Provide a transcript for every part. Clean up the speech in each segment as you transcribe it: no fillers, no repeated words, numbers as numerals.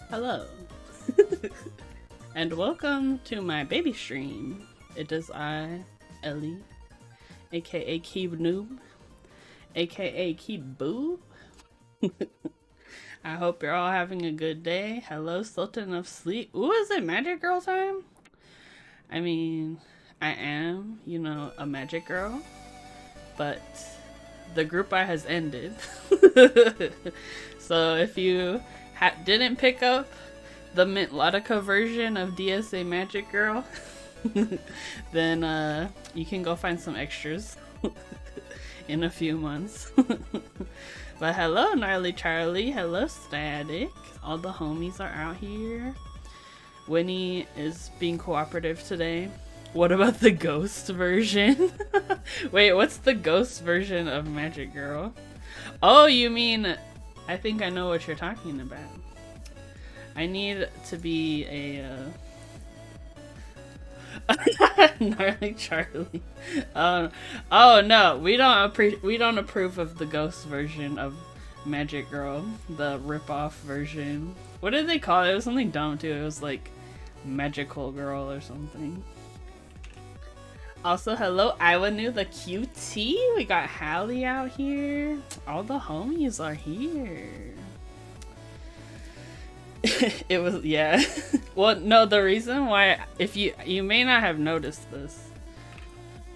Hello, and welcome to my baby stream. It is I, Ellie, aka Keeb Noob, aka Keeb Boob. I hope you're all having a good day. Hello, Sultan of Sleep. Ooh, is it Magic Girl time? I mean, I am, a magic girl, but the group I has ended. So if you didn't pick up the Mint Laudica version of DSA Magic Girl, then you can go find some extras in a few months. But hello, Gnarly Charlie. Hello, Static. All the homies are out here. Winnie is being cooperative today. What about the ghost version? Wait, what's the ghost version of Magic Girl? Oh, you mean... I think I know what you're talking about. I need to be a... Gnarly Charlie. Oh no, we don't approve of the ghost version of Magic Girl, the rip-off version. What did they call it? It was something dumb too. It was like Magical Girl or something. Also, hello, Iwanu the QT. We got Hallie out here. All the homies are here. It was, yeah. Well, no, the reason why, if you may not have noticed this,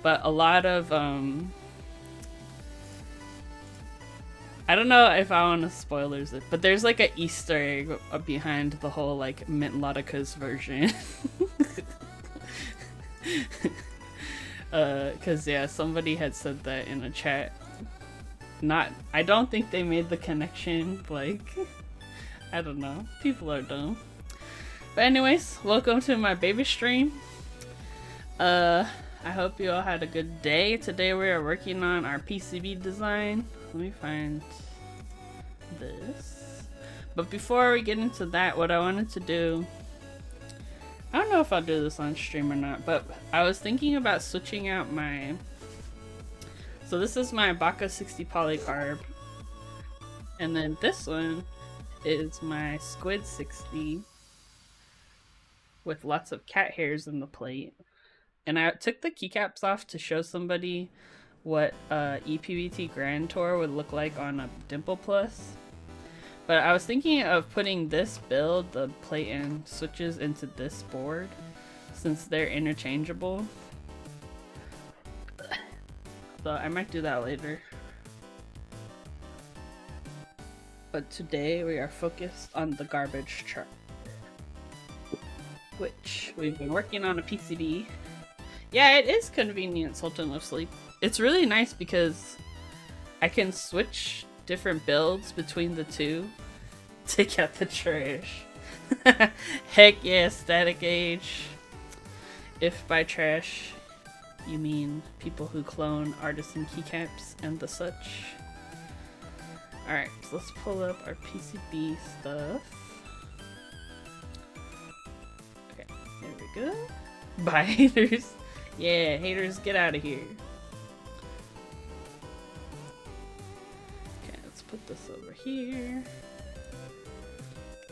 but a lot of, I don't know if I want to spoilers it, but there's like an Easter egg behind the whole like Mint Laudica's version. Cause yeah, somebody had said that in a chat. I don't think they made the connection, like, I don't know. People are dumb. But anyways, welcome to my baby stream. I hope you all had a good day. Today we are working on our PCB design. Let me find this. But before we get into that, what I wanted to do, I don't know if I'll do this on stream or not, but I was thinking about switching out my... So this is my Baka 60 polycarb. And then this one is my Squid 60 with lots of cat hairs in the plate. And I took the keycaps off to show somebody what EPBT Grand Tour would look like on a Dimple Plus. But I was thinking of putting this build, the plate and switches, into this board since they're interchangeable. So I might do that later. But today we are focused on the garbage truck, which we've been working on a PCB. Yeah, it is convenient, Sultan of Sleep. It's really nice because I can switch different builds between the two. Take out the trash. Heck yeah, Static Age. If by trash you mean people who clone artisan keycaps and the such. Alright, so let's pull up our PCB stuff. Okay, there we go. Bye, haters. Yeah, haters, get out of here. Okay, let's put this over here.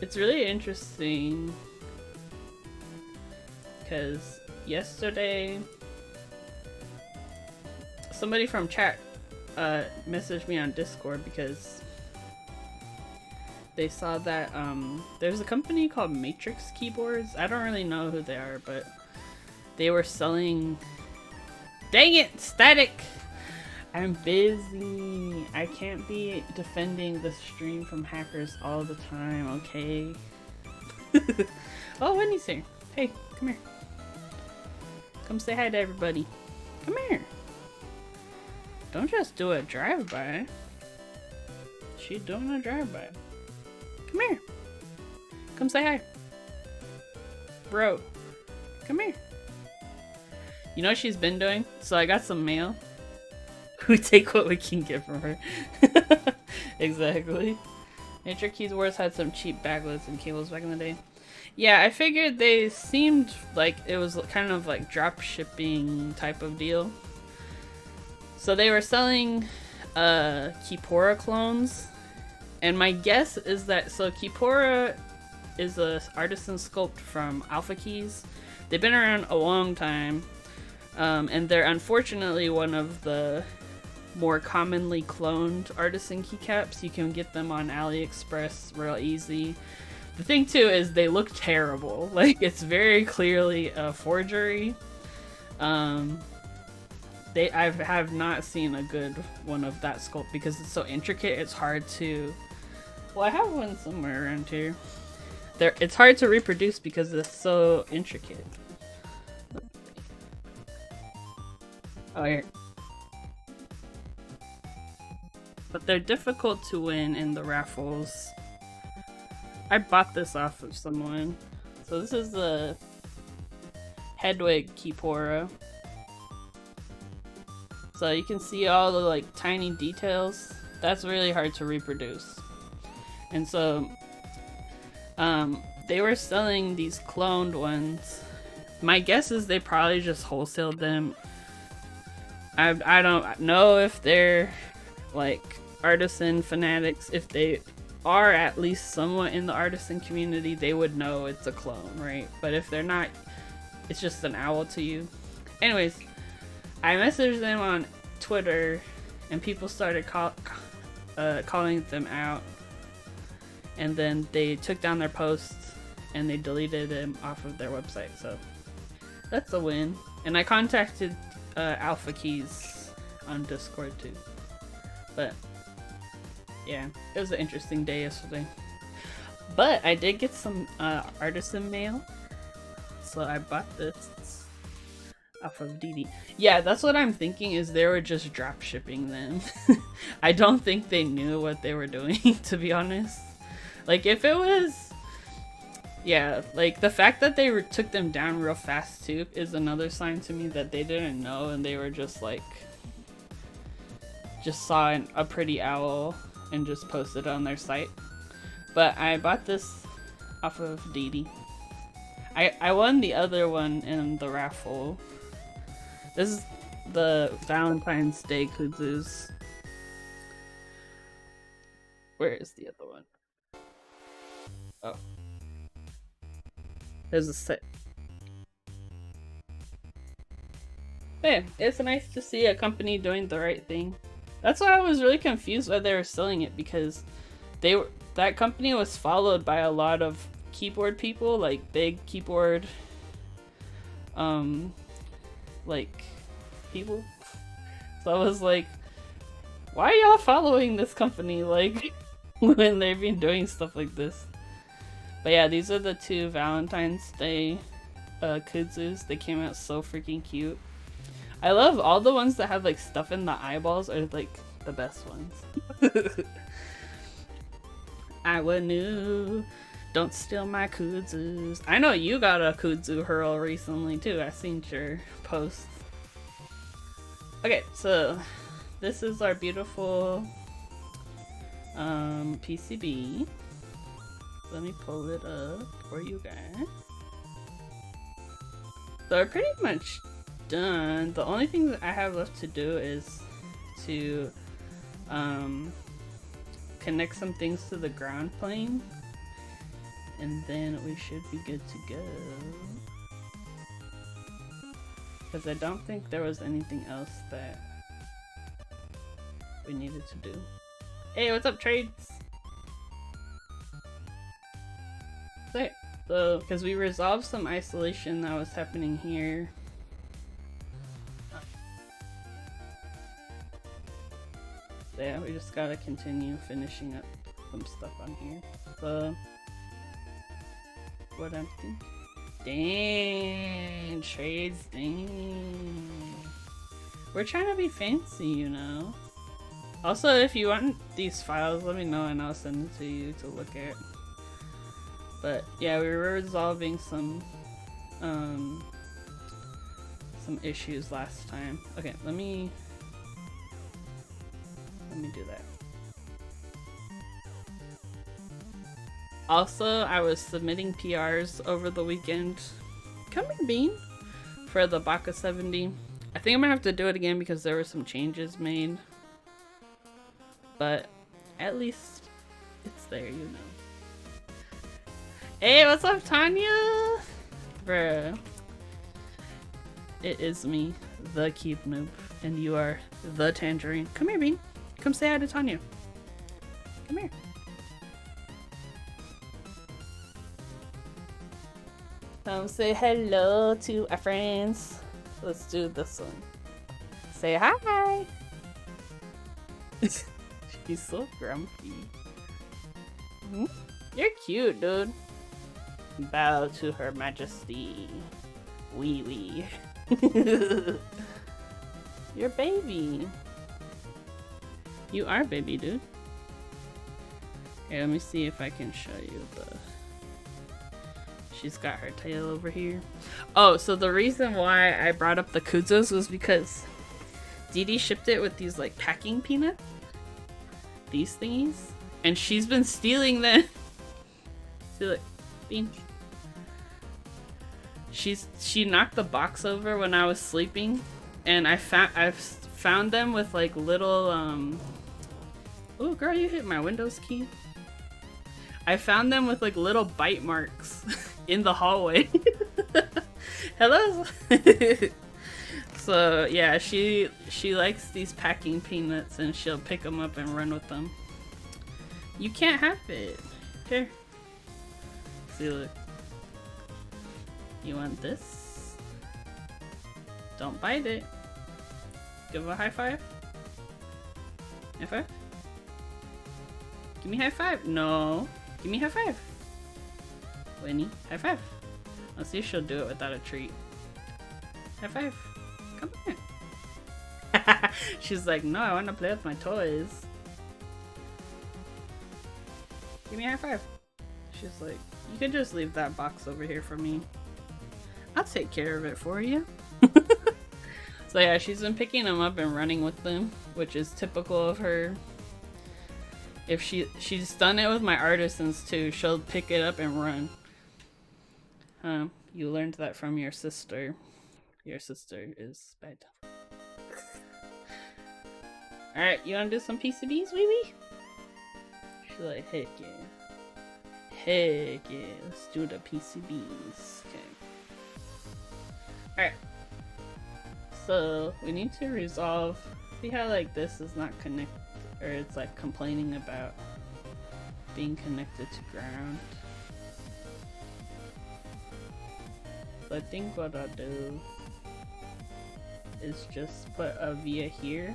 It's really interesting because yesterday somebody from chat messaged me on Discord because they saw that there's a company called Matrix Keyboards. I don't really know who they are, but they were selling... Dang it, Static! I'm busy. I can't be defending the stream from hackers all the time, okay? Oh, Winnie's here. Hey, come here. Come say hi to everybody. Come here. Don't just do a drive-by. She's doing a drive-by. Come here. Come say hi. Bro, come here. You know what she's been doing? So I got some mail. We take what we can get from her. Exactly. Nature Keyboards had some cheap baglets and cables back in the day. Yeah, I figured they seemed like it was kind of like drop shipping type of deal. So they were selling Keypora clones, and my guess is that Keypora is a artisan sculpt from Alpha Keys. They've been around a long time, and they're unfortunately one of the more commonly cloned artisan keycaps. You can get them on AliExpress real easy. The thing too is they look terrible. Like, it's very clearly a forgery. I have not seen a good one of that sculpt because it's so intricate. It's hard to. Well, I have one somewhere around here. It's hard to reproduce because it's so intricate. Oh, here. But they're difficult to win in the raffles. I bought this off of someone. So this is the Hedwig Keypora. So you can see all the like tiny details. That's really hard to reproduce. And so they were selling these cloned ones. My guess is they probably just wholesaled them. I don't know if they're like artisan fanatics. If they are at least somewhat in the artisan community, they would know it's a clone, right? But if they're not, it's just an owl to you. Anyways, I messaged them on Twitter and people started calling them out, and then they took down their posts and they deleted them off of their website. So that's a win. And I contacted Alpha Keys on Discord too. But yeah, it was an interesting day yesterday. But I did get some artisan mail, so I bought this off of DD. Yeah, that's what I'm thinking, is they were just drop shipping them. I don't think they knew what they were doing, to be honest. Like, if it was, yeah, like the fact that they took them down real fast too is another sign to me that they didn't know, and they were just like, just saw a pretty owl and just posted it on their site. But I bought this off of DD. I won the other one in the raffle. This is the Valentine's Day kudzus. Where is the other one? Oh. There's a set. Yeah, it's nice to see a company doing the right thing. That's why I was really confused why they were selling it, because that company was followed by a lot of keyboard people, like big keyboard like people. So I was like, why are y'all following this company, like, when they've been doing stuff like this? But yeah, these are the two Valentine's Day kudzus. They came out so freaking cute. I love all the ones that have like stuff in the eyeballs are like the best ones. I would new. Don't steal my kudzus. I know you got a kudzu hurl recently too. I seen your post. Okay, so this is our beautiful PCB. Let me pull it up for you guys. So we're pretty much done. The only thing that I have left to do is to connect some things to the ground plane, and then we should be good to go. Because I don't think there was anything else that we needed to do. Hey, what's up, Trades? So, because we resolved some isolation that was happening here. So yeah, we just gotta continue finishing up some stuff on here. So, what I'm thinking. Dang, Trades, dang. We're trying to be fancy, you know. Also, if you want these files, let me know and I'll send it to you to look at. But yeah, we were resolving some issues last time. Okay, let me do that. Also, I was submitting PRs over the weekend. Come in, Bean, for the Baka 70. I think I'm gonna have to do it again because there were some changes made. But at least it's there, you know. Hey, what's up, Tanya? Bruh. It is me, the Cube Noob, and you are the Tangerine. Come here, Bean. Come say hi to Tanya. Come here. Come say hello to our friends. Let's do this one. Say hi. She's so grumpy. You're cute, dude. Bow to Her Majesty. Wee wee. You're baby. You are baby, dude. Here, let me see if I can show you the... She's got her tail over here. Oh, so the reason why I brought up the Kuzos was because Dee Dee shipped it with these like packing peanuts. These thingies. And she's been stealing them. See, look. Bean. She knocked the box over when I was sleeping. And I've found them with like little Oh girl, you hit my Windows key. I found them with like little bite marks in the hallway. Hello. So yeah, she likes these packing peanuts and she'll pick them up and run with them. You can't have it. Here. See, look. You want this? Don't bite it. Give a high five. High five? Give me high five. No. Give me high five. Winnie, high five. Let's see if she'll do it without a treat. High five. Come here. She's like, no, I want to play with my toys. Give me a high five. She's like, you can just leave that box over here for me. I'll take care of it for you. So yeah, she's been picking them up and running with them, which is typical of her. If she's done it with my artisans too, she'll pick it up and run. You learned that from your sister. Your sister is bad. Alright, you wanna do some PCBs, wee wee? She's like, heck yeah. Heck yeah, let's do the PCBs. Okay. Alright. So, we need to resolve... See how like this is not connected, or it's like complaining about being connected to ground. So I think what I'll do is just put a via here.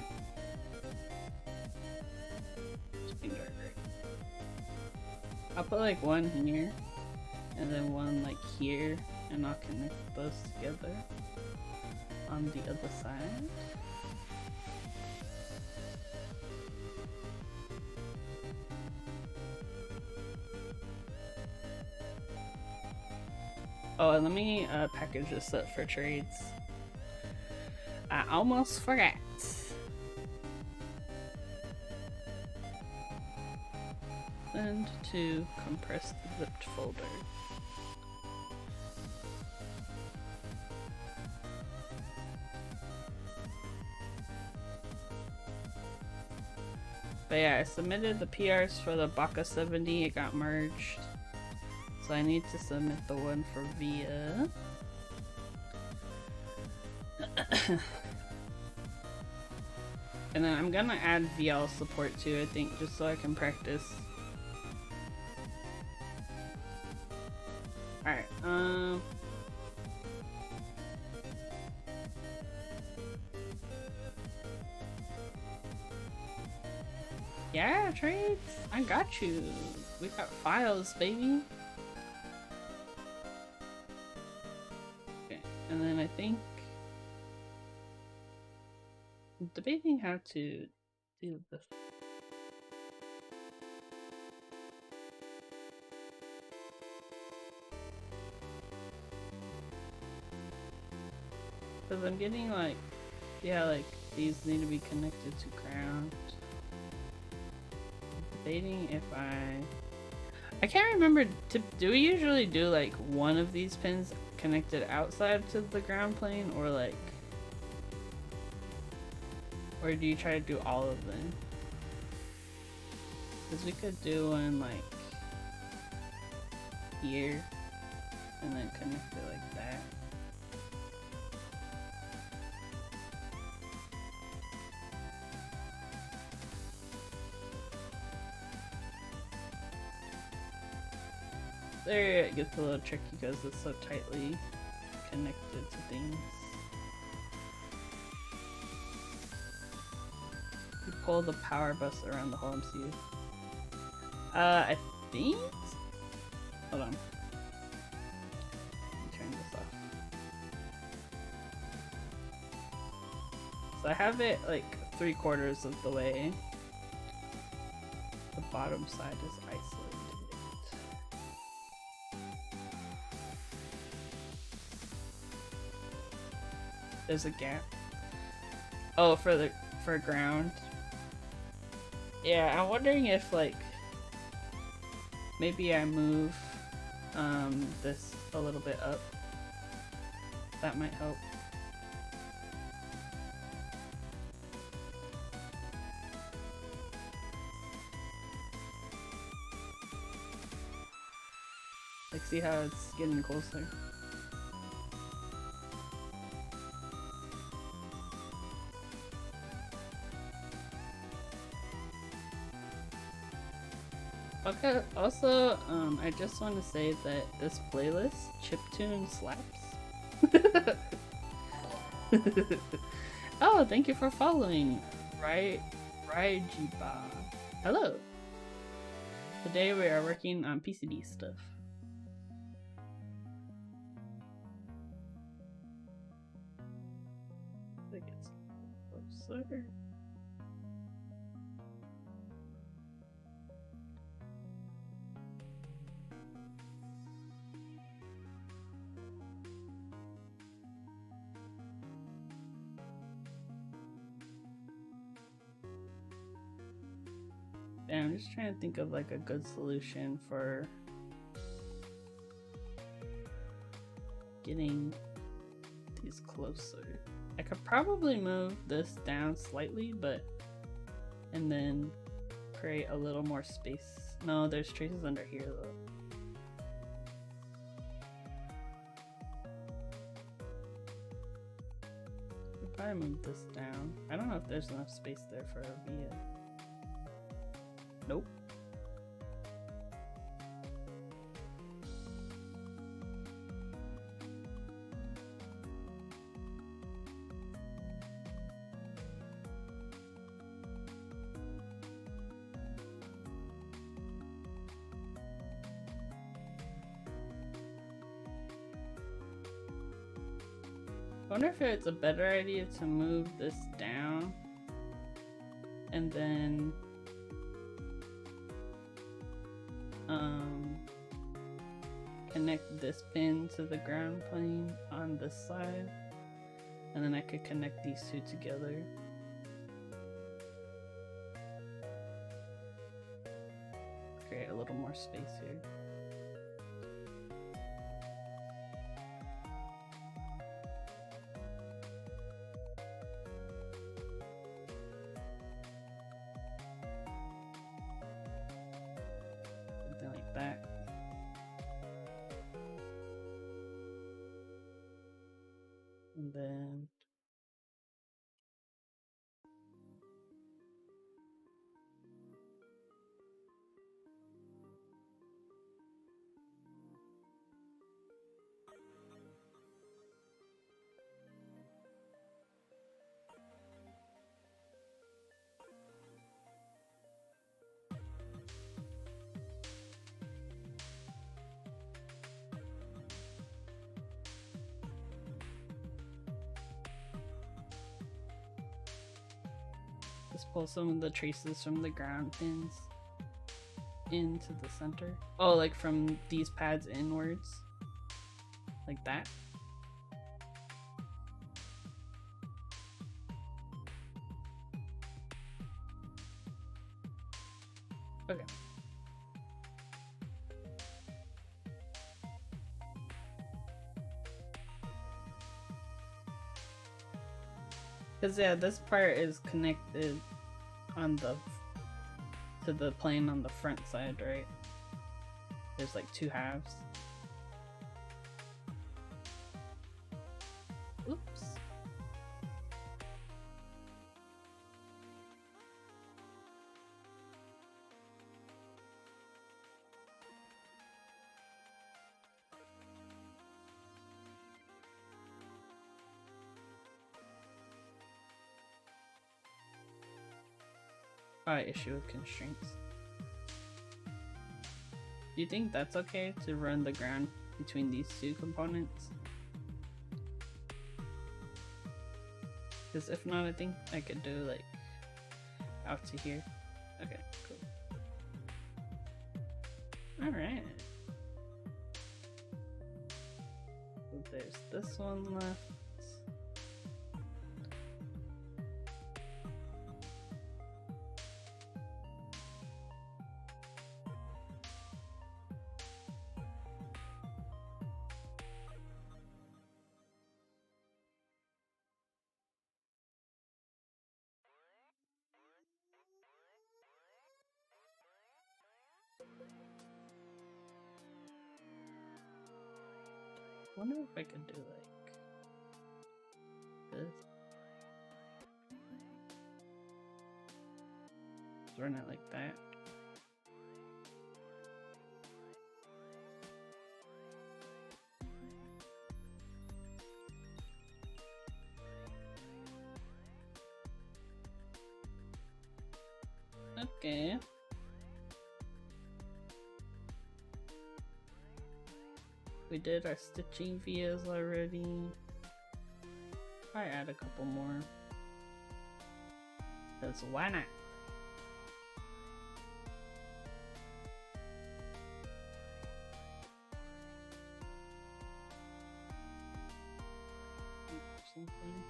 I'll put like one here and then one like here, and I'll connect those together on the other side. Oh, and let me package this up for trades. I almost forgot. Send to compressed zipped folder. But yeah, I submitted the PRs for the Baka 70, it got merged. So I need to submit the one for VIA. And then I'm gonna add VL support too, I think, just so I can practice. Alright, yeah, trades! I got you! We got files, baby! Okay, and then I think... I'm debating how to do this. Because I'm getting like, yeah, like these need to be connected to ground. I'm debating if I can't remember, do we usually do like one of these pins connected outside to the ground plane, or like, or do you try to do all of them? Because we could do one like here and then connect it like that. There it gets a little tricky because it's so tightly connected to things. You pull the power bus around the whole MCU. I think? Hold on. Let me turn this off. So I have it like 3/4 of the way. The bottom side is isolated. There's a gap. Oh, for ground. Yeah, I'm wondering if like maybe I move this a little bit up. That might help. Like, see how it's getting closer? Okay, also, I just want to say that this playlist, Chiptune, slaps. Oh, thank you for following, Raijiba. Hello. Today we are working on PCB stuff. I think it's closer. And I'm just trying to think of like a good solution for getting these closer. I could probably move this down slightly, and then create a little more space. No, there's traces under here though. Could probably move this down. I don't know if there's enough space there for a V. Nope. I wonder if it's a better idea to move this down and then connect this pin to the ground plane on this side, and then I could connect these two together. Create a little more space here. Something like that. And then just pull some of the traces from the ground pins into the center. Oh, like from these pads inwards. Like that. Okay. Because yeah, this part is connected on to the plane on the front side, right? There's like two halves. Oops. Issue with constraints. Do you think that's okay to run the ground between these two components? Because if not, I think I could do like out to here. Okay, cool. Alright. So there's this one left. I wonder if I could do like this. Run it like that. Okay. We did our stitching videos already. Probably add a couple more. Because why not? Something.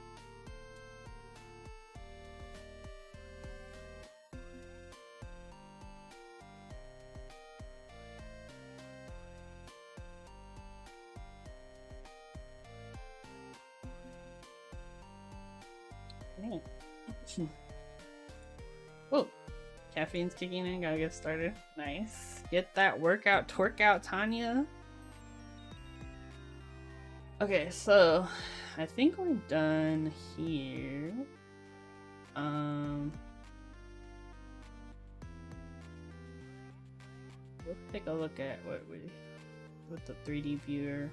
Oh, caffeine's kicking in, gotta get started. Nice. Get that workout, torque out, Tanya. Okay, so I think we're done here. Let's take a look at what we with the 3D viewer.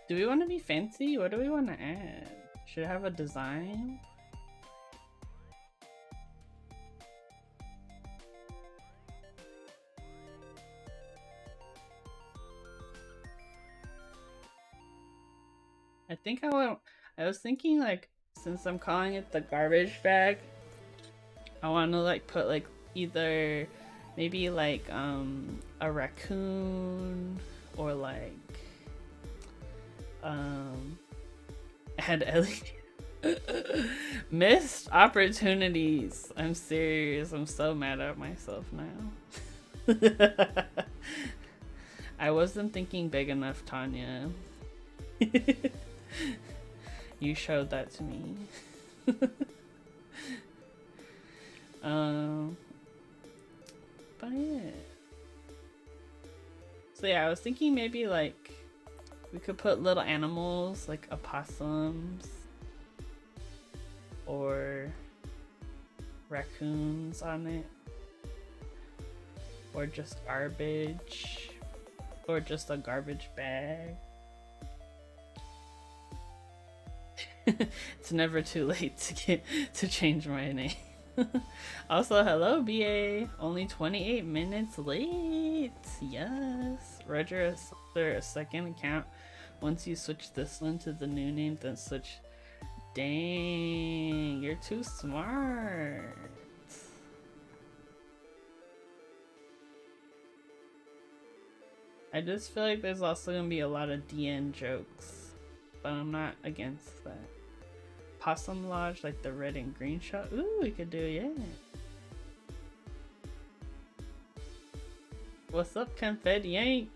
Do we want to be fancy? What do we want to add? Should it have a design? I think I was thinking like, since I'm calling it the garbage bag, I want to like put like either maybe like a raccoon or like add LED. Missed opportunities. I'm serious. I'm so mad at myself now. I wasn't thinking big enough, Tanya. You showed that to me. But yeah. So yeah, I was thinking maybe like we could put little animals like opossums or raccoons on it, or just garbage, or just a garbage bag. It's never too late to change my name. Also, hello BA, only 28 minutes late. Yes, Roger, a second account. Once you switch this one to the new name, then switch. Dang, you're too smart. I just feel like there's also gonna be a lot of DN jokes, but I'm not against that. Possum Lodge, like the red and green shot. Ooh, we could do, yeah. What's up, Confetti Yank?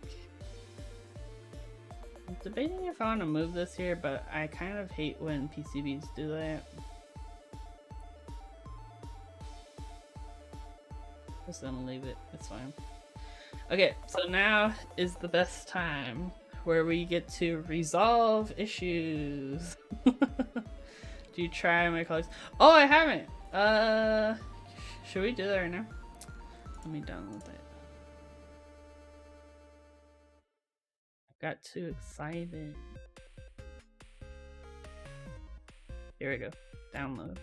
I'm debating if I want to move this here, but I kind of hate when PCBs do that. Just gonna leave it. It's fine. Okay, so now is the best time where we get to resolve issues. Do you try my colors? Oh, I haven't. Should we do that right now? Let me download that. I got too excited. Here we go. Download.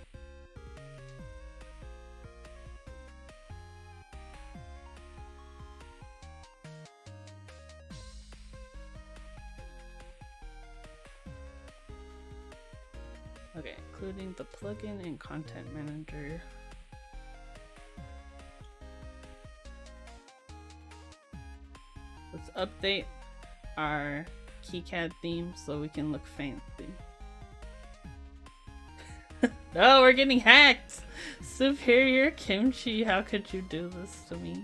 Okay, including the plugin and content manager. Let's update our KiCad theme so we can look fancy. No, we're getting hacked! Superior Kimchi, how could you do this to me?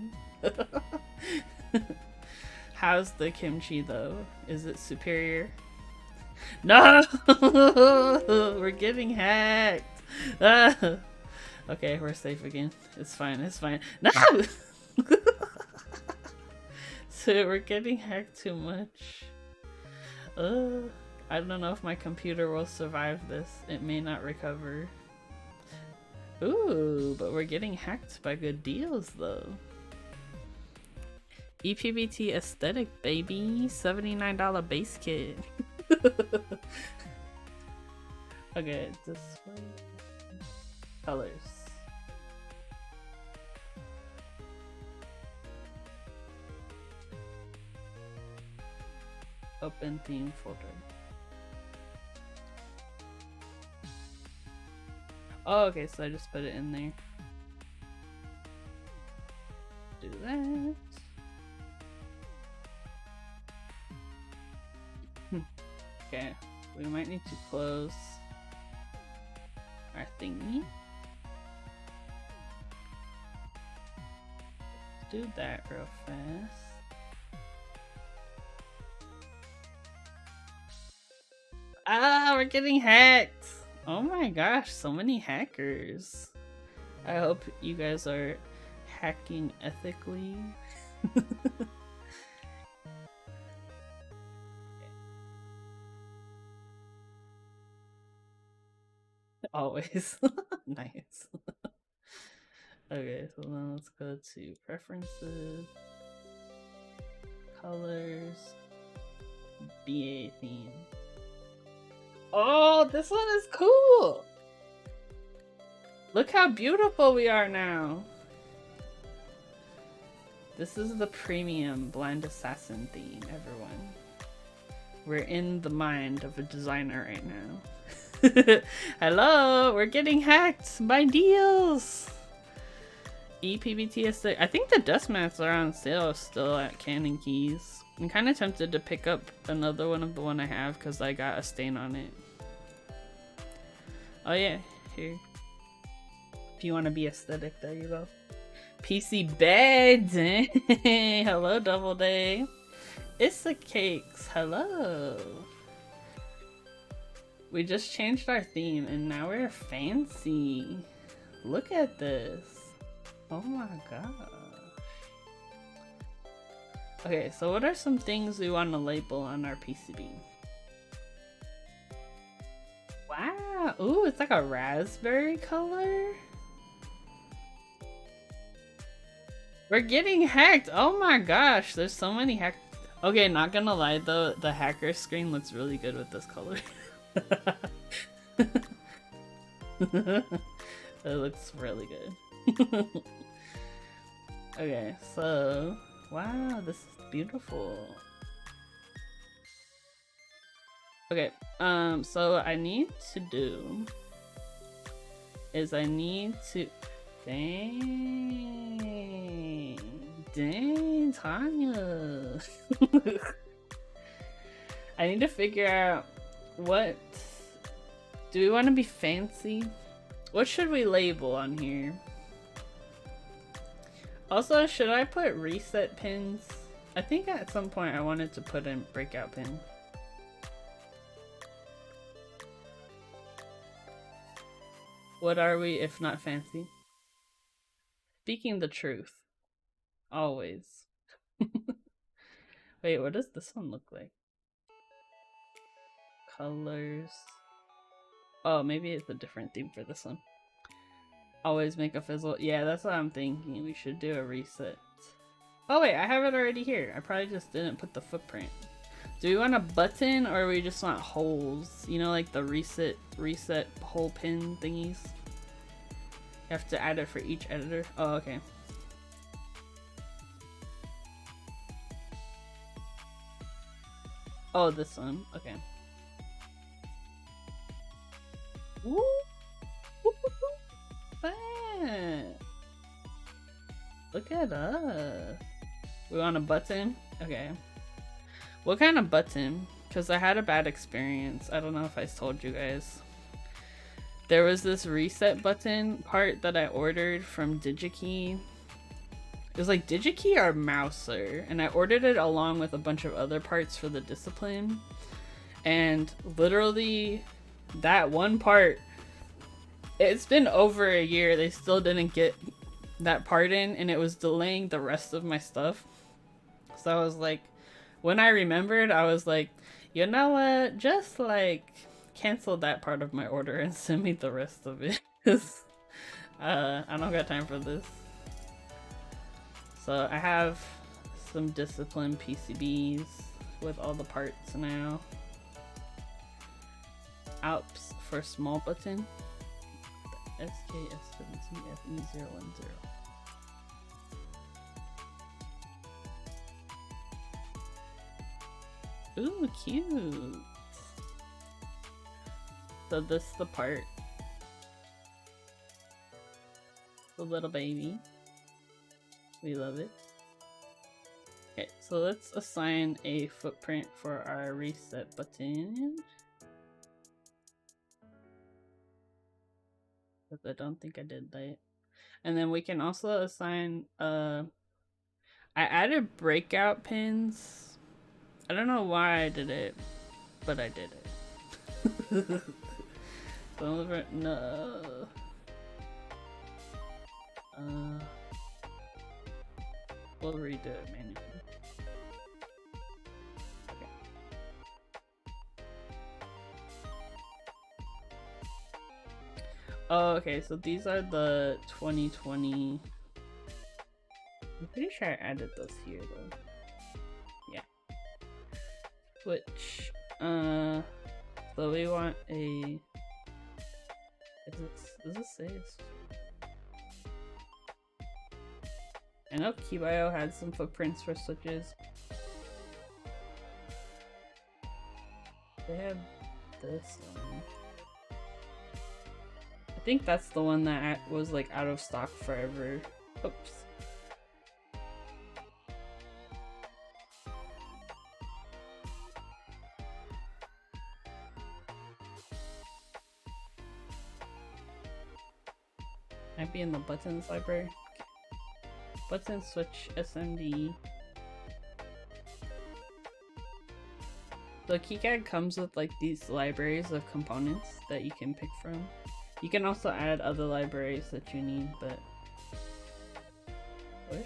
How's the kimchi though? Is it superior? No! We're getting hacked! Okay, we're safe again. It's fine, it's fine. No! So we're getting hacked too much. I don't know if my computer will survive this. It may not recover. Ooh, but we're getting hacked by good deals though. EPBT aesthetic, baby. $79 base kit. Okay, display colors. Open theme folder. Oh, okay, so I just put it in there. Do that. Okay, we might need to close our thingy. Let's do that real fast. Ah, we're getting hacked! Oh my gosh, so many hackers. I hope you guys are hacking ethically. Always. Nice. Okay, so then let's go to preferences, colors, BA theme. Oh, this one is cool! Look how beautiful we are now! This is the premium Blind Assassin theme, everyone. We're in the mind of a designer right now. Hello! We're getting hacked by deals! EPBT, I think the dust mats are on sale still at Canon Keys. I'm kind of tempted to pick up another one of the one I have because I got a stain on it. Oh yeah, here. If you want to be aesthetic, there you go. PC beds. Hello, Double Day. It's the cakes. Hello. We just changed our theme and now we're fancy. Look at this. Oh my gosh. Okay, so what are some things we want to label on our PCB? Wow. Ooh, it's like a raspberry color. We're getting hacked. Oh my gosh, there's so many hack. Okay, not gonna lie though, the hacker screen looks really good with this color. It looks really good. Okay, so wow, this is beautiful. Okay, so what I need to do is I need to dang Tanya. I need to figure out what do we want to be fancy? What should we label on here? Also, should I put reset pins? I think at some point I wanted to put in breakout pin. What are we if not fancy? Speaking the truth. Always. Wait, what does this one look like? Colors. Oh, maybe it's a different theme for this one. Always make a fizzle. Yeah, that's what I'm thinking. We should do a reset. Oh wait, I have it already here. I probably just didn't put the footprint. Do we want a button or we just want holes? You know, like the reset hole pin thingies? You have to add it for each editor. Oh, okay. Oh, this one. Okay. Woo! Look at us. We want a button? Okay. What kind of button? Because I had a bad experience. I don't know if I told you guys. There was this reset button part that I ordered from DigiKey. It was like DigiKey or Mouser. And I ordered it along with a bunch of other parts for the discipline. And literally that one part, it's been over a year. They still didn't get that part in, and it was delaying the rest of my stuff. So I was like, when I remembered, I was like, you know what? Just like cancel that part of my order and send me the rest of it. Cause I don't got time for this. So I have some discipline PCBs with all the parts now. Alps for small button. SKS17FE010. Ooh, cute. So this is the part. The little baby. We love it. Okay, so let's assign a footprint for our reset button. Because I don't think I did that. And then we can also assign I added breakout pins. I don't know why I did it, but I did it. No. We'll redo it manually. Okay. Oh, okay, so these are the 2020. I'm pretty sure I added those here though. Yeah. Which, so we want a. Does it say? I know Keybio had some footprints for switches. They have this one. I think that's the one that was like out of stock forever. Oops. Might be in the buttons library. Okay. Button switch SMD. The KiCad comes with like these libraries of components that you can pick from. You can also add other libraries that you need, but push.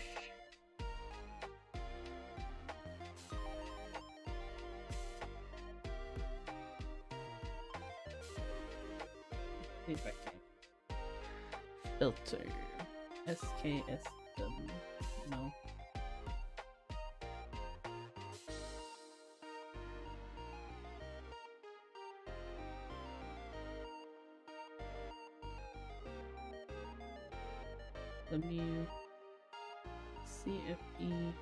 See if I can. Filter. SKSW. No. CFE0.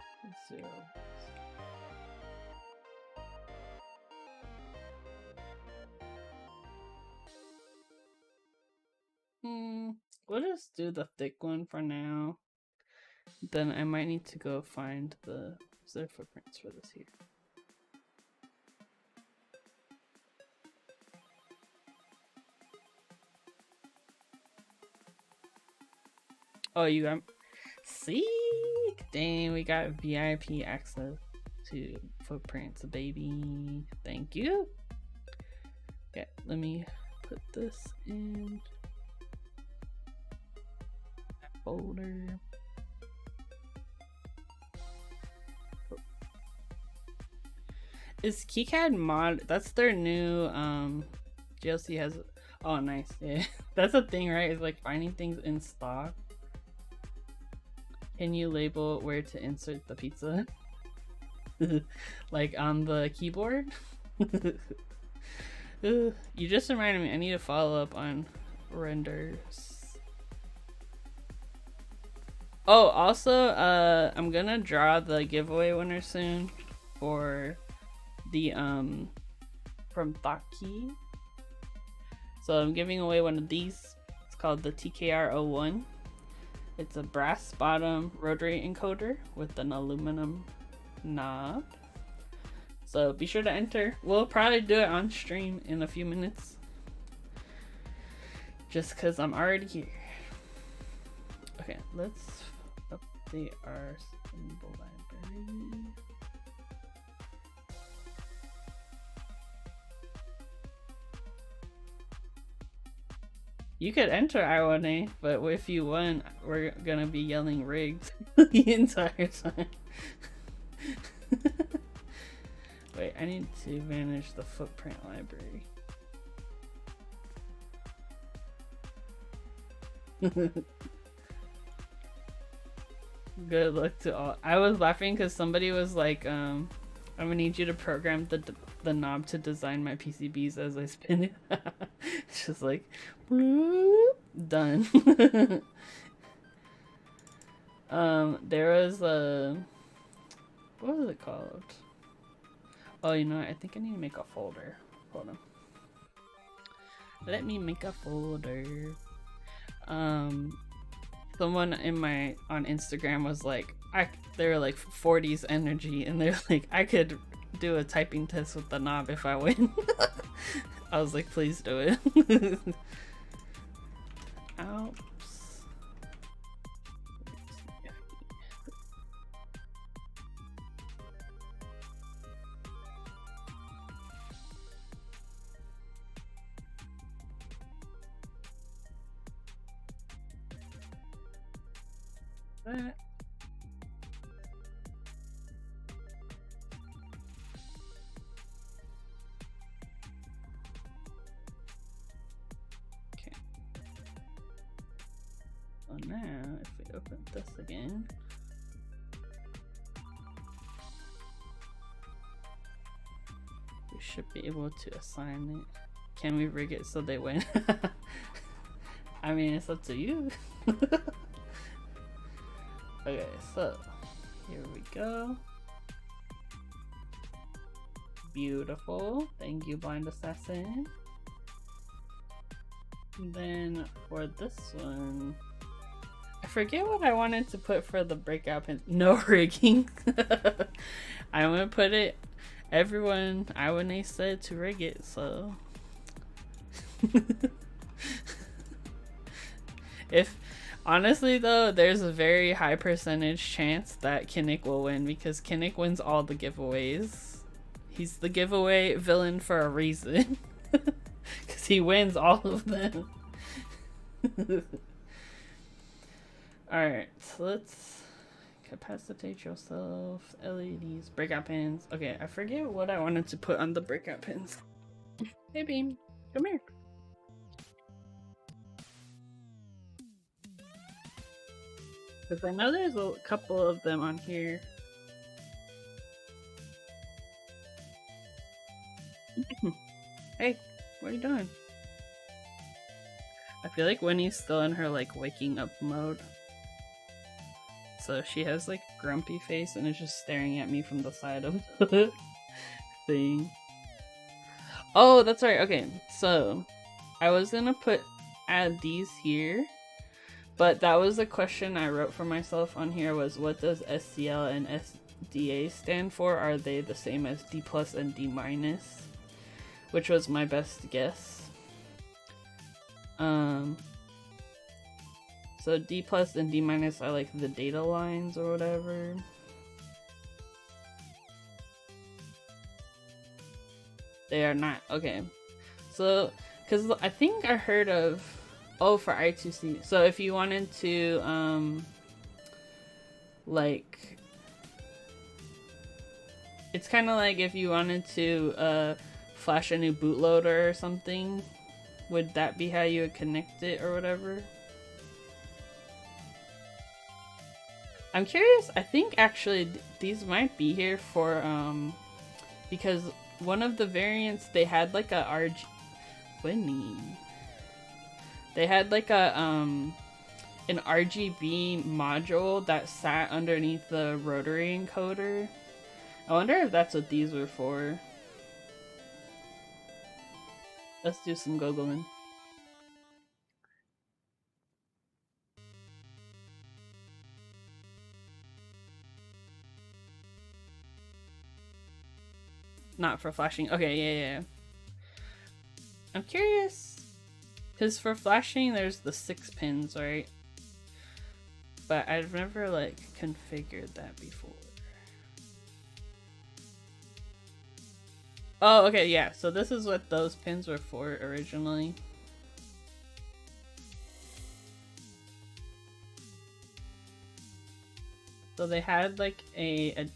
We'll just do the thick one for now. Then I might need to go find the reserve footprints for this here. Oh, you got. See? Dang, we got VIP access to footprints, baby. Thank you. Okay, let me put this in that folder. Is KiCad mod? That's their new GLC has. Oh, nice. Yeah, that's a thing, right? Is like finding things in stock. Can you label where to insert the pizza? Like on the keyboard? You just reminded me. I need to follow up on renders. Oh, also, I'm gonna draw the giveaway winner soon for the from Thotkey. So I'm giving away one of these. It's called the TKR01. It's a brass bottom rotary encoder with an aluminum knob. So be sure to enter. We'll probably do it on stream in a few minutes. Just because I'm already here. Okay, let's update our symbol library. You could enter I1A, but if you won, we're gonna be yelling rigged the entire time. Wait, I need to manage the footprint library. Good luck to all. I was laughing because somebody was like, I'm gonna need you to program the knob to design my PCBs as I spin it. It's just like, done. There was a, what was it called? Oh, you know what? I think I need to make a folder. Hold on. Let me make a folder. Someone on Instagram was like, they were like 40s energy, and they're like, I could do a typing test with the knob if I win. I was like, please do it. Oups. That. Okay. So now, if we open this again, we should be able to assign it. Can we rig it so they win? I mean, it's up to you. Okay, so here we go. Beautiful. Thank you, Blind Assassin. And then for this one, I forget what I wanted to put for the breakout pin. No rigging. I'm gonna put it. Everyone, when they said to rig it, so. If honestly though, there's a very high percentage chance that Kinnick will win because Kinnick wins all the giveaways. He's the giveaway villain for a reason. Because he wins all of them. Alright, so let's capacitate yourself. LEDs, breakout pins. Okay, I forget what I wanted to put on the breakout pins. Hey Beam, come here. Because I know there's a couple of them on here. Hey, what are you doing? I feel like Winnie's still in her like waking up mode. So she has like grumpy face and is just staring at me from the side of the thing. Oh, that's right. Okay, so I was gonna add these here. But that was a question I wrote for myself on here was, what does SCL and SDA stand for? Are they the same as D plus and D minus? Which was my best guess. So D plus and D minus are like the data lines or whatever. They are not. Okay. So, because I think I heard of, oh, for I2C. So if you wanted to, like, It's kind of like if you wanted to flash a new bootloader or something. Would that be how you would connect it or whatever? I'm curious. I think actually these might be here for because one of the variants they had like a Winnie. They had like a an RGB module that sat underneath the rotary encoder. I wonder if that's what these were for. Let's do some Googling. Not for flashing. Okay, yeah. I'm curious. Because for flashing, there's the 6 pins, right? But I've never, like, configured that before. Oh, okay, yeah. So this is what those pins were for originally. So they had like a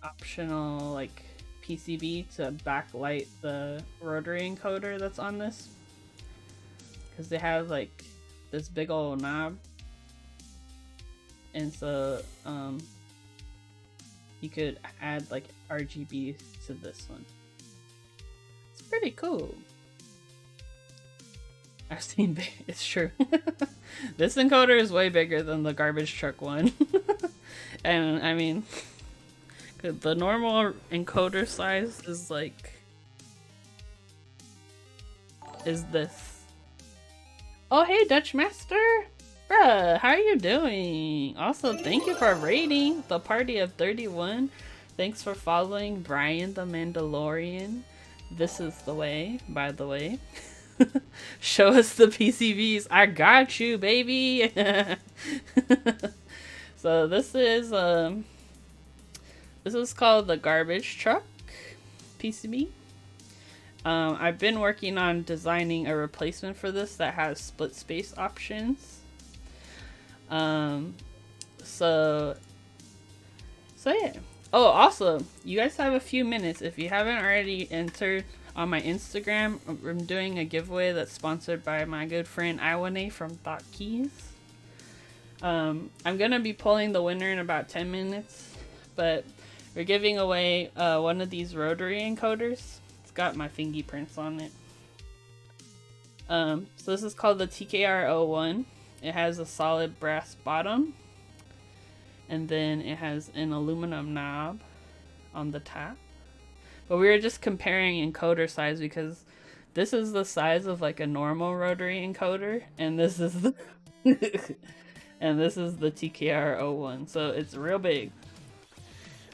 optional like PCB to backlight the rotary encoder that's on this, because they have like this big old knob, and so you could add like RGB to this one. It's pretty cool. I've seen it's true. This encoder is way bigger than the garbage truck one. And I mean, the normal encoder size is like this. Oh hey Dutch Master! Bruh, how are you doing? Also, thank you for raiding the party of 31. Thanks for following Brian the Mandalorian. This is the way, by the way. Show us the PCBs. I got you, baby. So this is called the garbage truck PCB. I've been working on designing a replacement for this that has split space options. So yeah. Oh, also, you guys have a few minutes. If you haven't already entered on my Instagram, I'm doing a giveaway that's sponsored by my good friend Iwane from Thought Keys. I'm gonna be pulling the winner in about 10 minutes, but we're giving away one of these rotary encoders. It's got my fingerprints on it. So this is called the TKR01. It has a solid brass bottom, and then it has an aluminum knob on the top. But we were just comparing encoder size because this is the size of like a normal rotary encoder, and this is the and this is the TKR01, so it's real big.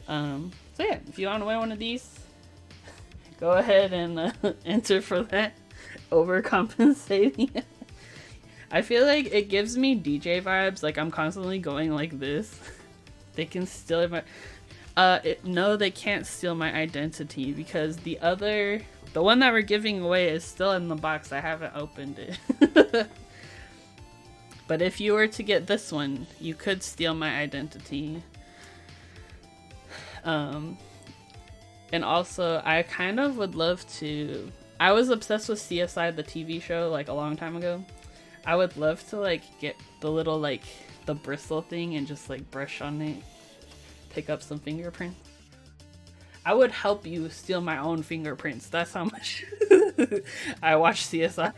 So yeah, if you want to win one of these, go ahead and enter for that. Overcompensating. I feel like it gives me DJ vibes, like I'm constantly going like this. They can steal my no, they can't steal my identity because the one that we're giving away is still in the box. I haven't opened it. But if you were to get this one, you could steal my identity. And also, I kind of would love to... I was obsessed with CSI, the TV show, like a long time ago. I would love to like get the little like the bristle thing and just like brush on it. Pick up some fingerprints. I would help you steal my own fingerprints. That's how much I watch CSI.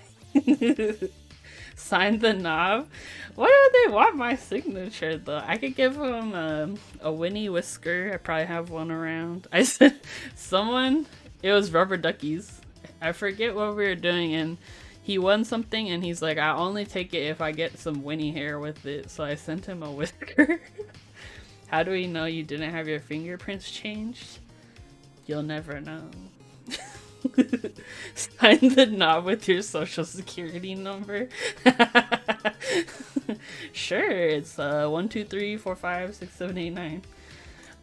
Sign the knob. Why do they want my signature though? I could give them a Winnie whisker. I probably have one around. I said someone. It was Rubber Duckies. I forget what we were doing, and he won something, and he's like, "I'll only take it if I get some Winnie hair with it." So I sent him a whisker. How do we know you didn't have your fingerprints changed? You'll never know. Sign the knob with your social security number. Sure, it's 1 2 3 4 5 6 7 8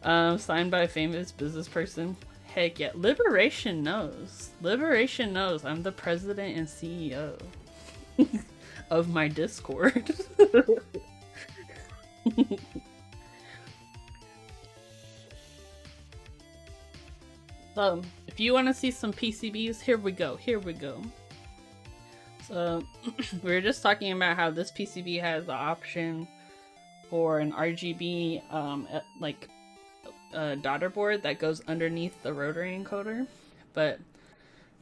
9. Signed by a famous business person. Heck yeah, Liberation knows. Liberation knows I'm the president and CEO of my Discord. So if you want to see some PCBs, here we go. Here we go. So we were just talking about how this PCB has the option for an RGB like daughter board that goes underneath the rotary encoder, but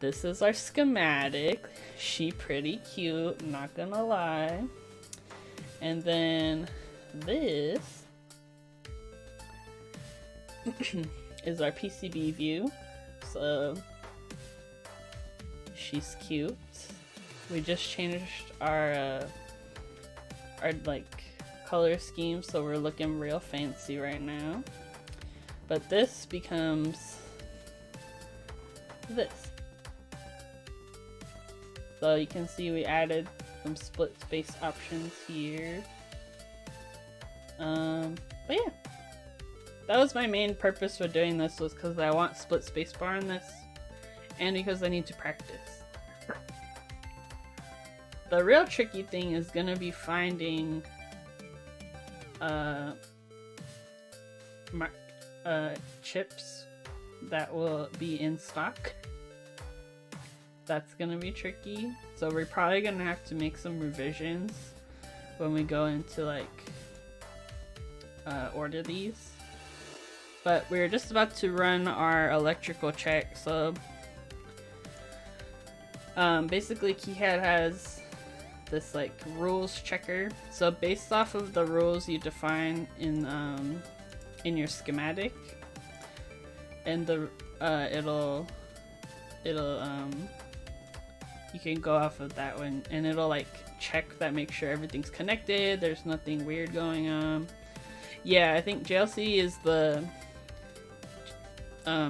this is our schematic. She pretty cute, not gonna lie. And then this is our PCB view. So she's cute. We just changed our like color scheme, so we're looking real fancy right now. But this becomes this. So you can see we added some split space options here. But yeah, that was my main purpose for doing this, was because I want split space bar on this, and because I need to practice. The real tricky thing is gonna be finding chips that will be in stock. That's gonna be tricky. So we're probably gonna have to make some revisions when we go into like order these. But we're just about to run our electrical check. So basically KeyCAD has this like rules checker. So based off of the rules you define in your schematic, and the you can go off of that one, and it'll like check that, make sure everything's connected, there's nothing weird going on. Yeah, I think JLC is the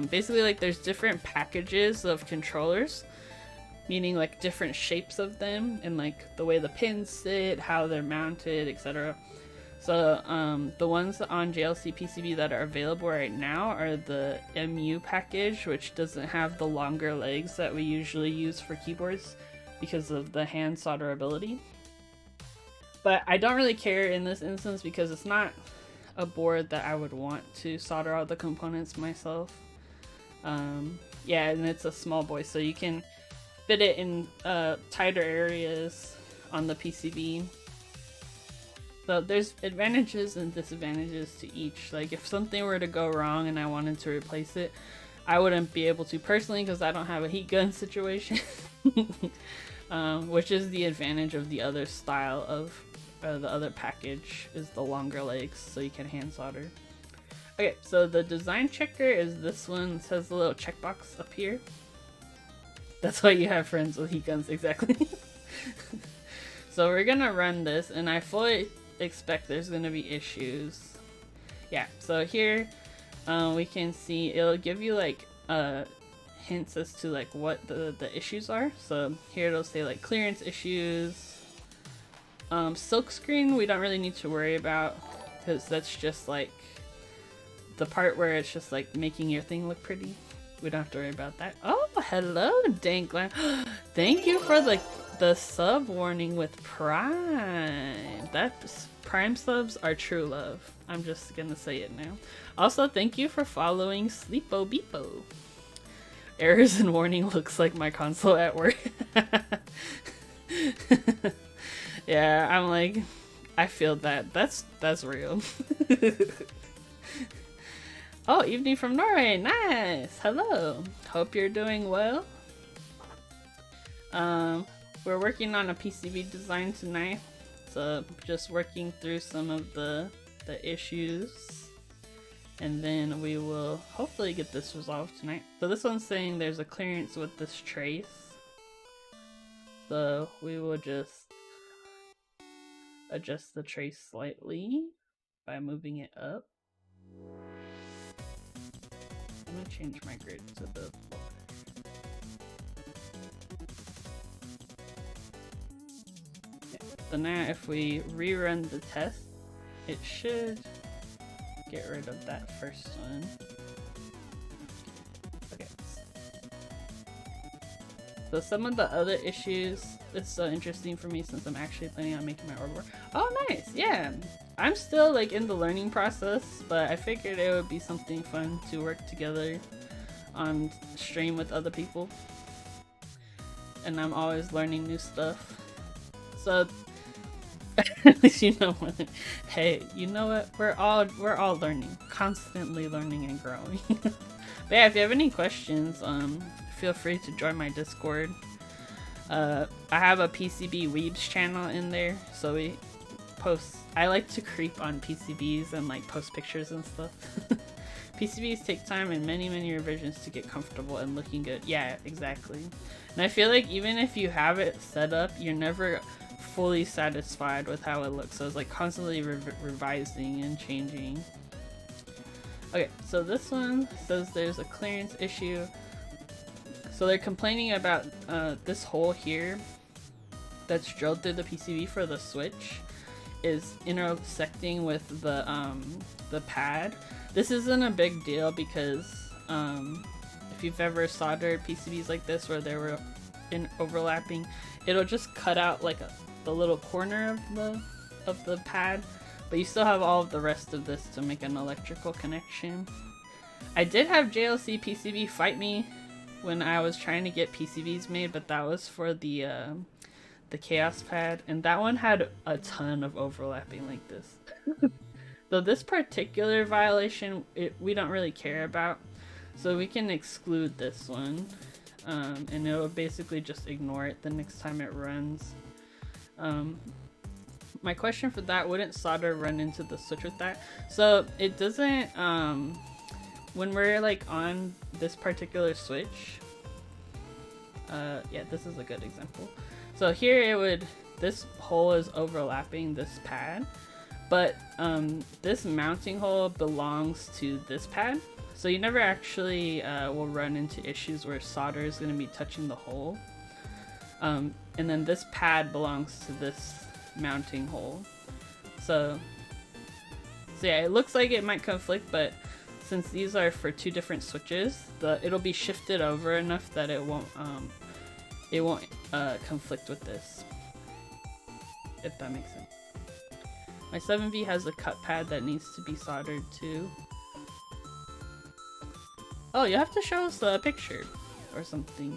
basically like there's different packages of controllers, meaning like different shapes of them and like the way the pins sit, how they're mounted, etc. So the ones on JLC PCB that are available right now are the MU package, which doesn't have the longer legs that we usually use for keyboards because of the hand solderability. But I don't really care in this instance because it's not a board that I would want to solder all the components myself. Yeah, and it's a small boy, so you can fit it in tighter areas on the PCB. So there's advantages and disadvantages to each. Like if something were to go wrong and I wanted to replace it, I wouldn't be able to personally because I don't have a heat gun situation. Which is the advantage of the other style of the other package, is the longer legs, so you can hand solder. Okay, so the design checker is this one. It says a little checkbox up here. That's why you have friends with heat guns, exactly. So we're gonna run this, and I fully expect there's gonna be issues. Yeah, so here we can see it'll give you like hints as to like what the issues are. So here it'll say like clearance issues. Silk screen we don't really need to worry about because that's just like the part where it's just like making your thing look pretty. We don't have to worry about that. Oh, hello, Dankland. Thank you for the sub warning with Prime. Prime subs are true love. I'm just gonna say it now. Also, thank you for following Sleepo Beepo. Errors and warning looks like my console at work. Yeah, I'm like, I feel that. That's real. Oh, evening from Norway. Nice. Hello. Hope you're doing well. We're working on a PCB design tonight, so just working through some of the issues, and then we will hopefully get this resolved tonight. So this one's saying there's a clearance with this trace, so we will just adjust the trace slightly by moving it up. I'm gonna change my grid to the lower. Okay. So now if we rerun the test, it should get rid of that first one. Okay. So some of the other issues, it's so interesting for me since I'm actually planning on making my order board. Oh nice, yeah! I'm still like in the learning process, but I figured it would be something fun to work together on stream with other people, and I'm always learning new stuff. So at least you know what. Hey, you know what? We're all learning, constantly learning and growing. But yeah, if you have any questions, feel free to join my Discord. I have a PCB Weebs channel in there, so we post. I like to creep on PCBs and like post pictures and stuff. PCBs take time and many revisions to get comfortable and looking good. Yeah, exactly. And I feel like even if you have it set up, you're never fully satisfied with how it looks. So it's like constantly revising and changing. Okay, so this one says there's a clearance issue. So they're complaining about this hole here that's drilled through the PCB for the switch is intersecting with the pad. This isn't a big deal because if you've ever soldered PCBs like this where they were overlapping, it'll just cut out like the little corner of the pad, but you still have all of the rest of this to make an electrical connection. I did have JLC PCB fight me when I was trying to get PCBs made, but that was for the Chaos pad, and that one had a ton of overlapping like this. So this particular violation, we don't really care about, so we can exclude this one, and it'll basically just ignore it the next time it runs. My question for that, wouldn't solder run into the switch with that? So it doesn't, when we're like on this particular switch, yeah, this is a good example. So here this hole is overlapping this pad, but this mounting hole belongs to this pad. So you never actually will run into issues where solder is going to be touching the hole. And then this pad belongs to this mounting hole. So yeah, it looks like it might conflict, but since these are for two different switches, it'll be shifted over enough that it won't conflict with this, if that makes sense. My 7V has a cut pad that needs to be soldered too. Oh, you have to show us a picture or something.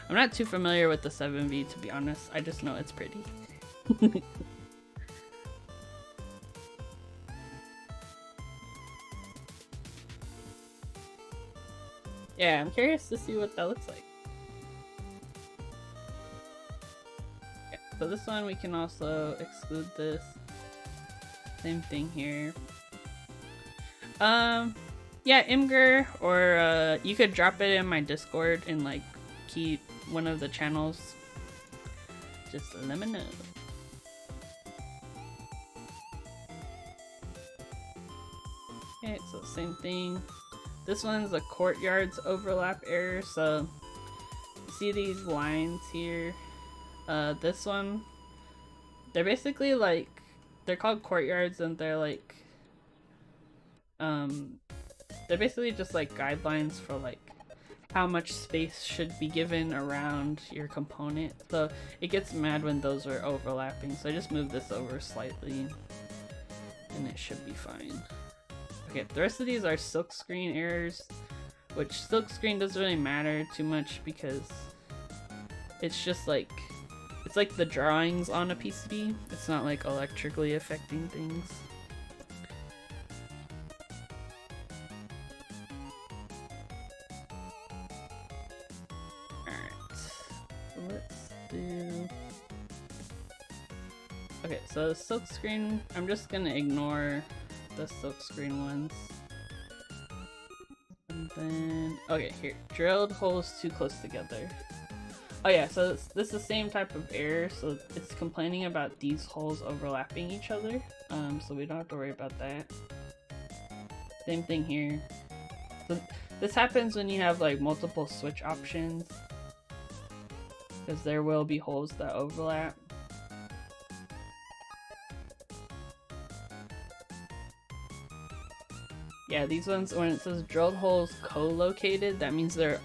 I'm not too familiar with the 7V, to be honest. I just know it's pretty. Yeah, I'm curious to see what that looks like. Yeah, so this one we can also exclude this. Same thing here. Yeah, Imgur, or you could drop it in my Discord and like keep one of the channels. Just let me know. Okay, so same thing. This one's a courtyards overlap error, so see these lines here? This one, they're basically like, they're called courtyards, and they're like, they're basically just like guidelines for like how much space should be given around your component. So it gets mad when those are overlapping, so I just move this over slightly and it should be fine. Okay, the rest of these are silkscreen errors, which silkscreen doesn't really matter too much because it's just like, it's like the drawings on a PCB. It's not like electrically affecting things. Alright, so let's do... Okay, so the silkscreen, I'm just gonna ignore the silkscreen ones. And then, okay, here, drilled holes too close together. Oh yeah, so this is the same type of error, so it's complaining about these holes overlapping each other, so we don't have to worry about that. Same thing here. So this happens when you have like multiple switch options, because there will be holes that overlap. Yeah, these ones, when it says drilled holes co-located, that means they're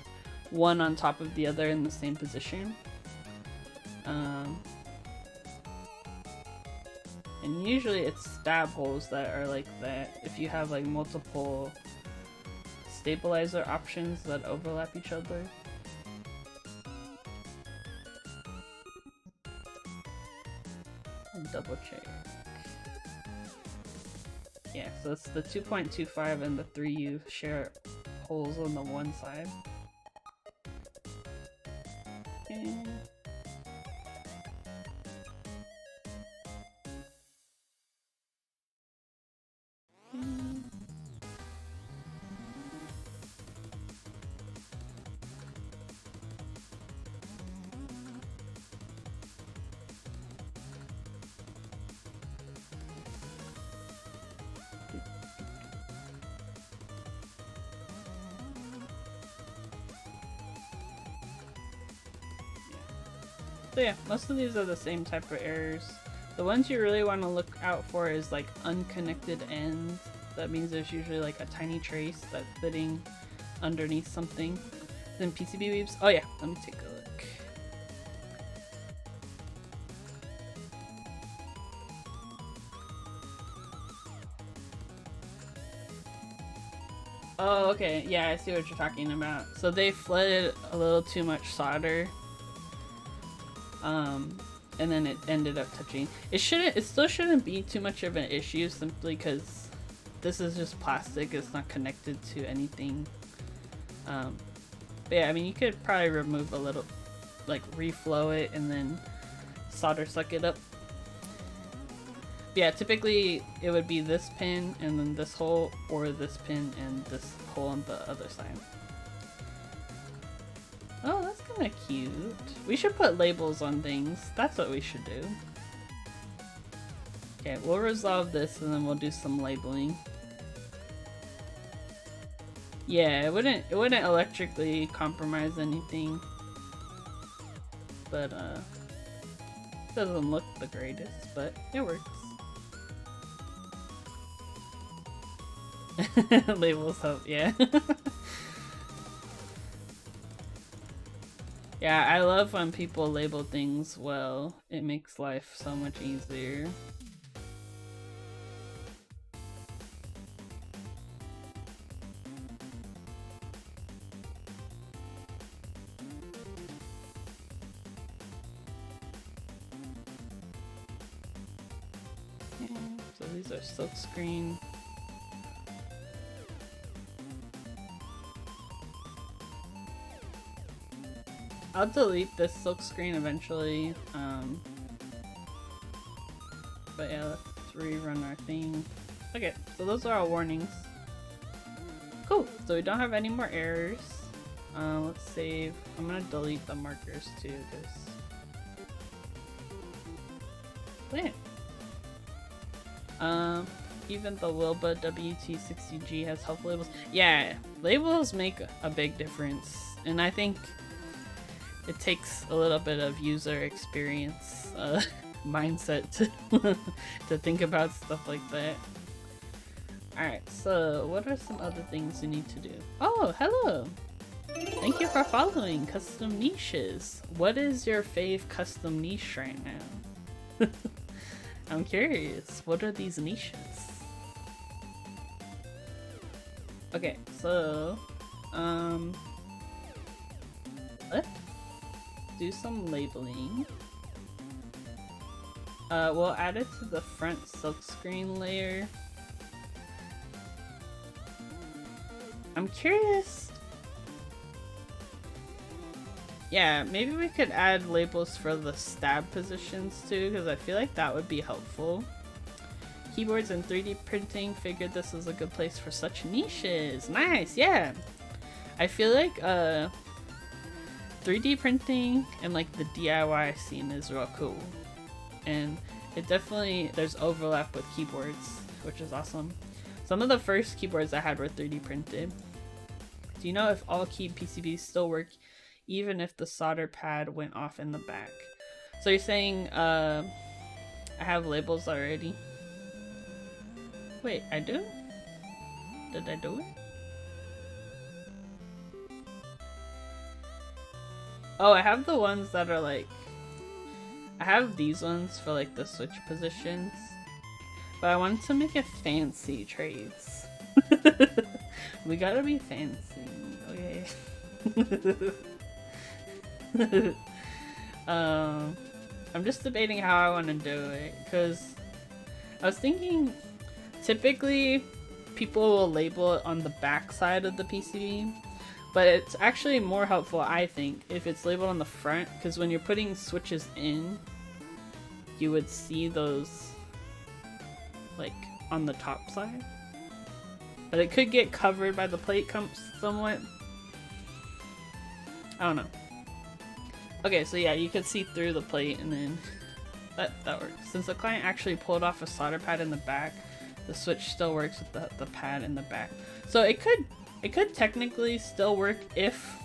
one on top of the other in the same position. And usually it's stab holes that are like that if you have like multiple stabilizer options that overlap each other. And double check. Yeah, so it's the 2.25 and the 3U share holes on the one side. Okay. So yeah, most of these are the same type of errors. The ones you really want to look out for is like unconnected ends. That means there's usually like a tiny trace that's sitting underneath something. Then PCB weaves. Oh yeah, let me take a look. Oh, okay. Yeah, I see what you're talking about. So they flooded a little too much solder. And then it ended up touching. It still shouldn't be too much of an issue simply because this is just plastic. It's not connected to anything. But yeah, I mean, you could probably remove a little, like reflow it and then solder suck it up. But yeah, typically it would be this pin and then this hole, or this pin and this hole on the other side. Oh, that's kind of cute. We should put labels on things. That's what we should do. Okay, we'll resolve this and then we'll do some labeling. Yeah, it wouldn't electrically compromise anything. But it doesn't look the greatest, but it works. Labels help, yeah. Yeah, I love when people label things well. It makes life so much easier. Yeah, so these are silkscreen. I'll delete this silkscreen eventually, but yeah, let's rerun our thing. Okay, so those are our warnings. Cool, so we don't have any more errors. Let's save. I'm gonna delete the markers too, because yeah. Even the Wilbur WT60G has helpful labels. Yeah, labels make a big difference, and I think it takes a little bit of user experience mindset to think about stuff like that. Alright, so what are some other things you need to do? Oh, hello! Thank you for following Custom Niches. What is your fave custom niche right now? I'm curious, what are these niches? Okay, so let's do some labeling. We'll add it to the front silkscreen layer. I'm curious. Yeah, maybe we could add labels for the stab positions too, because I feel like that would be helpful. Keyboards and 3D printing, figured this was a good place for such niches. Nice, yeah. I feel like 3D printing and like the DIY scene is real cool, and it definitely, there's overlap with keyboards, which is awesome. Some of the first keyboards I had were 3D printed. Do you know if all keyed PCBs still work even if the solder pad went off in the back? So you're saying I have labels already? Wait, I do? Did I do it? Oh, I have the ones that are like, I have these ones for like the switch positions, but I wanted to make it fancy trades. We gotta be fancy, okay? I'm just debating how I want to do it, because I was thinking typically people will label it on the back side of the PCB, but it's actually more helpful, I think, if it's labeled on the front, because when you're putting switches in, you would see those like on the top side, but it could get covered by the plate somewhat. I don't know. Okay, so yeah, you can see through the plate, and then that works. Since the client actually pulled off a solder pad in the back, the switch still works with the pad in the back. So it could technically still work if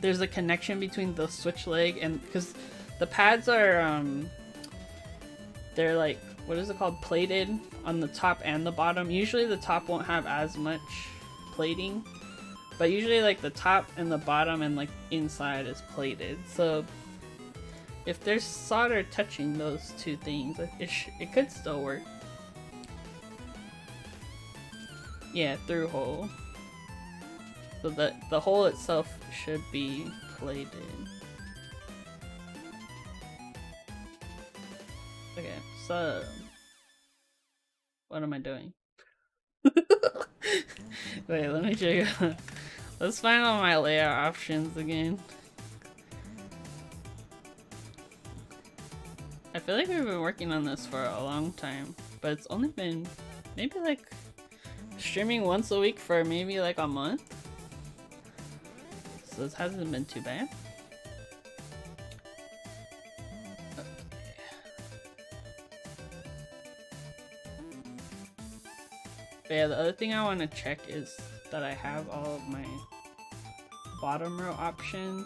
there's a connection between the switch leg and, because the pads are they're like, what is it called, plated on the top and the bottom. Usually the top won't have as much plating, but usually like the top and the bottom and like inside is plated. So if there's solder touching those two things, it could still work. Yeah, through hole. So the hole itself should be plated. Okay, so what am I doing? Wait, let me check. Let's find all my layout options again. I feel like we've been working on this for a long time, but it's only been maybe like streaming once a week for maybe like a month. So this hasn't been too bad. But yeah, the other thing I want to check is that I have all of my bottom row options.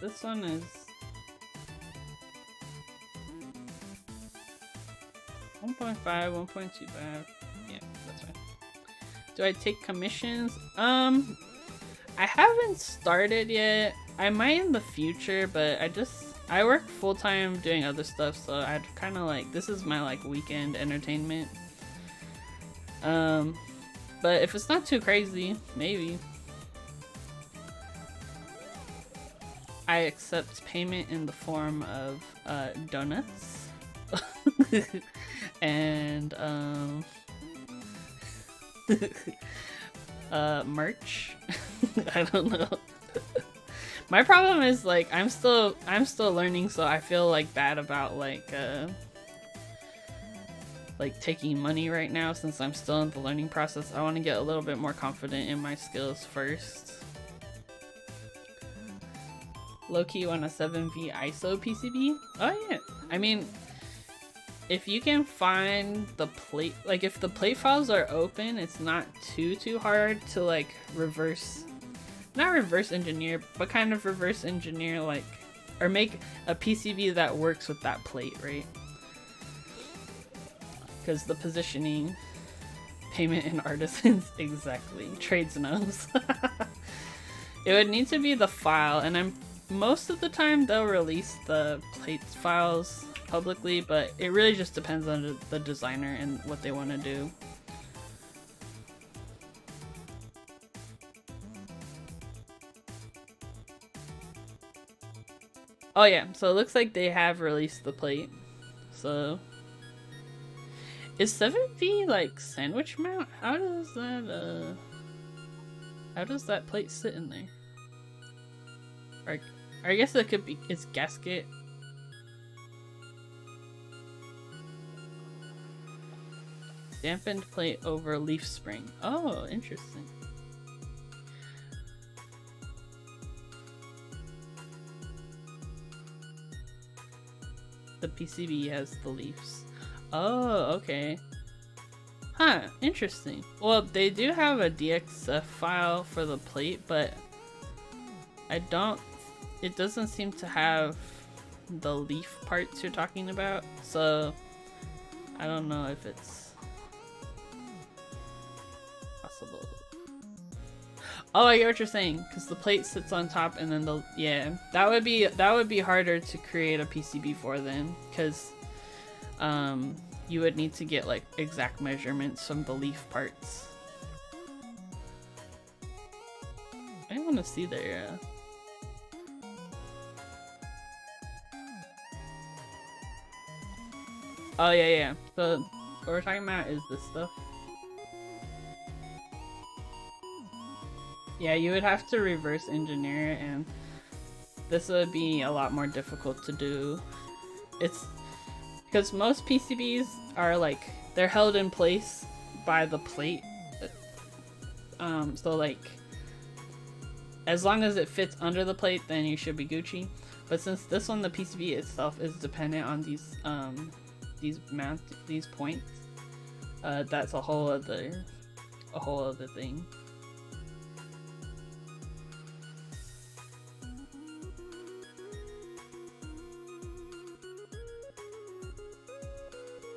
This one is 1.5, 1.25. Yeah, that's fine. Do I take commissions? I haven't started yet. I might in the future, but I work full-time doing other stuff, so I'd kind of like, this is my like weekend entertainment. But if it's not too crazy, maybe. I accept payment in the form of donuts and merch. I don't know. My problem is like I'm still learning, so I feel like bad about like taking money right now since I'm still in the learning process. I want to get a little bit more confident in my skills first. Low-key want a 7V ISO PCB? Oh yeah. I mean, if you can find the plate, like if the plate files are open, it's not too hard to like not reverse engineer, but kind of reverse engineer, like, or make a PCB that works with that plate, right? Because the positioning, payment, and artisans, exactly, trades knows. It would need to be the file, and most of the time they'll release the plate files publicly, but it really just depends on the designer and what they want to do. Oh yeah, so it looks like they have released the plate. So is 7V like sandwich mount? How does that plate sit in there? Or I guess it could be its gasket. Dampened plate over leaf spring. Oh, interesting. The PCB has the leaves. Oh, okay. Huh, interesting. Well, they do have a DXF file for the plate, but it doesn't seem to have the leaf parts you're talking about, so I don't know if it's possible. Oh, I get what you're saying, because the plate sits on top and then yeah, that would be harder to create a PCB for then, because you would need to get like exact measurements from the leaf parts. I want to see there. Oh yeah. So what we're talking about is this stuff. Yeah, you would have to reverse engineer it, and this would be a lot more difficult to do. It's because most PCBs are like, they're held in place by the plate. So like, as long as it fits under the plate, then you should be Gucci. But since this one, the PCB itself is dependent on these points, that's a whole other thing.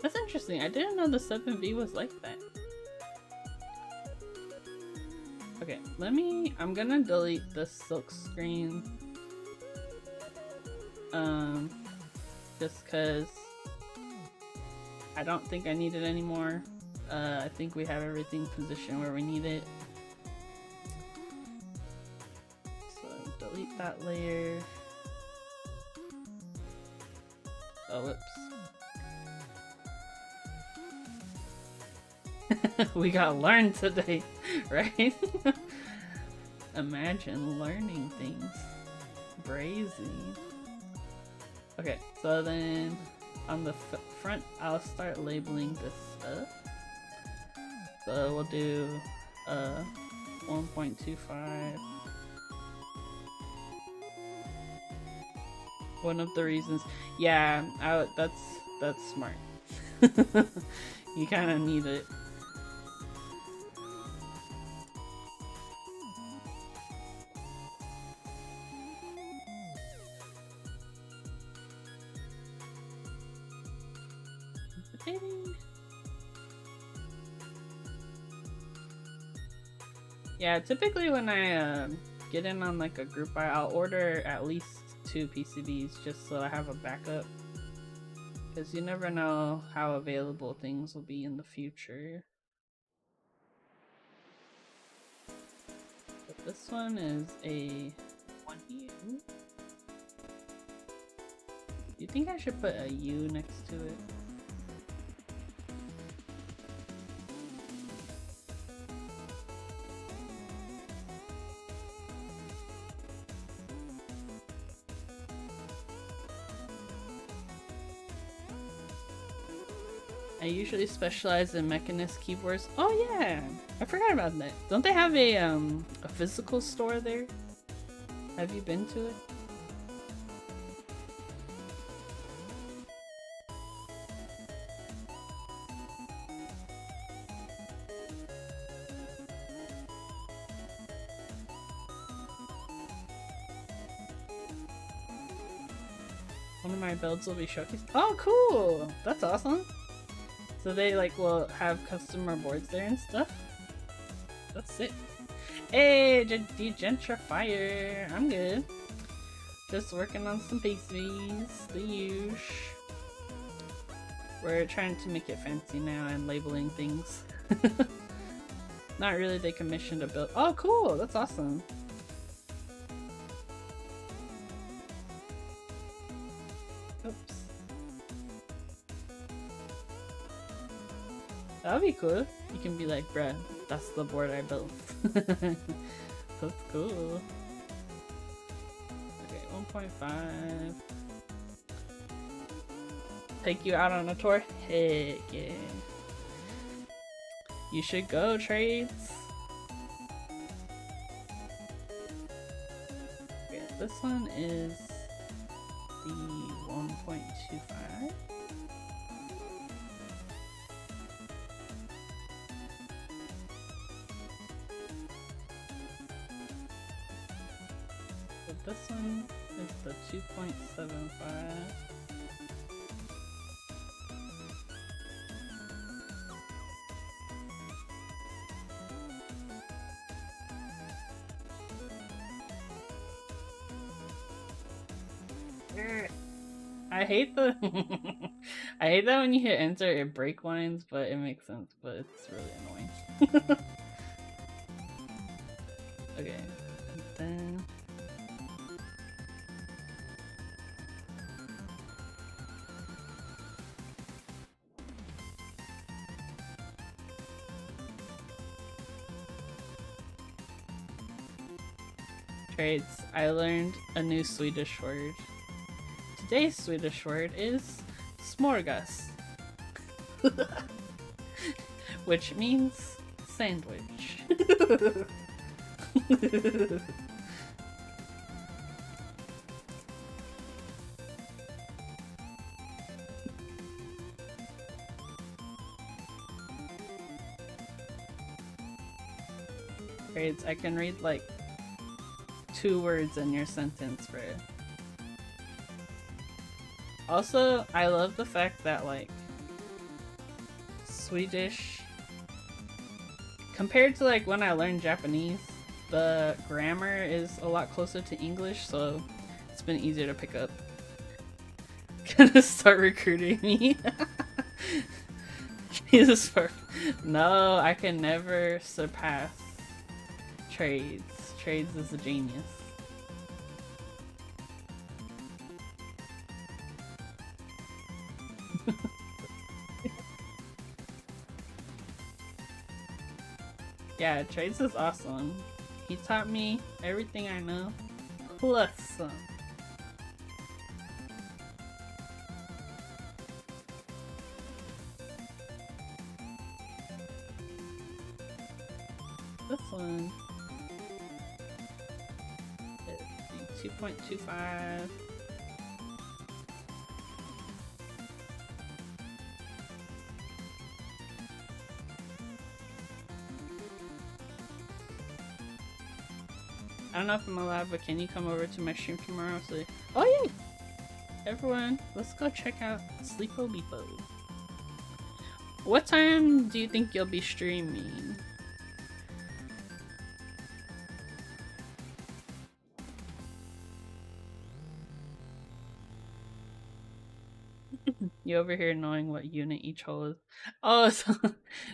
That's interesting. I didn't know the 7V was like that. Okay, I'm gonna delete the silk screen. Just cause I don't think I need it anymore. I think we have everything positioned where we need it. So delete that layer. Oh, whoops. We gotta learn today, right? Imagine learning things. Brazy. Okay, so then on the front, I'll start labeling this stuff. So we'll do 1.25. One of the reasons, yeah, that's smart. You kind of need it. Yeah, typically when I get in on like a group buy, I'll order at least 2 PCBs just so I have a backup. Because you never know how available things will be in the future. But this one is a 1U. Do you think I should put a U next to it? I usually specialize in Mechanist keyboards. Oh yeah, I forgot about that. Don't they have a physical store there? Have you been to it? One of my builds will be showcased. Oh cool! That's awesome! So they like will have customer boards there and stuff. That's it. Hey, degentrifier. I'm good. Just working on some PCBs. The usual. We're trying to make it fancy now and labeling things. Not really. They commissioned a build. Oh, cool. That's awesome. Oops. That would be cool. You can be like, bruh, that's the board I built. That's cool. Okay, 1.5. Take you out on a tour? Heck yeah. You should go, Trades. Okay, this one is the 1.25. This one is the 2.75. I hate the I hate that when you hit enter it break lines, but it makes sense, but it's really annoying. Okay. Then trades. I learned a new Swedish word. Today's Swedish word is smorgas, which means sandwich. Trades. I can read like 2 words in your sentence for it. Also, I love the fact that like Swedish, compared to like when I learned Japanese, the grammar is a lot closer to English, so it's been easier to pick up. Gonna start recruiting me. Jesus, no, I can never surpass Trades. Trades is a genius. Yeah, Trades is awesome. He taught me everything I know, plus some. This one is 2.25. I don't know if I'm allowed, but can you come over to my stream tomorrow? So, oh yeah! Everyone, let's go check out Sleepo Beepo. What time do you think you'll be streaming? You over here knowing what unit each hole is. Oh, so,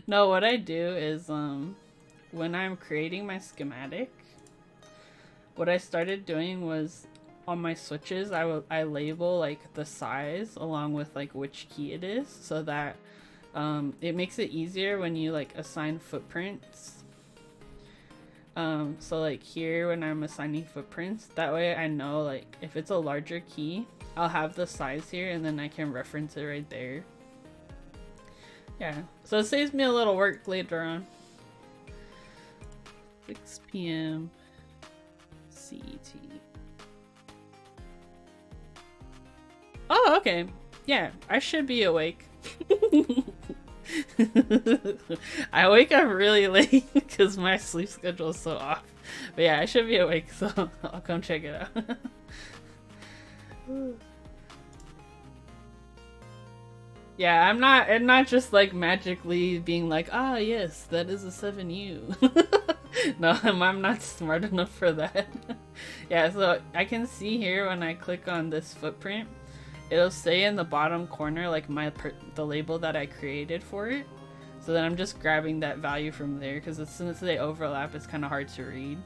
no, what I do is, when I'm creating my schematic, what I started doing was on my switches, I label like the size along with like which key it is, so that it makes it easier when you like assign footprints. So like here when I'm assigning footprints, that way I know like if it's a larger key, I'll have the size here and then I can reference it right there. Yeah, so it saves me a little work later on. 6 p.m. CET. Oh, okay. Yeah, I should be awake. I wake up really late because my sleep schedule is so off. But yeah, I should be awake, so I'll come check it out. Yeah, I'm not just like magically being like, ah yes, that is a 7U. No, I'm not smart enough for that. Yeah, so I can see here when I click on this footprint, it'll say in the bottom corner like the label that I created for it. So then I'm just grabbing that value from there because as soon as they overlap, it's kind of hard to read.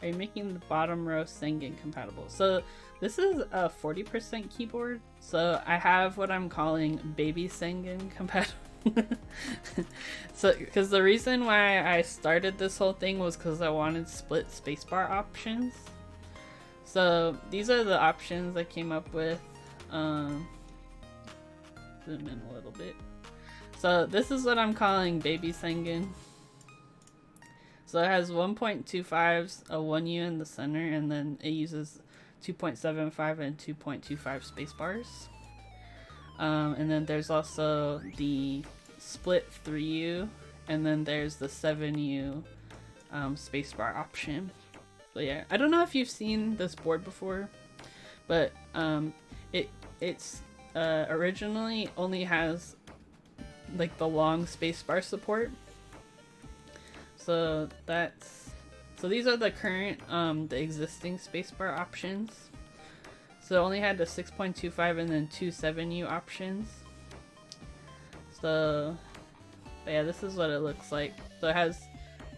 Are you making the bottom row Sengen compatible? So this is a 40% keyboard, so I have what I'm calling baby Sengen compatible. So, because the reason why I started this whole thing was because I wanted split spacebar options. So these are the options I came up with. Zoom in a little bit. So this is what I'm calling baby Sengen. So it has 1.25s, a 1U in the center, and then it uses 2.75 and 2.25 spacebars. And then there's also the split 3U, and then there's the 7U spacebar option. So yeah, I don't know if you've seen this board before, but it's originally only has like the long spacebar support. So these are the current the existing spacebar options. So it only had the 6.25 and then 2.7U options. So yeah, this is what it looks like. So it has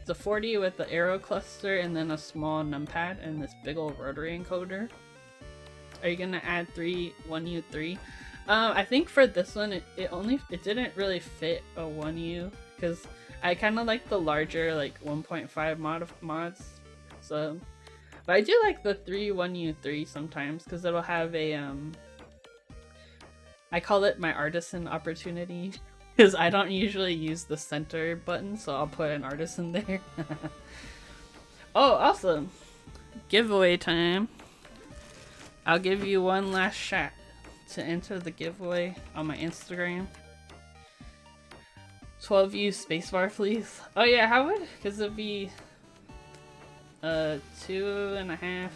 the 40 with the arrow cluster and then a small numpad and this big old rotary encoder. Are you gonna add 1U3? I think for this one it didn't really fit a 1U because I kind of like the larger like 1.5 mods. So, but I do like the 1U3 sometimes because it'll have a I call it my artisan opportunity because I don't usually use the center button, so I'll put an artisan there. Oh, awesome! Giveaway time. I'll give you one last shot to enter the giveaway on my Instagram. 12U spacebar, please. Oh yeah, how would? Because it'd be 2.5,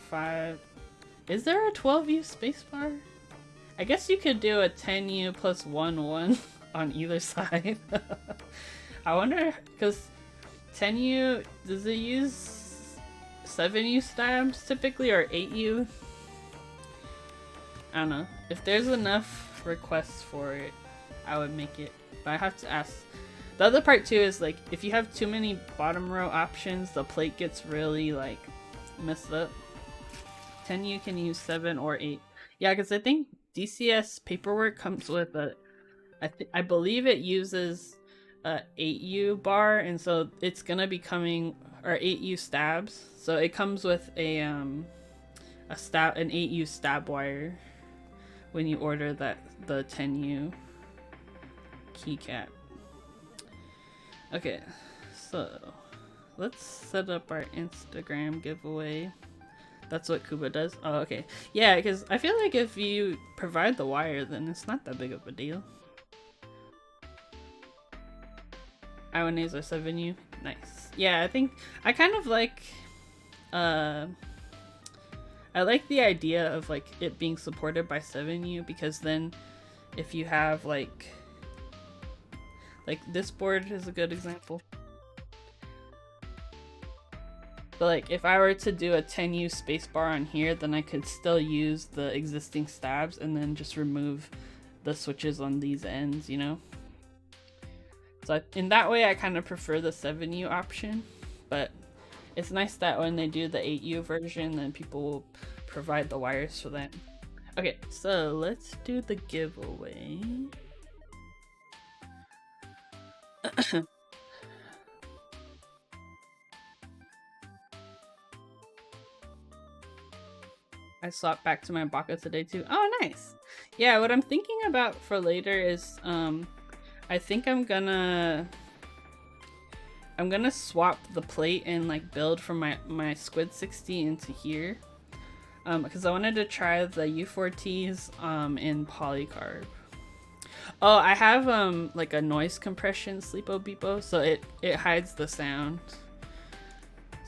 5. Is there a 12U spacebar? I guess you could do a 10U plus 1 on either side. I wonder, because 10U, does it use 7U stabs typically or 8U? I don't know. If there's enough requests for it, I would make it. But I have to ask. The other part too is like if you have too many bottom row options, the plate gets really like messed up. 10U can use 7 or 8. Yeah, because I think DCS paperwork comes with a I believe it uses a 8U bar, and so it's gonna be coming, or 8U stabs. So it comes with an 8U stab wire when you order the 10U keycap. Okay, so let's set up our Instagram giveaway. That's what Kuba does? Oh, okay. Yeah, because I feel like if you provide the wire, then it's not that big of a deal. Ionays are 7U. Nice. Yeah, I think I kind of like I like the idea of like it being supported by 7U, because then if you have like this board is a good example. But like if I were to do a 10U spacebar on here, then I could still use the existing stabs and then just remove the switches on these ends, you know? So in that way I kind of prefer the 7U option, but it's nice that when they do the 8U version, then people will provide the wires for that. Okay, so let's do the giveaway. I swapped back to my Baka today too. Oh, nice. Yeah, what I'm thinking about for later is I think I'm gonna swap the plate and like build from my Squid 60 into here, because I wanted to try the U4Ts in polycarb. Oh, I have like a noise compression sleepo beepo, so it hides the sound.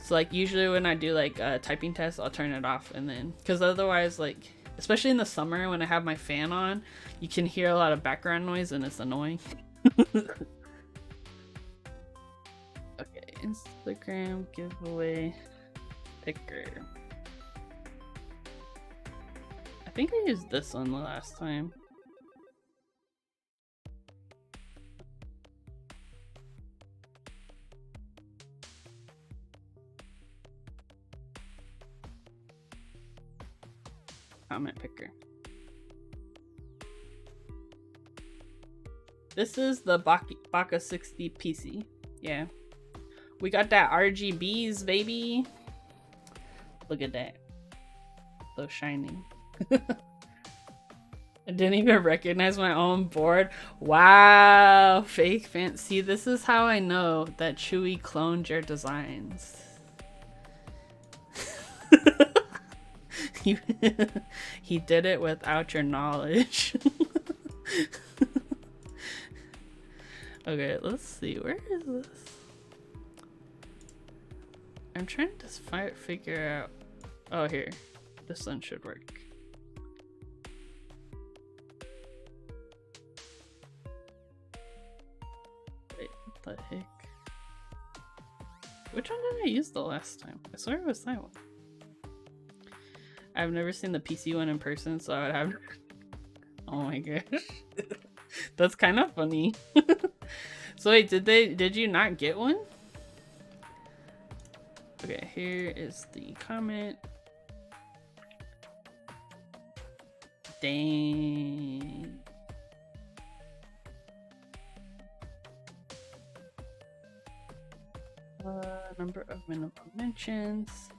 So like usually when I do like typing tests, I'll turn it off, and then because otherwise, like especially in the summer when I have my fan on, you can hear a lot of background noise and it's annoying. Okay, Instagram giveaway picker. I think I used this one the last time. Comment picker. This is the Baka 60 PC. Yeah. We got that RGBs, baby. Look at that. So shiny. I didn't even recognize my own board. Wow, fake fan. See, this is how I know that Chewy cloned your designs. He did it without your knowledge. Okay, let's see. Where is this? I'm trying to figure out. Oh, here. This one should work. The heck? Which one did I use the last time? I swear it was that one. I've never seen the PC one in person, so I would have. Oh my gosh. That's kind of funny. So wait, did you not get one? Okay, here is the comment. Dang. Number of minimum mentions,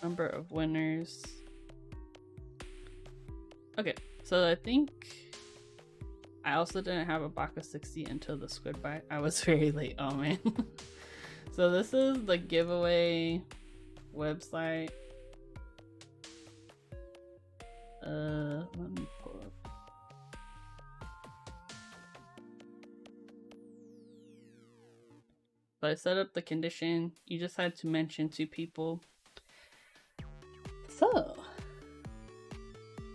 number of winners. Okay, so I think I also didn't have a Baka 60 until the squid bite. I was very late. Oh man. So this is the giveaway website. Let me pull up. So I set up the condition. You just had to mention 2 people. So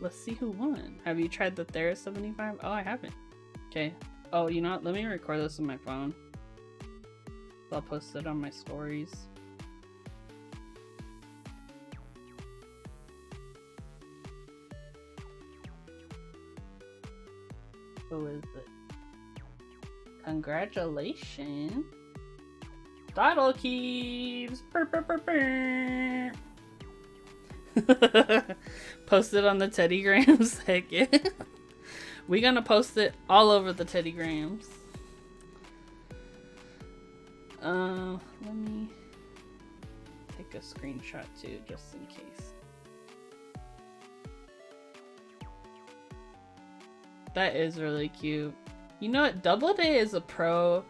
let's see who won. Have you tried the Thera 75? Oh, I haven't. Okay. Oh, you know what? Let me record this on my phone. I'll post it on my stories. Who is it? Congratulations. Dottle keeps. Post it on the Teddygrams. Heck yeah. We're gonna post it all over the Teddygrams. Let me take a screenshot too, just in case. That is really cute. You know what? Doubleday is a pro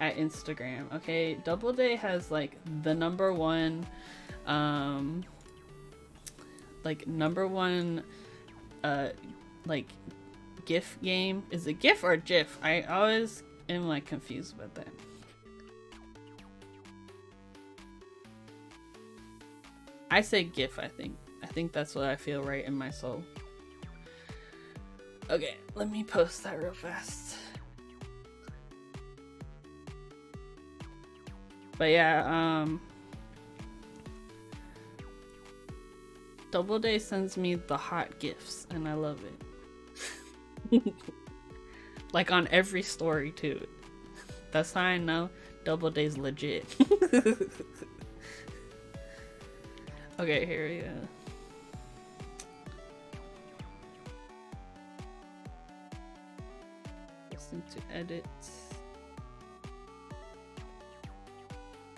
at Instagram, okay? Doubleday has like the number one like GIF game. Is it GIF or GIF? I always am like confused about that. I say GIF, I think. I think that's what I feel right in my soul. Okay, let me post that real fast. But yeah, Doubleday sends me the hot gifts and I love it. Like on every story too. That's how I know Doubleday's legit. Okay, here we go. Listen to edit.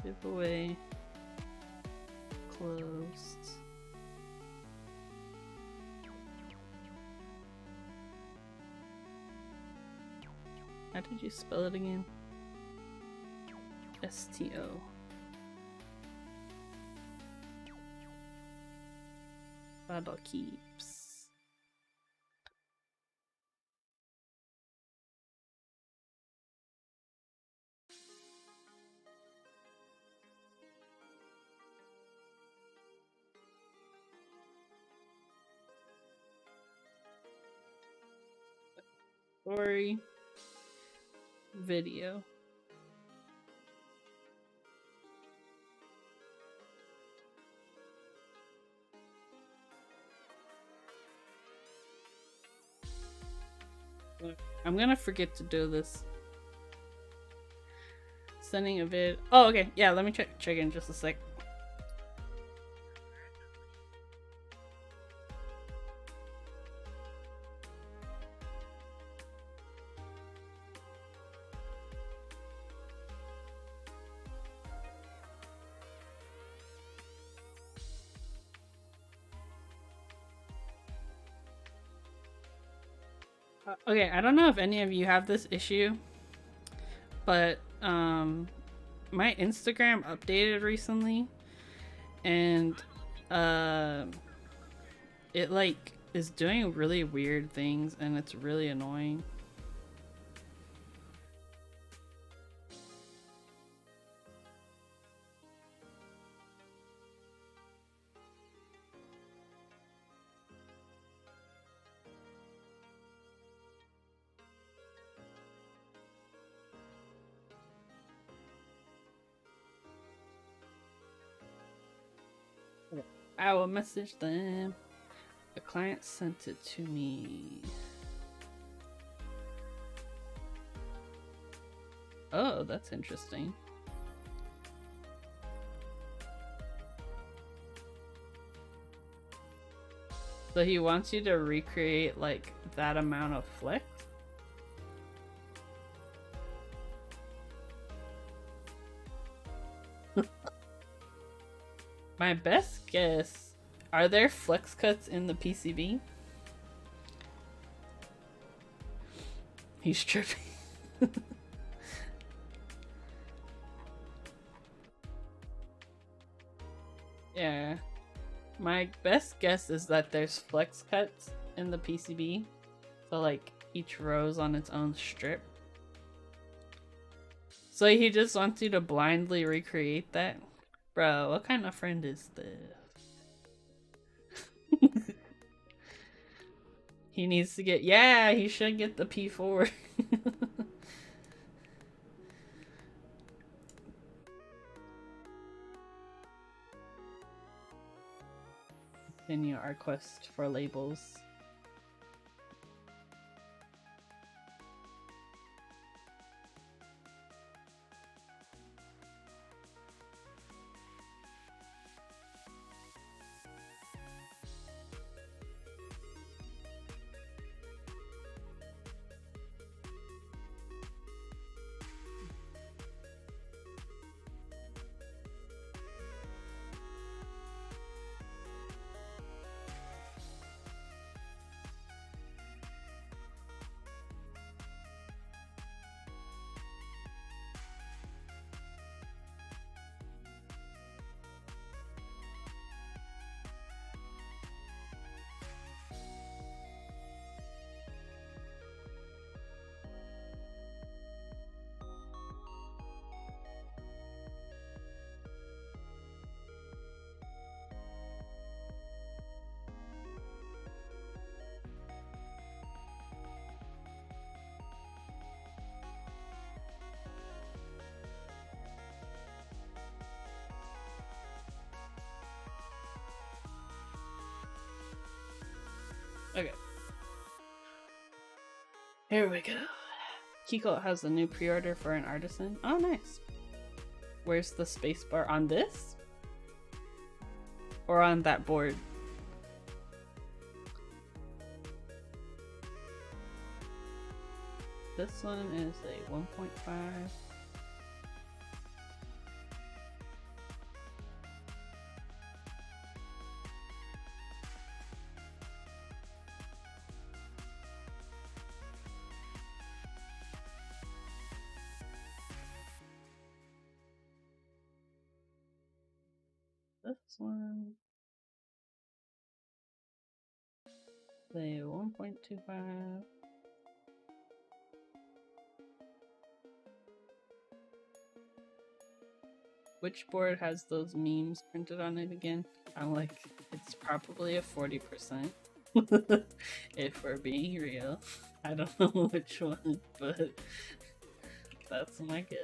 Giveaway. Closed. How did you spell it again? STO. Battle keeps. Story. Video. I'm gonna forget to do this. Sending a vid. Oh, okay. Yeah, let me check in just a sec. Okay, I don't know if any of you have this issue, but my Instagram updated recently, and it like is doing really weird things, and it's really annoying. I will message them. The client sent it to me. Oh, that's interesting. So he wants you to recreate like that amount of flex? My best guess, are there flex cuts in the PCB? He's tripping. Yeah. My best guess is that there's flex cuts in the PCB. So like each row's on its own strip. So he just wants you to blindly recreate that? Bro, what kind of friend is this? He needs to get, yeah, he should get the P4. Continue our quest for labels. Okay. Here we go. Kiko has a new pre-order for an artisan. Oh, nice. Where's the spacebar? On this? Or on that board? This one is a 1.5. This one, say 1.25. Which board has those memes printed on it again? I'm like, it's probably a 40%. If we're being real. I don't know which one, but that's my guess.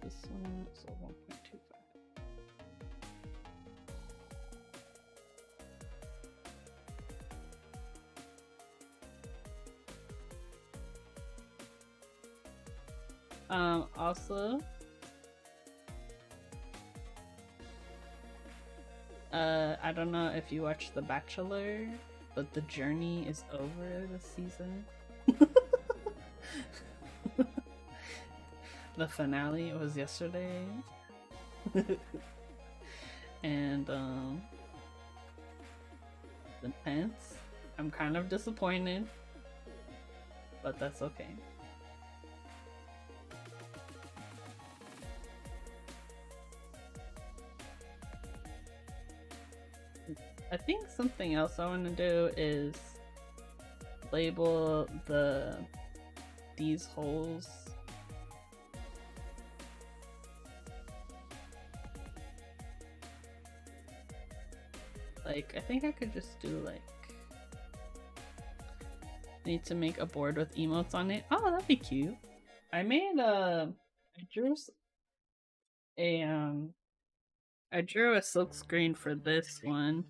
This one is a 1.25. Also, I don't know if you watched The Bachelor, but the journey is over this season. The finale was yesterday. And it's intense. I'm kind of disappointed, but that's okay. I think something else I want to do is label these holes. Like, I think I could just do like, need to make a board with emotes on it. Oh, that'd be cute. I made I drew a silk screen for this one.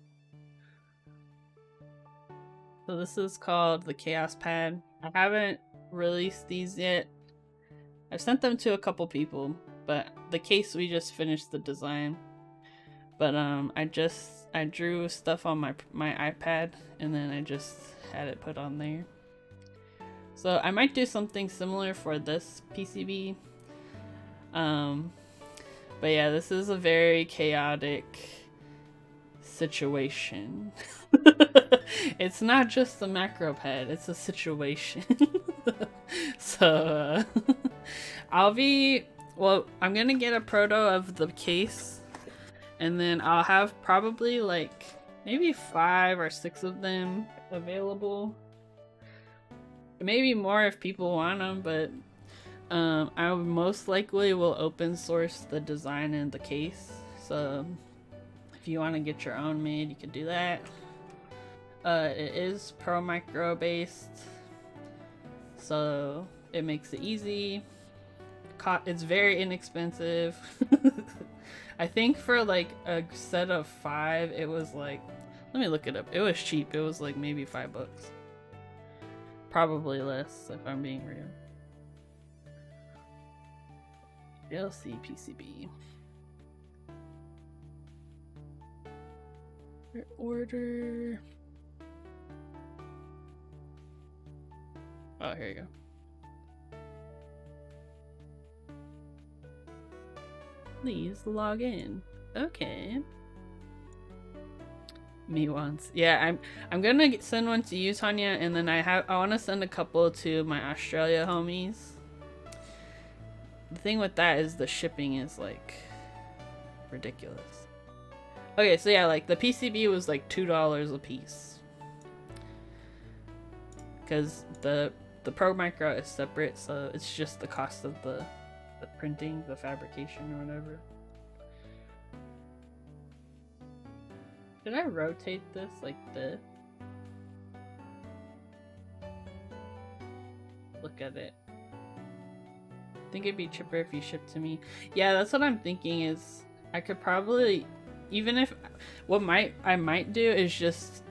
So this is called the Chaos Pad. I haven't released these yet. I've sent them to a couple people, but the case we just finished the design. But I drew stuff on my iPad and then I just had it put on there. So I might do something similar for this PCB. But yeah, this is a very chaotic situation. It's not just the macro pad, it's a situation. So I'm gonna get a proto of the case, and then I'll have probably like maybe 5 or 6 of them available. Maybe more if people want them, but I most likely will open source the design and the case. So if you want to get your own made, you can do that. It is Pro Micro based, so it makes it easy. It's very inexpensive. I think for like a set of 5, it was like, let me look it up. It was cheap. It was like maybe $5. Probably less if I'm being real. DLC PCB. Order. Oh, here you go. Please log in. Okay. Me once. Yeah, I'm gonna send one to you, Tanya, and then I want to send a couple to my Australia homies. The thing with that is the shipping is like ridiculous. Okay, so yeah, like the PCB was like $2 a piece. Because the Pro Micro is separate, so it's just the cost of the printing, the fabrication or whatever. Did I rotate this like this? Look at it. I think it'd be cheaper if you shipped to me. Yeah, that's what I'm thinking is I could probably, even if, I might do is just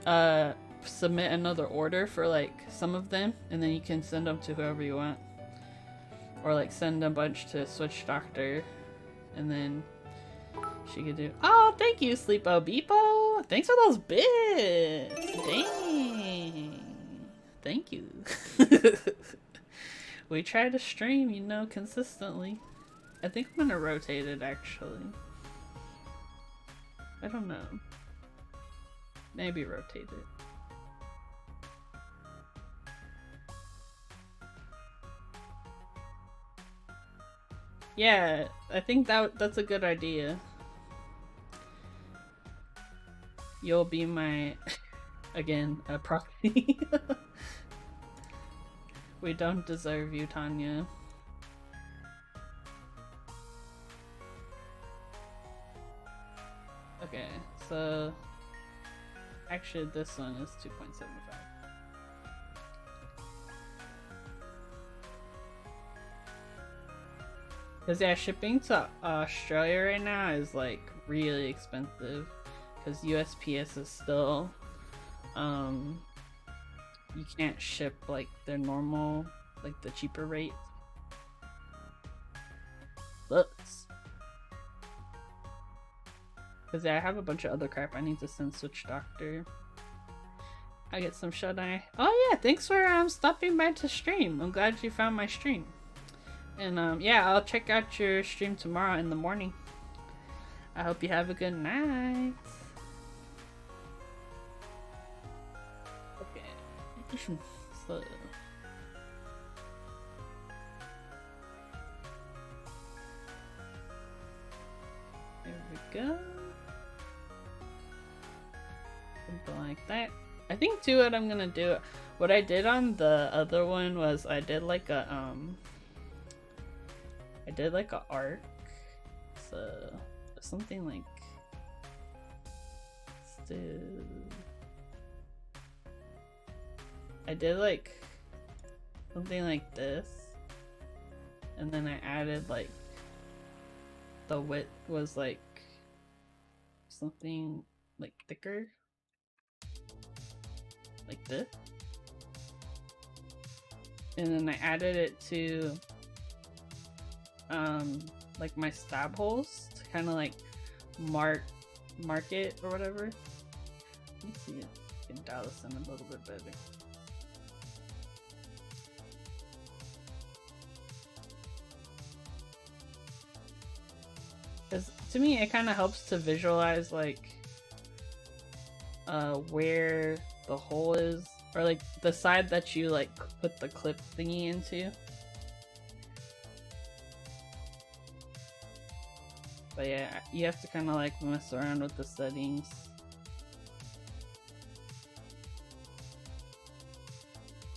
submit another order for like some of them, and then you can send them to whoever you want. Or like send a bunch to Switch Doctor, and then she could do. Oh, thank you, Sleepo Beepo. Thanks for those bits. Dang. Thank you. We try to stream, you know, consistently. I think I'm gonna rotate it actually. I don't know. Maybe rotate it. Yeah, I think that's a good idea. You'll be my, again, a proxy. We don't deserve you, Tanya. Okay, so actually this one is 2.75. Because yeah, shipping to Australia right now is like really expensive. Because USPS is still, you can't ship like their normal, like the cheaper rate. Looks. Because yeah, I have a bunch of other crap I need to send Switch Doctor. I get some shut-eye. Oh yeah, thanks for stopping by to stream. I'm glad you found my stream. And yeah, I'll check out your stream tomorrow in the morning. I hope you have a good night. Okay. So there we go. Something like that. I think too what I'm gonna do, what I did on the other one was I did like a arc. So something like I did like something like this, and then I added like the width was like something like thicker, like this, and then I added it to like my stab holes to kind of like mark it or whatever. Let me see if I can dial this in a little bit better. Because to me it kind of helps to visualize like where the hole is, or like the side that you like put the clip thingy into. But yeah, you have to kind of like mess around with the settings.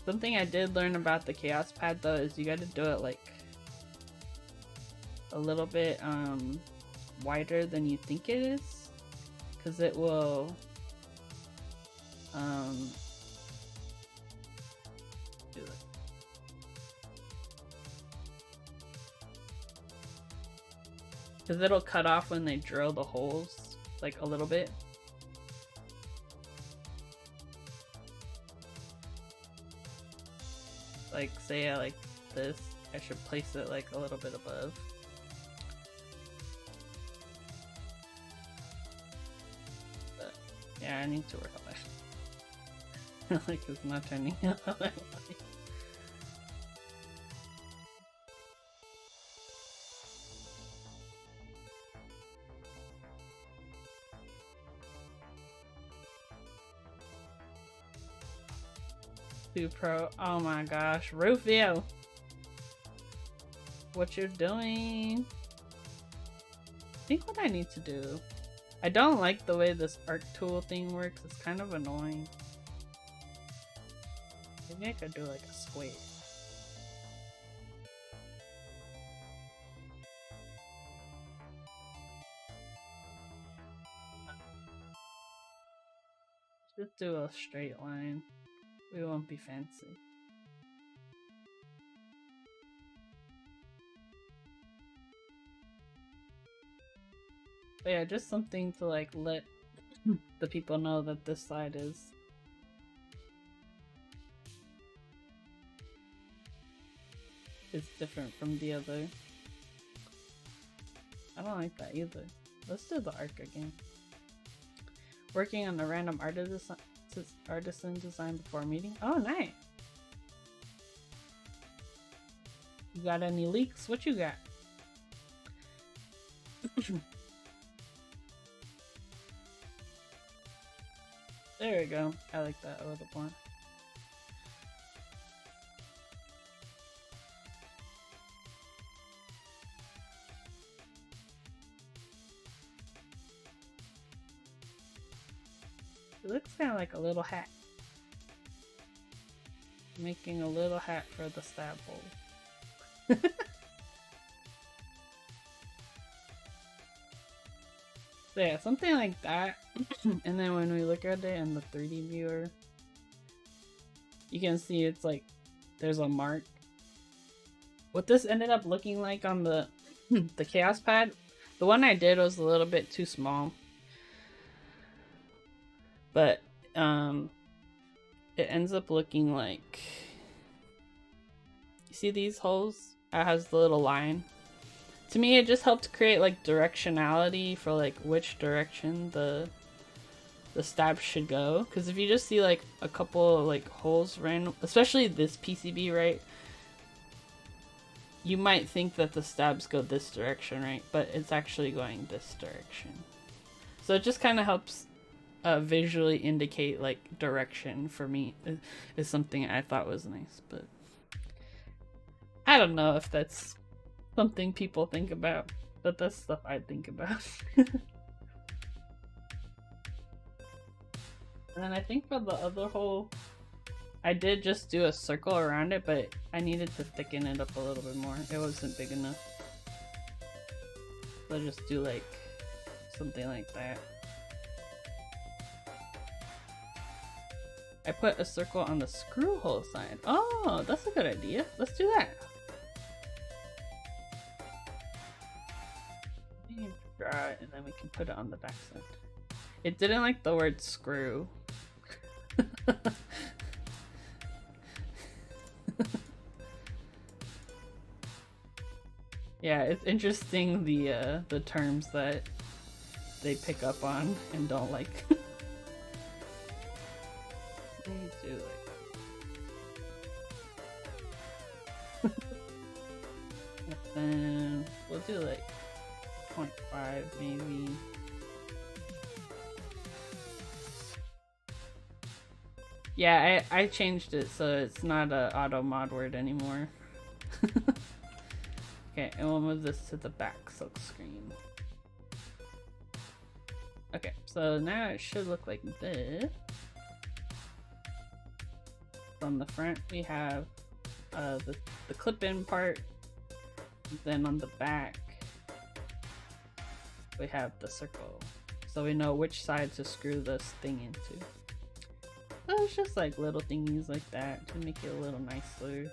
Something I did learn about the chaos pad though is you gotta do it like a little bit wider than you think it is, because it will do it. Because it'll cut off when they drill the holes like a little bit. Like say I like this, I should place it like a little bit above. But yeah, I need to work on that. Like it's not turning out how I want it. Pro. Oh my gosh, Rufio, what you're doing? I think what I need to do, I don't like the way this arc tool thing works. It's kind of annoying. Maybe I could do like a square. Just do a straight line. We won't be fancy. But yeah, just something to like let the people know that this side is different from the other. I don't like that either. Let's do the arc again. Working on a random artisan design before meeting. Oh, nice. You got any leaks? What you got? There we go. I like that a little more. It looks kind of like a little hat. Making a little hat for the stab hole. So yeah, something like that. And then when we look at it in the 3D viewer, you can see it's like there's a mark. What this ended up looking like on the the chaos pad, the one I did was a little bit too small. But it ends up looking like, you see these holes? It has the little line. To me, it just helped create like directionality for like which direction the stab should go. Because if you just see like a couple of like holes random, especially this PCB, right? You might think that the stabs go this direction, right? But it's actually going this direction. So it just kind of helps visually indicate like direction for me. Is something I thought was nice, but I don't know if that's something people think about, but that's stuff I think about. And then I think for the other hole, I did just do a circle around it, but I needed to thicken it up a little bit more. It wasn't big enough. So just do like something like that. I put a circle on the screw hole side. Oh, that's a good idea. Let's do that. Draw it and then we can put it on the back side. It didn't like the word screw. Yeah, it's interesting the terms that they pick up on and don't like. They do like. And then we'll do like 0.5 maybe. Yeah, I changed it so it's not a auto mod word anymore. Okay, and we'll move this to the back silk screen. Okay, so now it should look like this. On the front we have the clip-in part. Then on the back we have the circle. So we know which side to screw this thing into. So it's just like little thingies like that to make it a little nicer.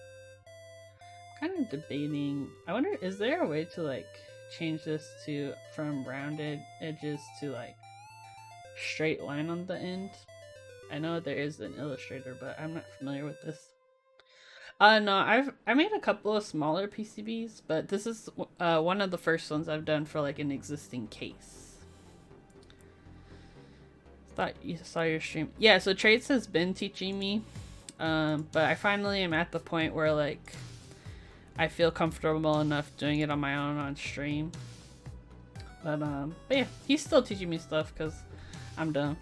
Kind of debating. I wonder, is there a way to like change this to from rounded edges to like straight line on the end? I know there is an Illustrator, but I'm not familiar with this. No, I made a couple of smaller PCBs, but this is one of the first ones I've done for like an existing case. Thought you saw your stream. Yeah, so Trace has been teaching me, but I finally am at the point where like I feel comfortable enough doing it on my own on stream. But yeah, he's still teaching me stuff because I'm dumb.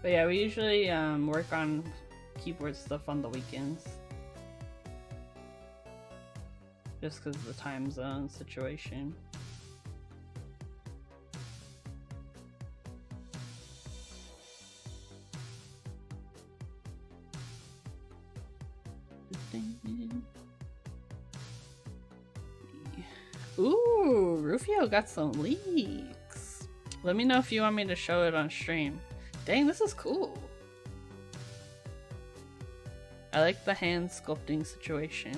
But yeah, we usually work on keyboard stuff on the weekends. Just because of the time zone situation. Ooh, Rufio got some leaks. Let me know if you want me to show it on stream. Dang, this is cool. I like the hand sculpting situation.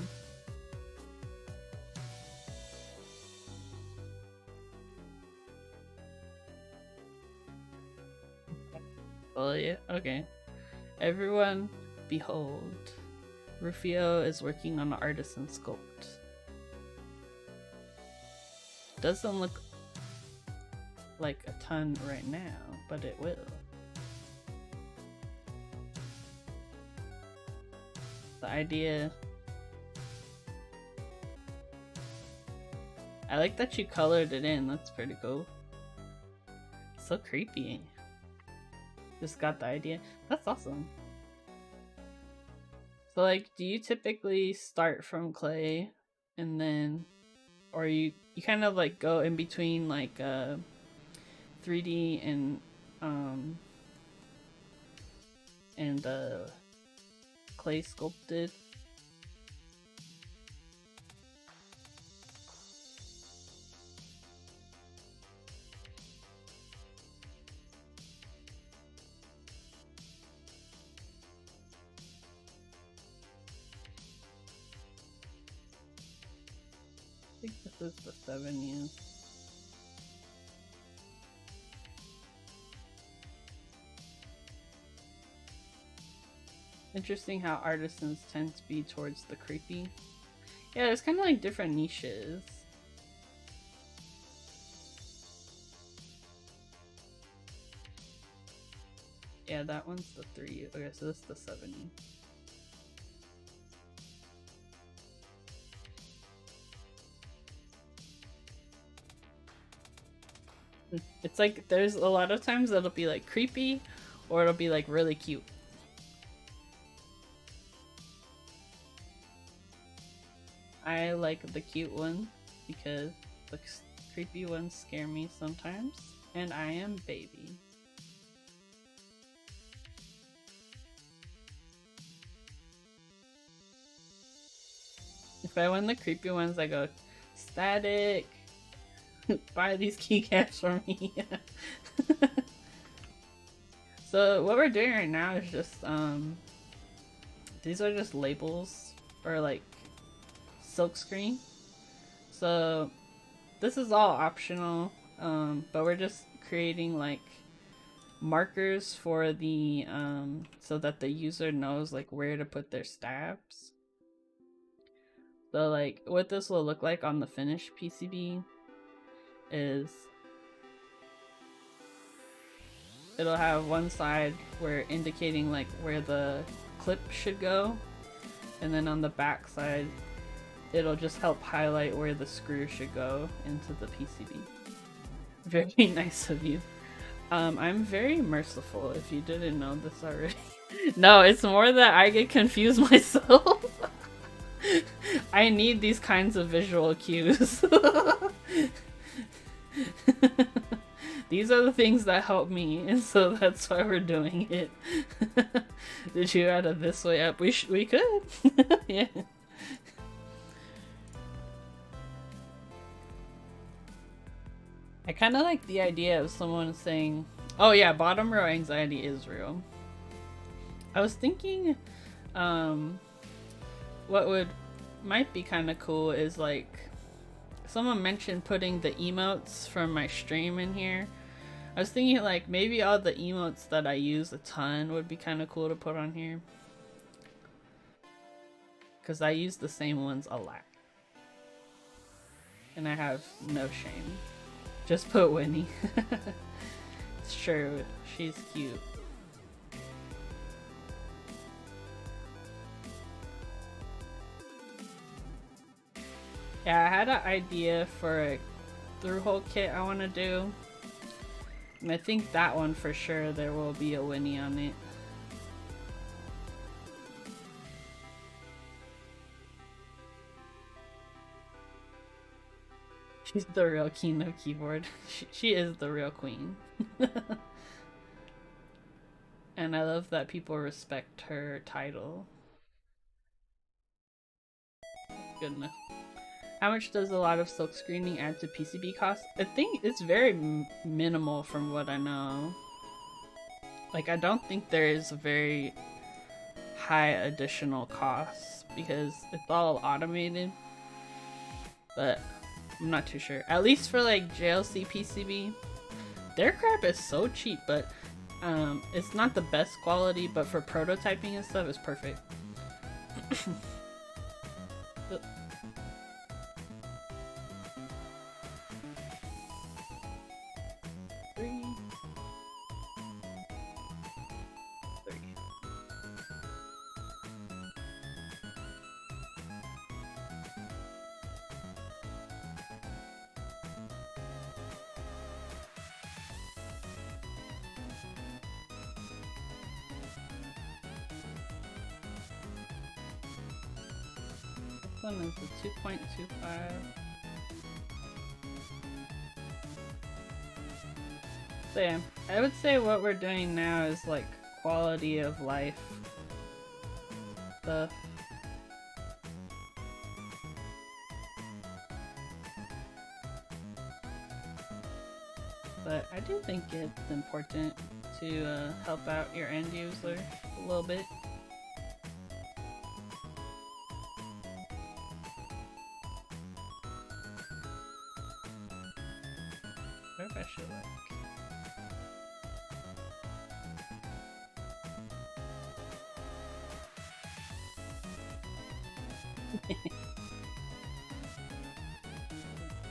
Oh yeah, okay. Everyone, behold. Rufio is working on an artisan sculpt. Doesn't look like a ton right now, but it will. The idea... I like that you colored it in, that's pretty cool. So creepy. Just got the idea. That's awesome. So like, do you typically start from clay and then, or you kind of like go in between like 3D and clay sculpted? I think this is the 7U. Interesting how artisans tend to be towards the creepy. Yeah, there's kind of like different niches. Yeah, that one's the 3U. Okay, so this is the 7U. It's like there's a lot of times that'll be like creepy or it'll be like really cute. I like the cute one because the creepy ones scare me sometimes, and I am baby. If I win the creepy ones, I go, Static, buy these keycaps for me. So what we're doing right now is just, these are just labels or like silkscreen. So this is all optional, but we're just creating like markers for the, so that the user knows like where to put their stabs. So like what this will look like on the finished PCB is it'll have one side where indicating like where the clip should go, and then on the back side it'll just help highlight where the screw should go into the PCB. Very nice of you. I'm very merciful if you didn't know this already. No, it's more that I get confused myself. I need these kinds of visual cues. These are the things that help me, and so that's why we're doing it. Did you add a this way up? We could. Yeah. I kind of like the idea of someone saying, oh yeah, bottom row anxiety is real. I was thinking, what might be kind of cool is like, someone mentioned putting the emotes from my stream in here. I was thinking like maybe all the emotes that I use a ton would be kind of cool to put on here. Because I use the same ones a lot. And I have no shame. Just put Winnie. It's true, she's cute. Yeah, I had an idea for a through-hole kit I want to do. And I think that one for sure there will be a Winnie on it. She's the real Keynote keyboard. She is the real queen. And I love that people respect her title. Good enough. How much does a lot of silk screening add to PCB cost? I think it's very minimal from what I know. Like, I don't think there is a very high additional cost because it's all automated. But I'm not too sure. At least for like JLC PCB, their crap is so cheap, but it's not the best quality, but for prototyping and stuff, it's perfect. This one is a 2.25. So yeah, I would say what we're doing now is like quality of life stuff. But I do think it's important to help out your end user a little bit. What if I should like...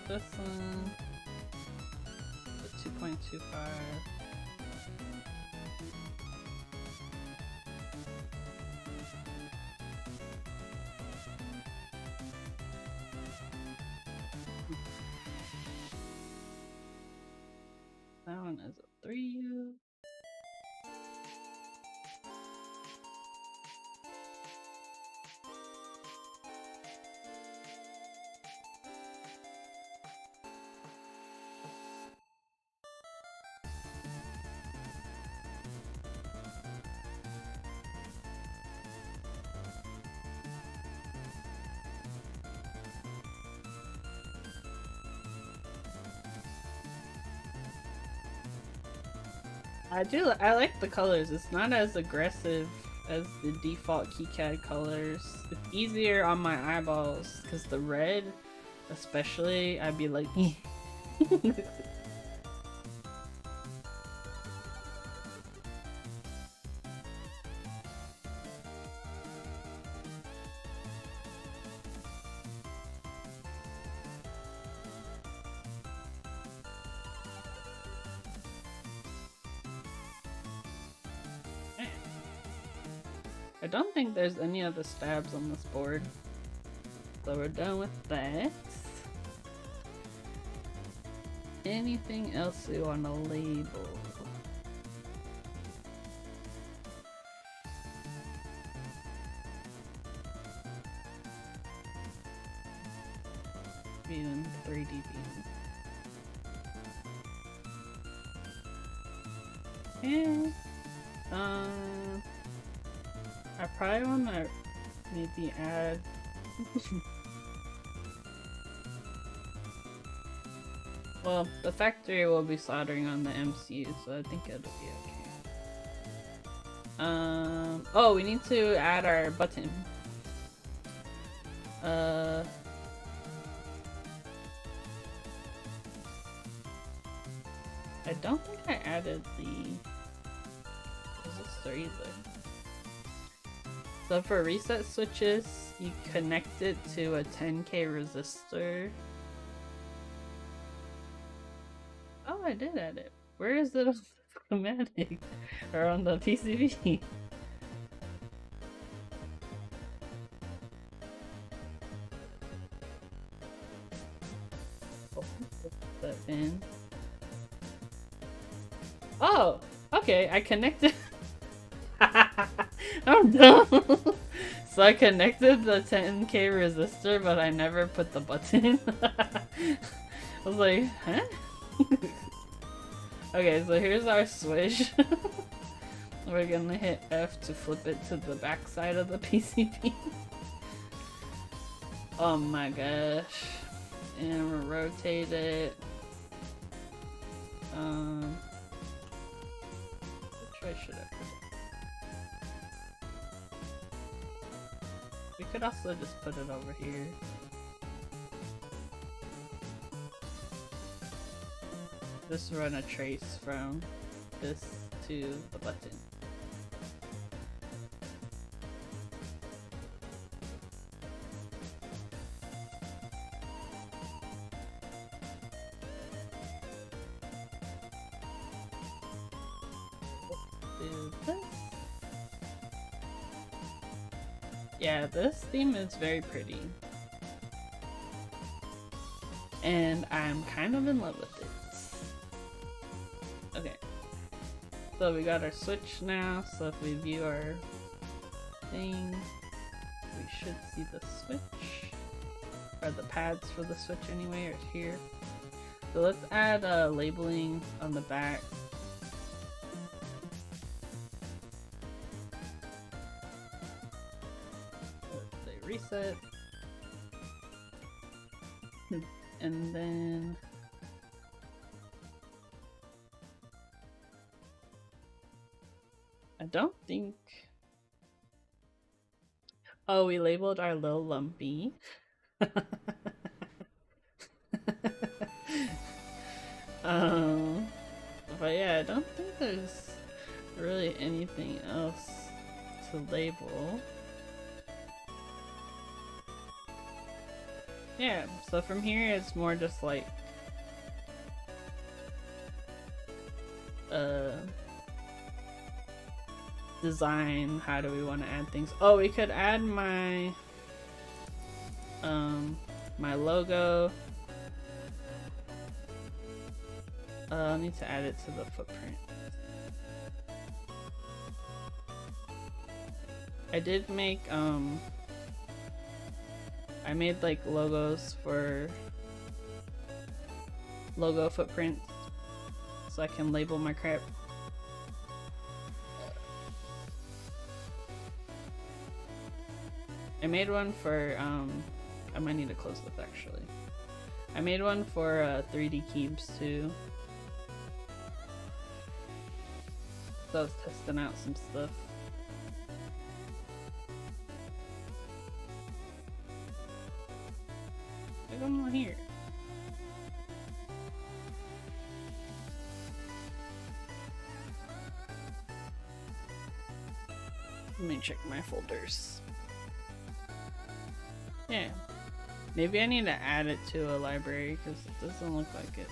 This one, the 2.25. I like the colors. It's not as aggressive as the default KiCad colors. It's easier on my eyeballs because the red, especially, I'd be like, I don't think there's any other stabs on this board. So we're done with that. Anything else we want to label? Even 3D beam. Yeah. I probably want to maybe add well, the factory will be soldering on the MCU, so I think it'll be okay. Oh, we need to add our button. I don't think I added the resistor either. So for reset switches, you connect it to a 10K resistor. Oh, I did add it. Where is it on the schematic? Or on the PCB? Oh, put that in. Oh! Okay, I connected. Oh no! So I connected the 10K resistor, but I never put the button. I was like, huh? Okay, so here's our switch. We're gonna hit F to flip it to the back side of the PCB. Oh my gosh. And we'll rotate it. Which way should I put it? We could also just put it over here. Just run a trace from this to the button. Do this. Yeah, this theme is very pretty. And I'm kind of in love with it. Okay. So we got our switch now, so if we view our thing, we should see the switch. Or the pads for the switch anyway are here. So let's add labeling on the back. Let's say reset. And then I don't think. Oh, we labeled our little lumpy. But yeah, I don't think there's really anything else to label. Yeah, so from here it's more just like design, how do we want to add things. Oh, we could add my my logo. I'll need to add it to the footprint. I did make I made like logos for logo footprints so I can label my crap. I made one for I might need to close this actually. I made one for 3D cubes too. So I was testing out some stuff. What's going on here? Let me check my folders. Yeah. Maybe I need to add it to a library because it doesn't look like it's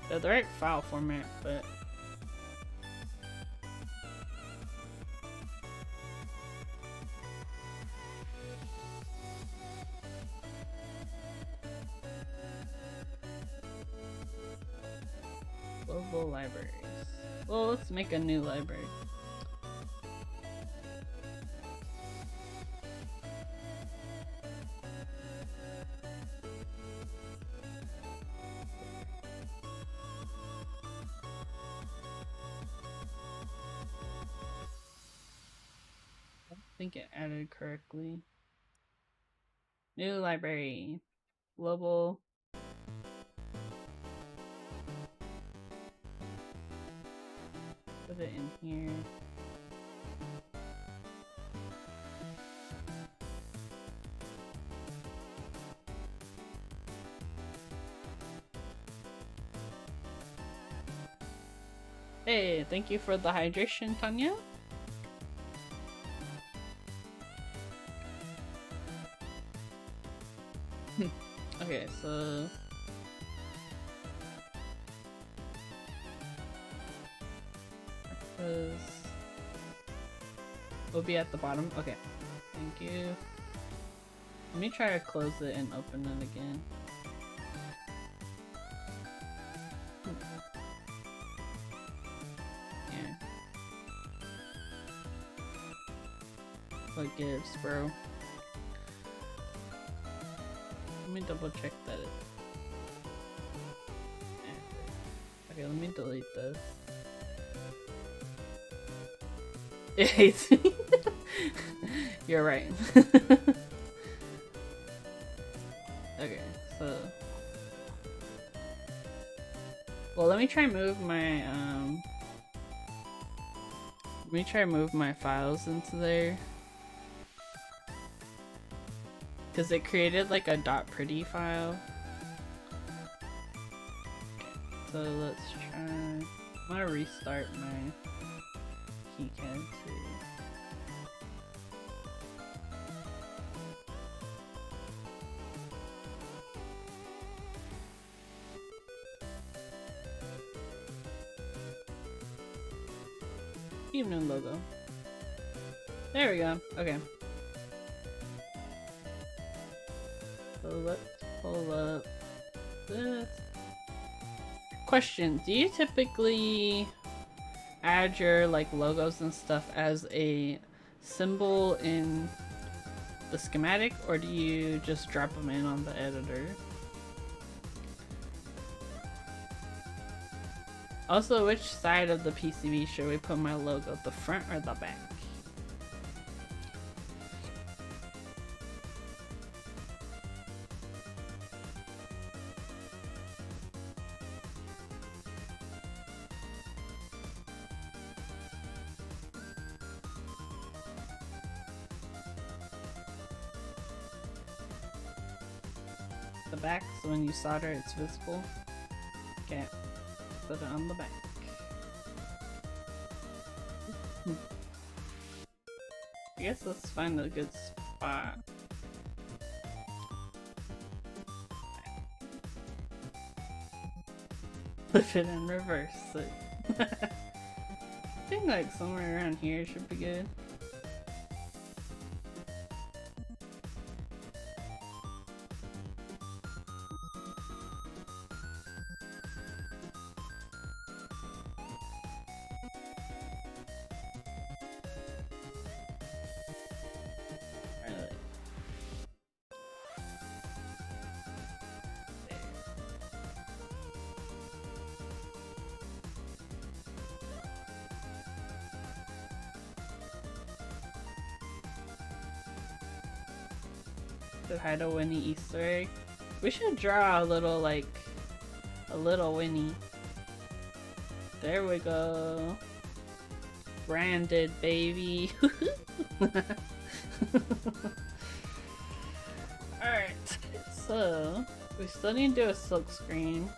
the right file format, but global libraries. Well, let's make a new library. I think it added correctly. New library. Global. Put it in here. Hey, thank you for the hydration, Tanya. Okay, so we'll be at the bottom. Okay, thank you. Let me try to close it and open it again. Yeah. What gives, bro? Let me double check that. Okay, let me delete this. It hates me. You're right. Okay, so well, let me try move my files into there. Because it created like a .pretty file. Okay, so let's try. I'm gonna restart my KiCad too. New logo. There we go. Okay. So let's pull up this. Question: do you typically add your like logos and stuff as a symbol in the schematic, or do you just drop them in on the editor? Also, which side of the PCB should we put my logo? The front or the back? The back, so when you solder it's visible. Okay, put it on the back. I guess let's find a good spot. Flip it and reverse it. I think like somewhere around here should be good. To hide a Winnie Easter egg. We should draw a little Winnie. There we go. Branded, baby. Alright, so we still need to do a silk screen,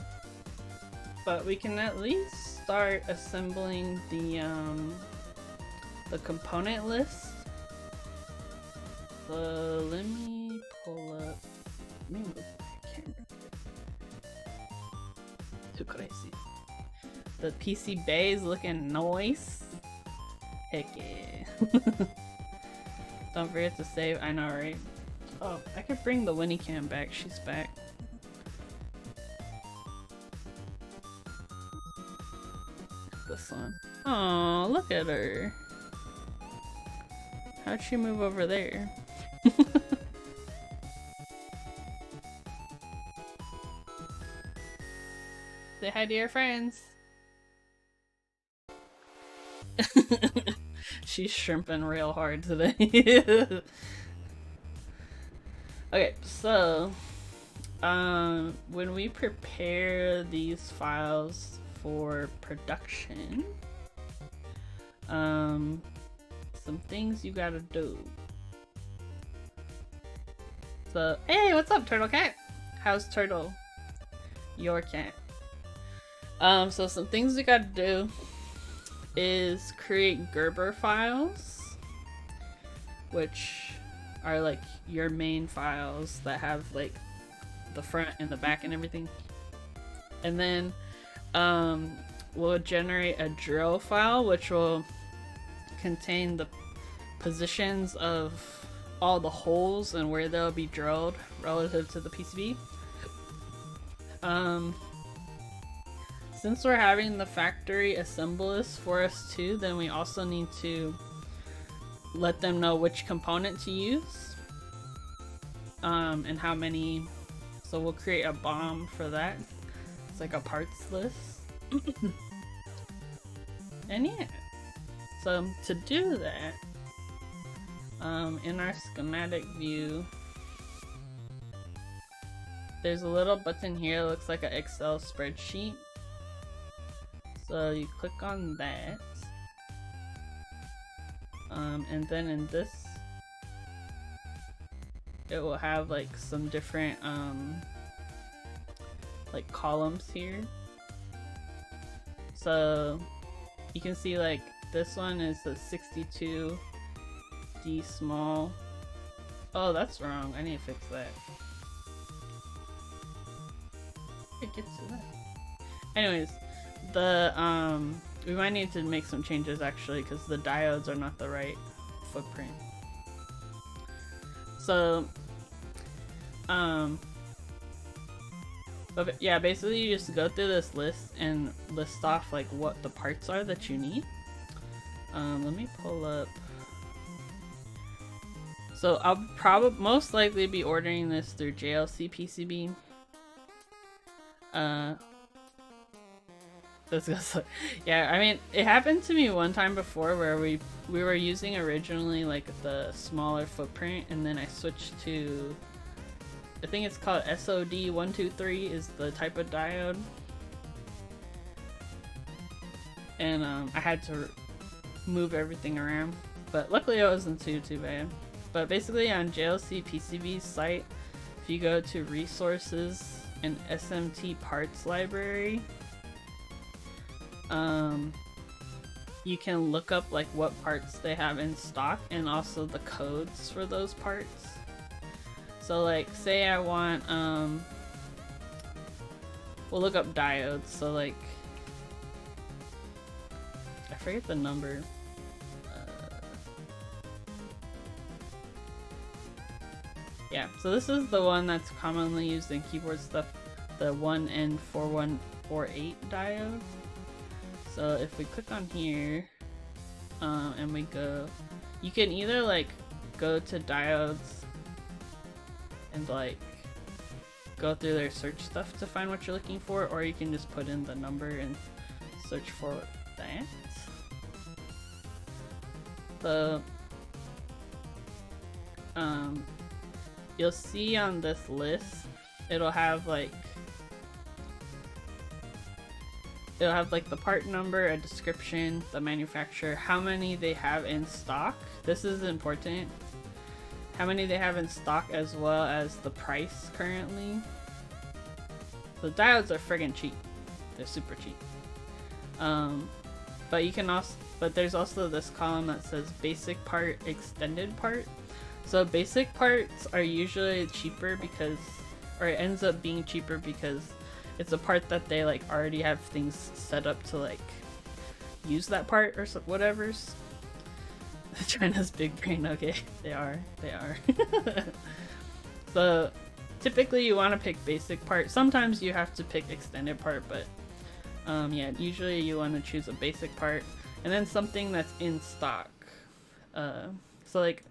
but we can at least start assembling the component list. So let me pull up. Let me move my camera. Who could I see? The PCB is looking nice. Heck yeah. Don't forget to save. I know, right? Oh, I could bring the Winnie Cam back. She's back. This one. Oh, look at her. How'd she move over there? Say hi to your friends. She's shrimping real hard today. Okay, so when we prepare these files for production, some things you gotta do. So, hey, what's up, Turtle Cat? How's Turtle? Your cat. So some things you gotta do is create Gerber files, which are like your main files that have like the front and the back and everything. And then we'll generate a drill file, which will contain the positions of all the holes and where they'll be drilled relative to the PCB. Since we're having the factory assemble this for us too, then we also need to let them know which component to use and how many. So we'll create a BOM for that. It's like a parts list. And yeah, so to do that, in our schematic view, there's a little button here that looks like an Excel spreadsheet. So you click on that, and then in this, it will have like some different like columns here. So you can see like this one is a 62 D small. Oh, that's wrong. I need to fix that. It gets to that. Anyways, the we might need to make some changes actually because the diodes are not the right footprint. So but yeah, basically you just go through this list and list off like what the parts are that you need. Let me pull up. So I'll probably most likely be ordering this through JLC PCB. Yeah, I mean, it happened to me one time before where we were using originally like the smaller footprint, and then I switched to, I think it's called SOD123 is the type of diode, and I had to move everything around, but luckily it wasn't too bad. But basically on JLC PCB's site, if you go to resources and SMT parts library, you can look up like what parts they have in stock and also the codes for those parts. So like say I want we'll look up diodes, so like I forget the number. Yeah, so this is the one that's commonly used in keyboard stuff, the 1N4148 diode. So if we click on here, and we go, you can either like go to diodes and like go through their search stuff to find what you're looking for, or you can just put in the number and search for that. So you'll see on this list, it'll have like it'll have like the part number, a description, the manufacturer, how many they have in stock. This is important. How many they have in stock, as well as the price currently. The diodes are friggin' cheap. They're super cheap. But you can also, but there's also this column that says basic part, extended part. So basic parts are usually cheaper because, or it ends up being cheaper because it's a part that they like already have things set up to like use that part or whatever's. China's big brain, okay. They are. So typically you want to pick basic part. Sometimes you have to pick extended part, but yeah, usually you want to choose a basic part and then something that's in stock. So like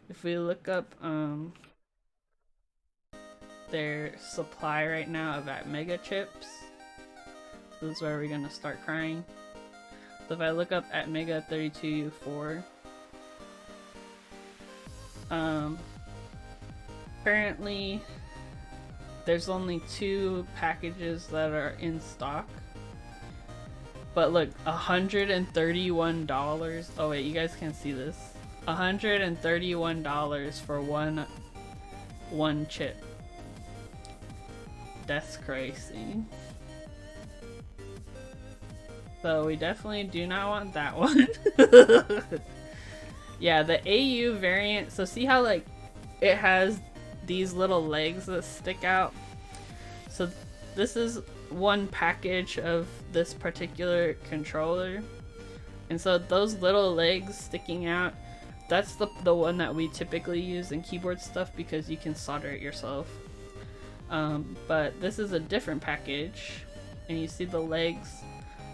if we look up their supply right now of Atmega chips, this is where we're gonna start crying. So if I look up Atmega 32U4, currently there's only 2 packages that are in stock. But look, $131. Oh wait, you guys can't see this. $131 for one chip. That's crazy. So we definitely do not want that one. Yeah, the AU variant. So see how like it has these little legs that stick out? So this is one package of this particular controller, and so those little legs sticking out, that's the one that we typically use in keyboard stuff because you can solder it yourself. But this is a different package, and you see the legs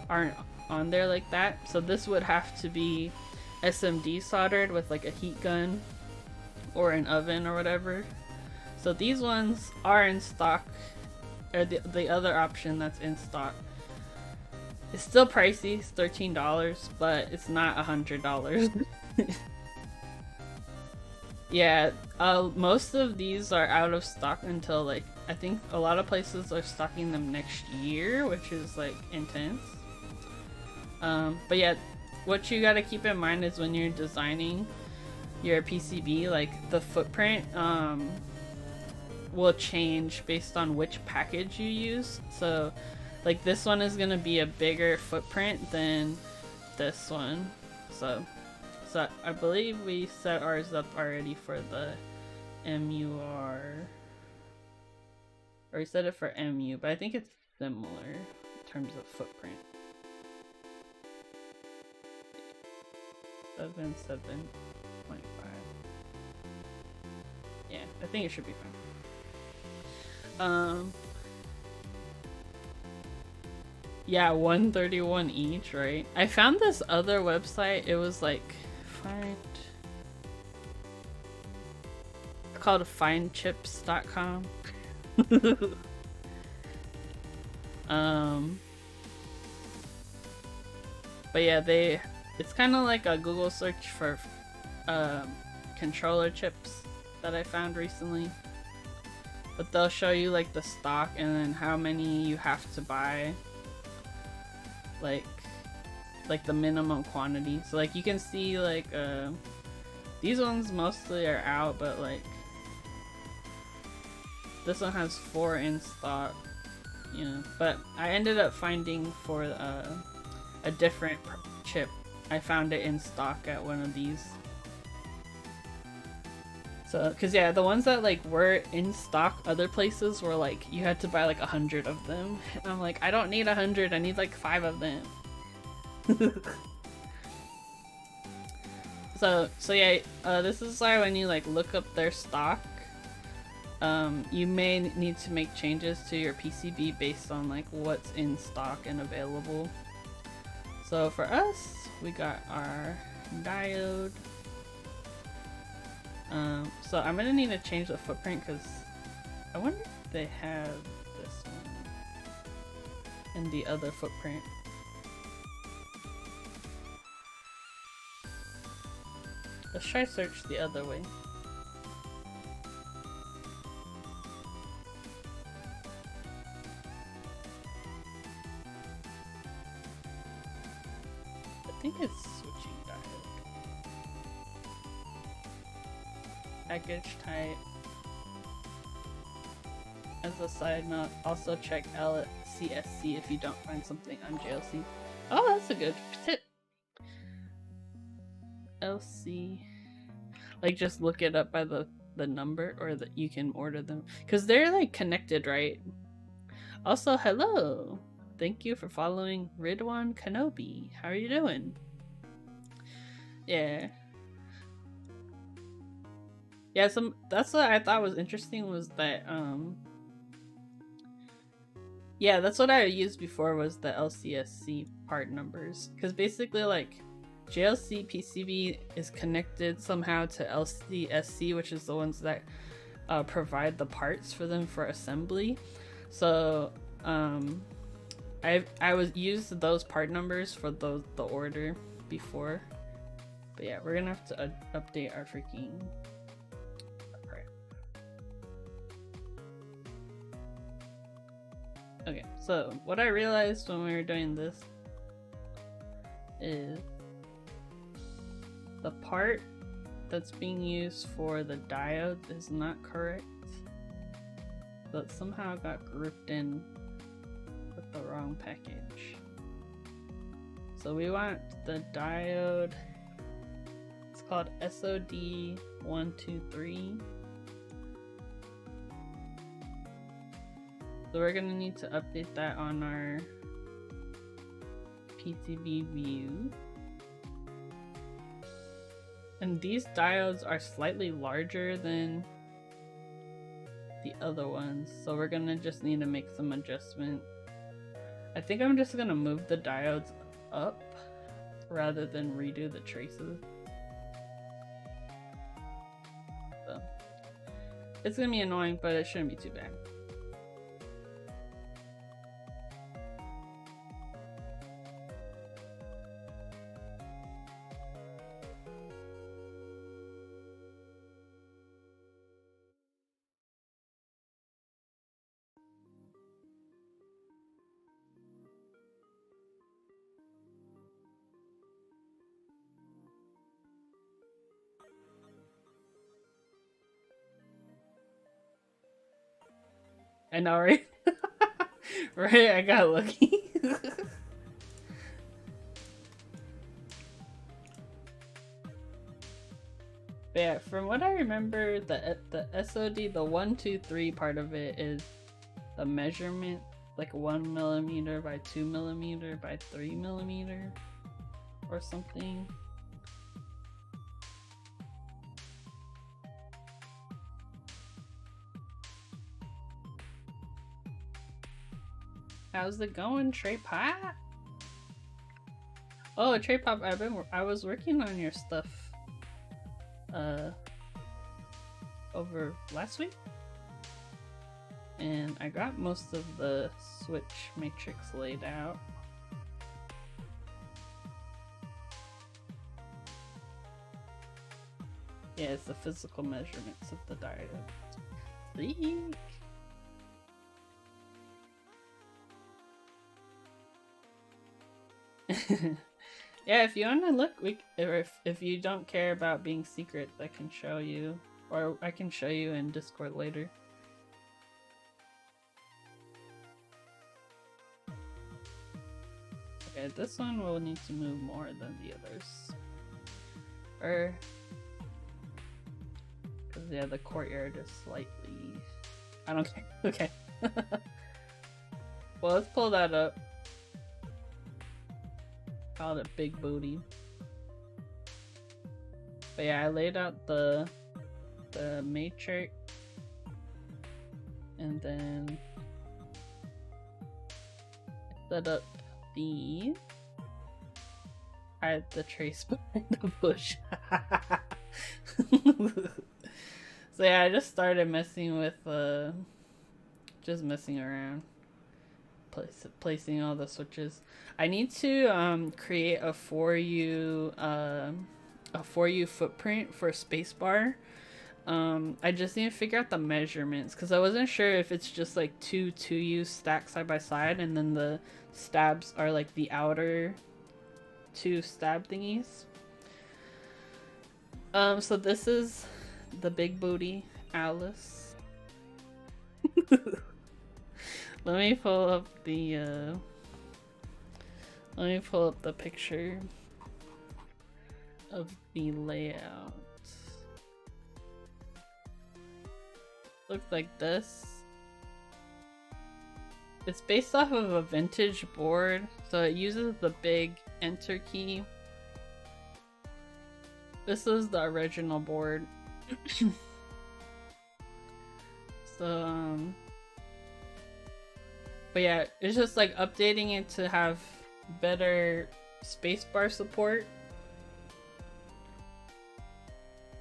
aren't on there like that, so this would have to be SMD soldered with like a heat gun or an oven or whatever. So these ones are in stock, or the other option that's in stock. It's still pricey, it's $13, but it's not $100. Yeah, most of these are out of stock until like, I think a lot of places are stocking them next year, which is like intense. But yeah, what you gotta keep in mind is when you're designing your PCB, like the footprint will change based on which package you use. So like this one is gonna be a bigger footprint than this one. So I believe we set ours up already for the MUR, or we set it for MU, but I think it's similar in terms of footprint. 7.5. Yeah, I think it should be fine. Yeah, 131 each, right? I found this other website. It was like called findchips.com. But yeah, it's kind of like a Google search for controller chips that I found recently. But they'll show you like the stock and then how many you have to buy. Like the minimum quantity. So like you can see like these ones mostly are out, but like this one has 4 in stock, you know. But I ended up finding for a different chip. I found it in stock at one of these. So, cause yeah, the ones that like were in stock other places were like you had to buy like 100 of them. And I'm like, I don't need 100. I need like 5 of them. So yeah, this is why when you like look up their stock, you may need to make changes to your PCB based on like what's in stock and available. So for us, we got our diode. So I'm gonna need to change the footprint because I wonder if they have this one and the other footprint. Let's try search the other way. think it's switching diode. Package type. As a side note, also check LCSC if you don't find something on JLC. Oh, that's a good tip. LC, like just look it up by the number, or that you can order them because they're like connected, right? Also, hello, thank you for following Ridwan Kenobi. How are you doing? Yeah, that's what I thought was interesting, was that yeah, that's what I used before, was the LCSC part numbers, because basically like JLC PCB is connected somehow to LCSC, which is the ones that provide the parts for them for assembly. So I was used those part numbers for the order before, but yeah, we're gonna have to update our freaking. Okay, so what I realized when we were doing this is the part that's being used for the diode is not correct. So it somehow got grouped in with the wrong package. So we want the diode, it's called SOD123. So we're gonna need to update that on our PCB view. And these diodes are slightly larger than the other ones, so we're gonna just need to make some adjustment. I think I'm just gonna move the diodes up rather than redo the traces. So it's gonna be annoying, but it shouldn't be too bad. I know, right? Right, I got lucky. But yeah, from what I remember, the SOD, the 1, 2, 3 part of it is the measurement, like 1 millimeter by 2 millimeter by 3 millimeter or something. How's it going, Trey Pop? Oh, Trey Pop, I was working on your stuff over last week, and I got most of the switch matrix laid out. Yeah, it's the physical measurements of the diode. Eek. Yeah, if you want to look, if you don't care about being secret, I can show you, or I can show you in Discord later. Okay, this one will need to move more than the others, or because yeah, the courtyard is slightly. I don't care. Okay. Well, let's pull that up. Called it big booty. But yeah, I laid out the matrix, and then set up the trace behind the bush. So yeah, I just started messing with just messing around, placing all the switches. I need to create a for you footprint for spacebar. I just need to figure out the measurements, because I wasn't sure if it's just like two 2U stacked side by side, and then the stabs are like the outer two stab thingies. So this is the big booty Alice. Let me pull up the picture of the layout. Looks like this. It's based off of a vintage board, so it uses the big enter key. This is the original board. So, but yeah, it's just like updating it to have better spacebar support.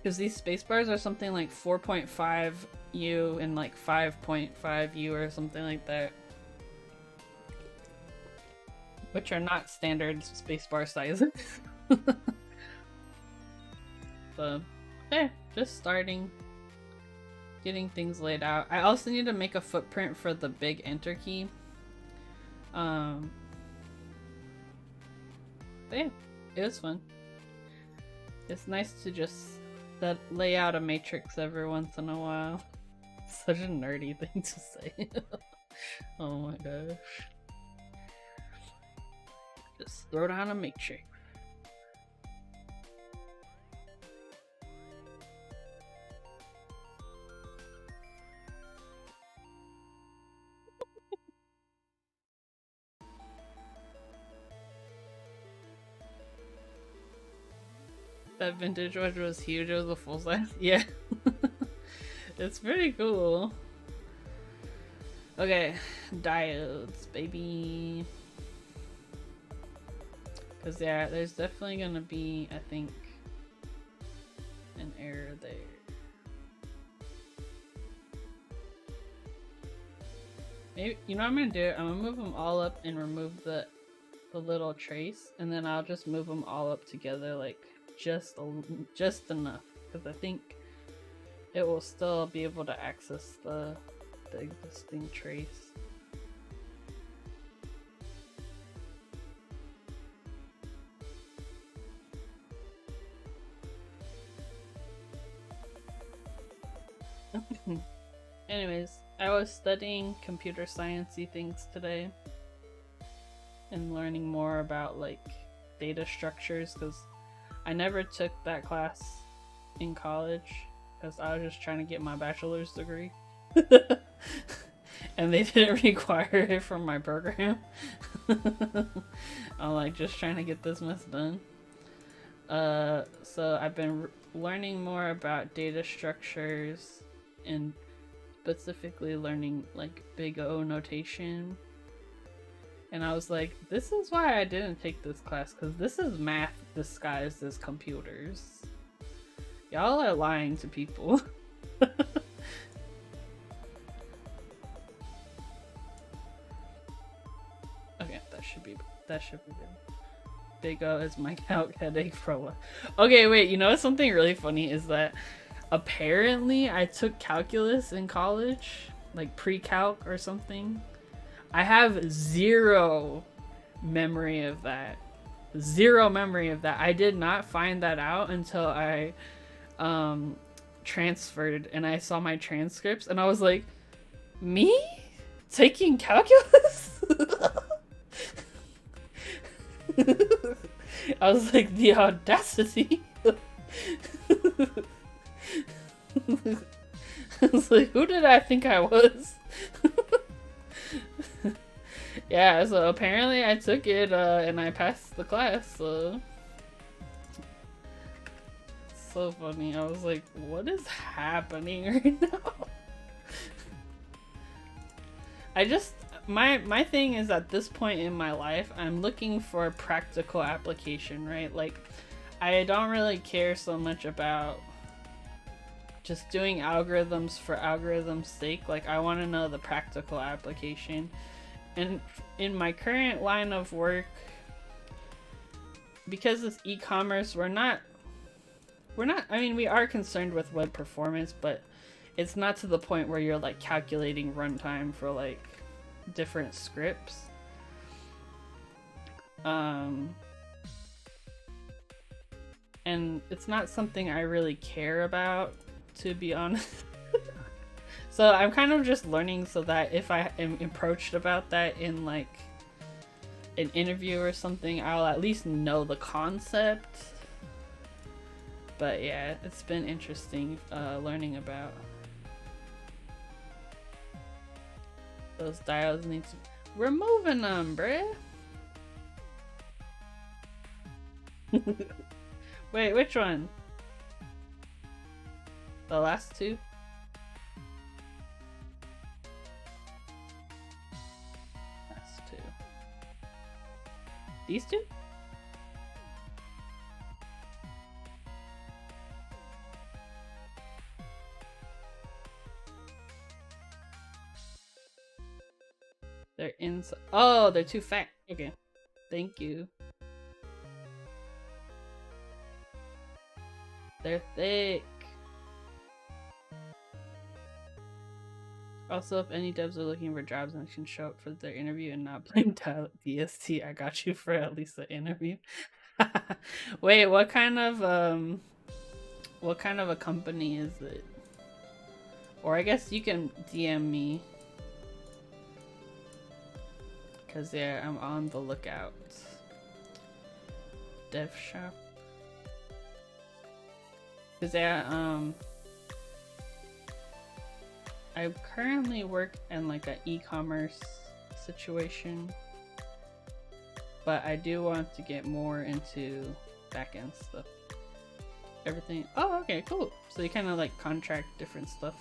Because these spacebars are something like 4.5U and like 5.5U or something like that. Which are not standard spacebar sizes. So, yeah, just starting. Getting things laid out. I also need to make a footprint for the big enter key. But yeah, it was fun. It's nice to just lay out a matrix every once in a while. Such a nerdy thing to say. Oh my gosh. Just throw down a matrix. That vintage watch was huge. It was a full size. Yeah. It's pretty cool. Okay, diodes, baby. Because yeah, there's definitely gonna be, I think, an error there. Maybe, you know what I'm gonna do? I'm gonna move them all up and remove the little trace, and then I'll just move them all up together, like just enough, because I think it will still be able to access the existing trace. Anyways, I was studying computer science-y things today and learning more about like data structures, because I never took that class in college because I was just trying to get my bachelor's degree. And they didn't require it from my program. I'm like just trying to get this mess done. So I've been learning more about data structures and specifically learning like big O notation. And I was like, this is why I didn't take this class, because this is math disguised as computers. Y'all are lying to people. Okay, that should be good. Big O is my calc headache for a while. Okay, wait, you know something really funny is that apparently I took calculus in college, like pre-calc or something. I have zero memory of that. I did not find that out until I transferred and I saw my transcripts and I was like, me? Taking calculus? I was like, the audacity. I was like, who did I think I was? Yeah, so apparently I took it and I passed the class, so so funny. I was like, what is happening right now? I just my thing is at this point in my life, I'm looking for a practical application, right? Like I don't really care so much about just doing algorithms for algorithm's sake. Like I want to know the practical application. And in my current line of work, because it's e-commerce, we're not, I mean, we are concerned with web performance, but it's not to the point where you're like calculating runtime for like different scripts. and it's not something I really care about, to be honest. So I'm kind of just learning so that if I am approached about that in like an interview or something, I'll at least know the concept. But yeah, it's been interesting learning about those diodes. Need to removing them, bruh. Wait, which one? The last two? Last two. These two? They're inside. Oh, they're too fat. Okay. Thank you. They're thick. Also, if any devs are looking for jobs and can show up for their interview and not blame DST, I got you for at least an interview. Wait, what kind of a company is it? Or I guess you can DM me. Cause yeah, I'm on the lookout. Dev shop. Cause yeah, I currently work in like an e-commerce situation, but I do want to get more into back-end stuff. Everything. Oh, okay, cool. So you kind of like contract different stuff.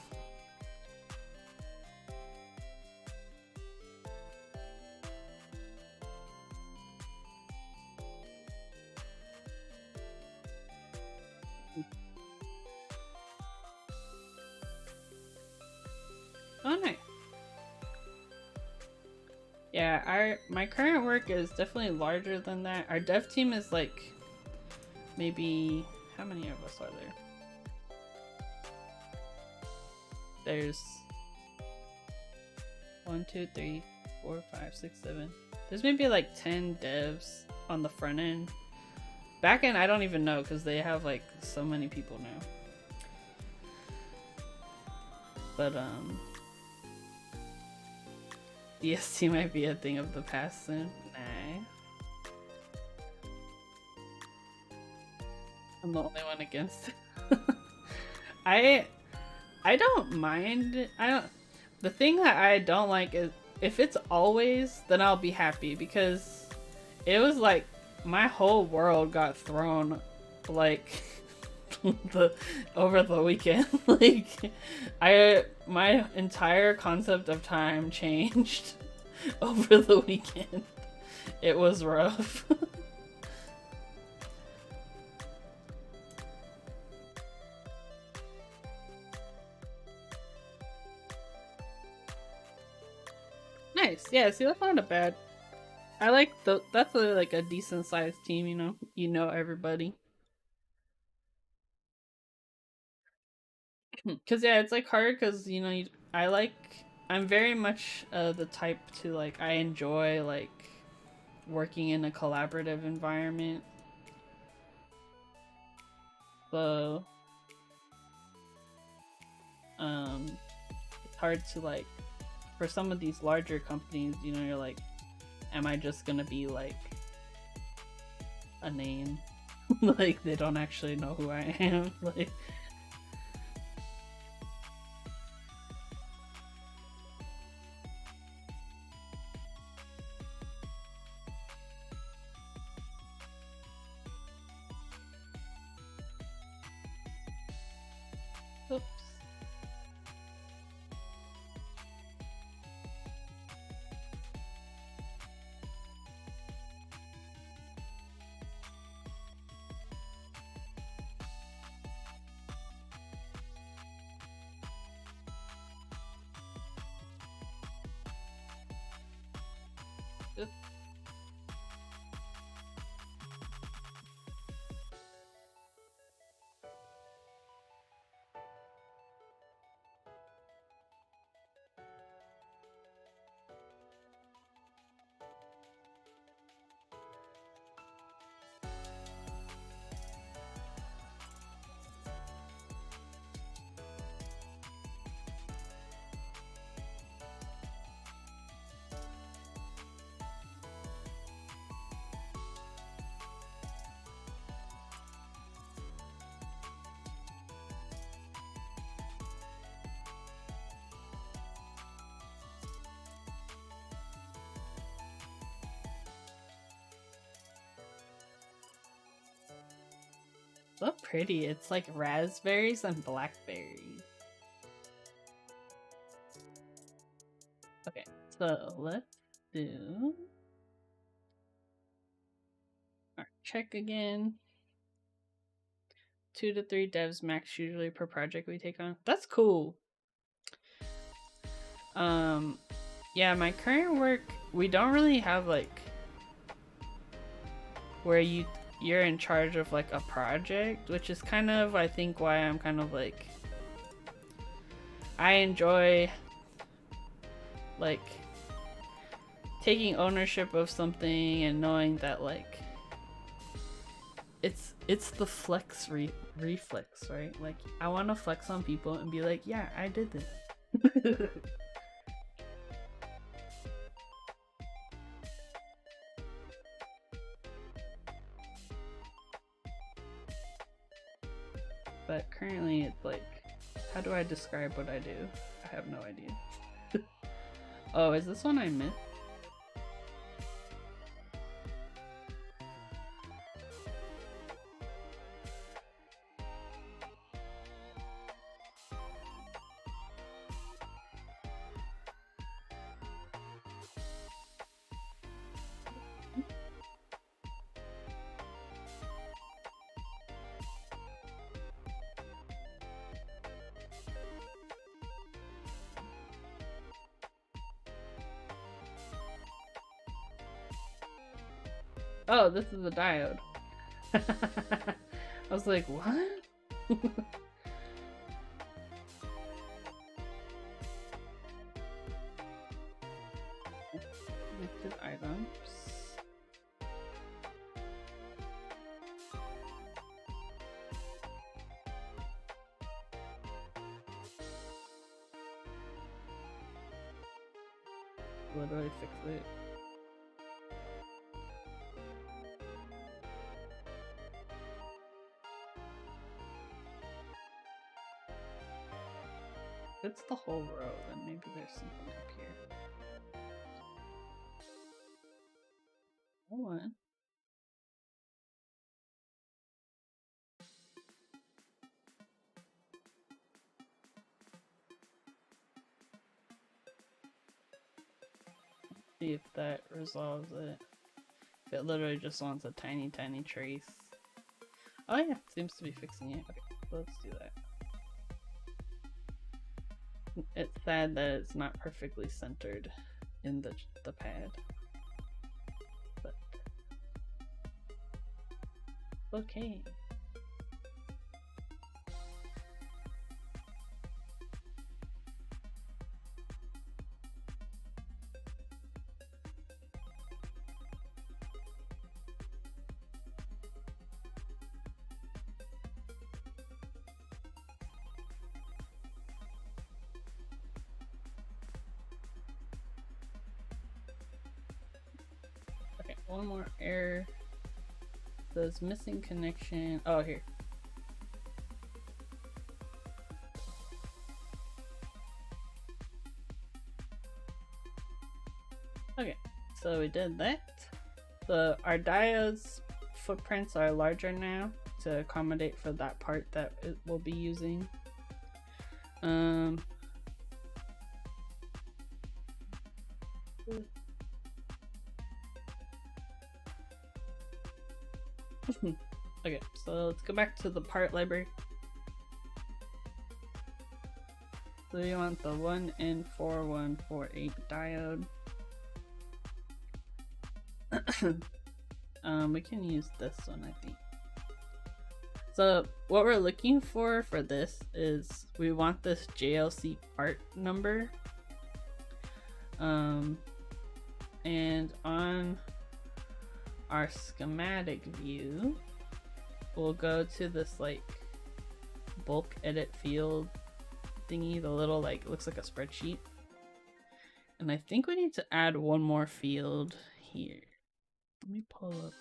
Oh, nice. Yeah, my current work is definitely larger than that. Our dev team is like maybe, how many of us are there? There's 1, 2, 3, 4, 5, 6, 7. There's maybe like 10 devs on the front end. Back end, I don't even know because they have like so many people now. But DST might be a thing of the past soon. Nah. I'm the only one against it. I don't mind. The thing that I don't like is if it's always, then I'll be happy, because it was like my whole world got thrown like over the weekend. Like my entire concept of time changed over the weekend. It was rough. Nice. Yeah, see, that's not a bad. I like that's like a decent sized team, you know. You know everybody. Cause yeah, it's like hard because you know I'm very much the type to like I enjoy like working in a collaborative environment. So it's hard to like for some of these larger companies, you know, you're like, am I just gonna be like a name? Like they don't actually know who I am. Like oops. So pretty. It's like raspberries and blackberries. Okay, so let's do our check again. 2 to 3 devs max usually per project we take on. That's cool. Yeah, my current work, we don't really have like where you're in charge of like a project, which is kind of, I think, why I'm kind of like, I enjoy like taking ownership of something and knowing that like it's the flex reflex, right? Like I want to flex on people and be like, yeah, I did this. But currently it's like, how do I describe what I do? I have no idea. Oh, is this one I missed? Oh, this is a diode. I was like, what? Connected items. Literally fix it. If it's the whole row, then maybe there's something up here. Hold on. See if that resolves it. It literally just wants a tiny trace. Oh yeah, seems to be fixing it. Okay, let's do that. It's sad that it's not perfectly centered in the pad. But okay. One more error. Says missing connection. Oh, here. Okay, so we did that. So our diodes footprints are larger now to accommodate for that part that it will be using. Okay, so let's go back to the part library. So you want the 1N4148 diode. We can use this one, I think. So what we're looking for this is we want this JLC part number. And on our schematic view, we'll go to this like bulk edit field thingy, the little like looks like a spreadsheet. And I think we need to add one more field here. Let me pull up.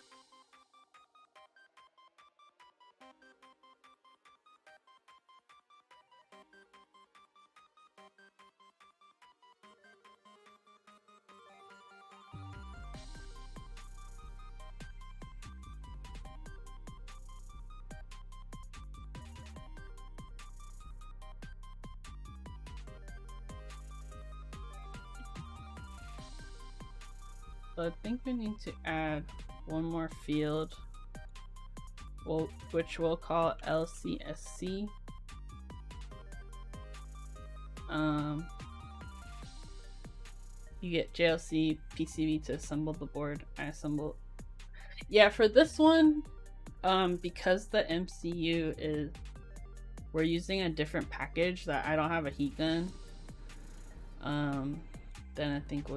So I think we need to add one more field, which we'll call LCSC. You get JLC PCB to assemble the board. I assemble. Yeah, for this one, because the MCU is, we're using a different package that I don't have a heat gun. Then I think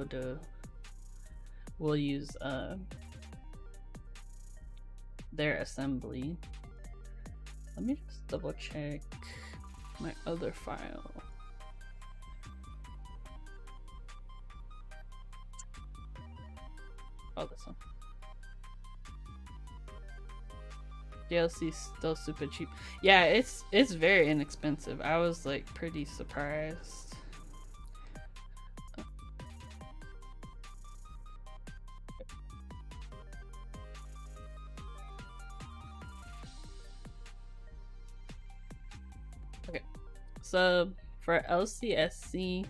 we'll use their assembly. Let me just double check my other file. Oh, this one. DLC is still super cheap. Yeah, it's very inexpensive. I was like pretty surprised. Okay, so for LCSC,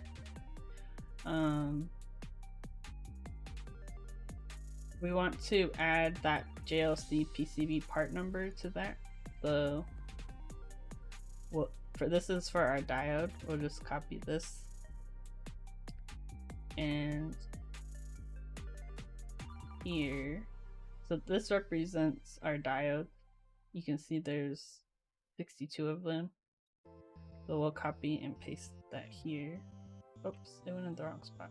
we want to add that JLC PCB part number to that. So, this is for our diode. We'll just copy this, and here, so this represents our diode. You can see there's 62 of them. So we'll copy and paste that here. Oops, it went in the wrong spot.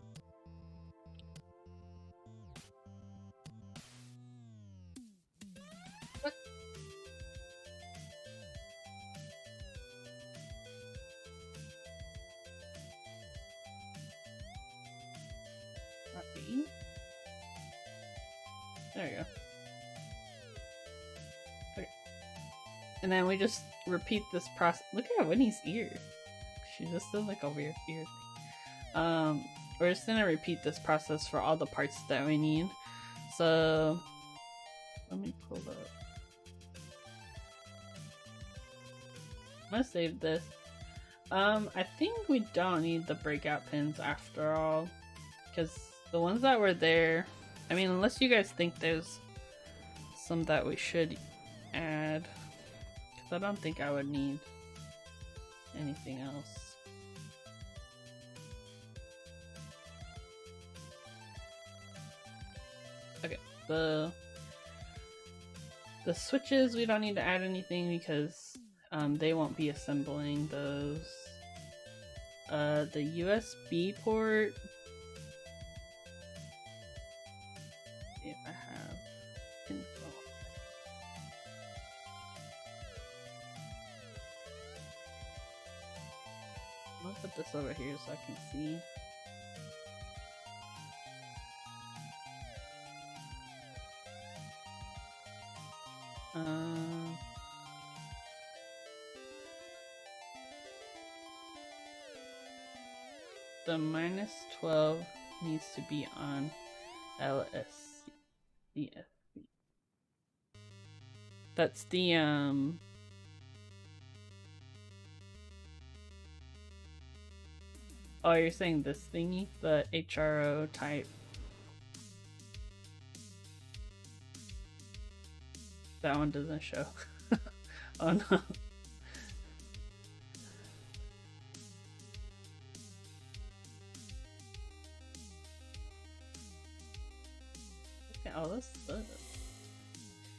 What? Copy. There we go. Okay. And then we just repeat this process. Look at Winnie's ear. She just did like a weird ear thing. We're just gonna repeat this process for all the parts that we need. So let me pull up. I'm gonna save this. I think we don't need the breakout pins after all, because the ones that were there, I mean, unless you guys think there's some that we should add, because I don't think I would need anything else. Okay, the switches, we don't need to add anything because they won't be assembling those. The USB port, if I have info. I'll put this over here so I can see. The -12 needs to be on LSCSC. That's the oh, you're saying this thingy? The HRO type. That one doesn't show. Oh no. All this stuff.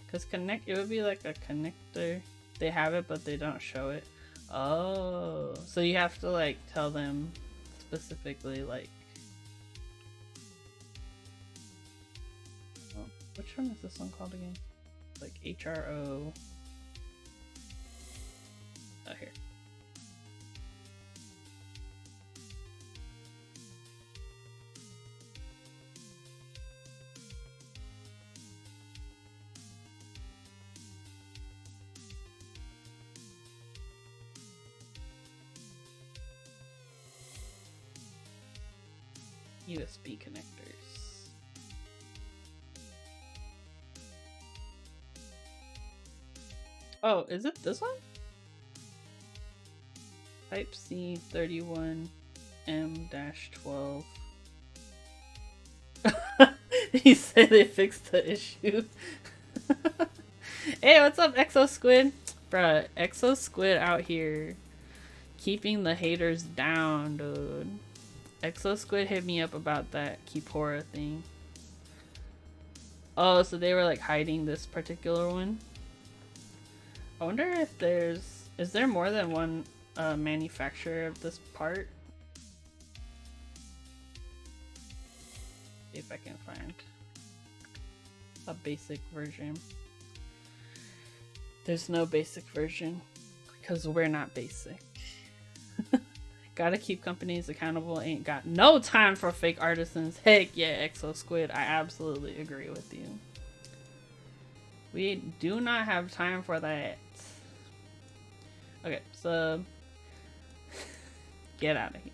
Because it would be like a connector. They have it, but they don't show it. Oh, so you have to like tell them specifically, like, oh, which one is this one called again? Like HRO. Oh, here. USB connectors. Oh, is it this one? Type C 31M-12. He said they fixed the issue. Hey, what's up, Exo Squid? Bruh, Exo Squid out here keeping the haters down, dude. Exo Squid hit me up about that Kipora thing. Oh, so they were like hiding this particular one? I wonder if is there more than one manufacturer of this part? See if I can find a basic version. There's no basic version because we're not basic. Gotta keep companies accountable. Ain't got no time for fake artisans. Heck yeah, Exo Squid. I absolutely agree with you. We do not have time for that. Okay, so get out of here.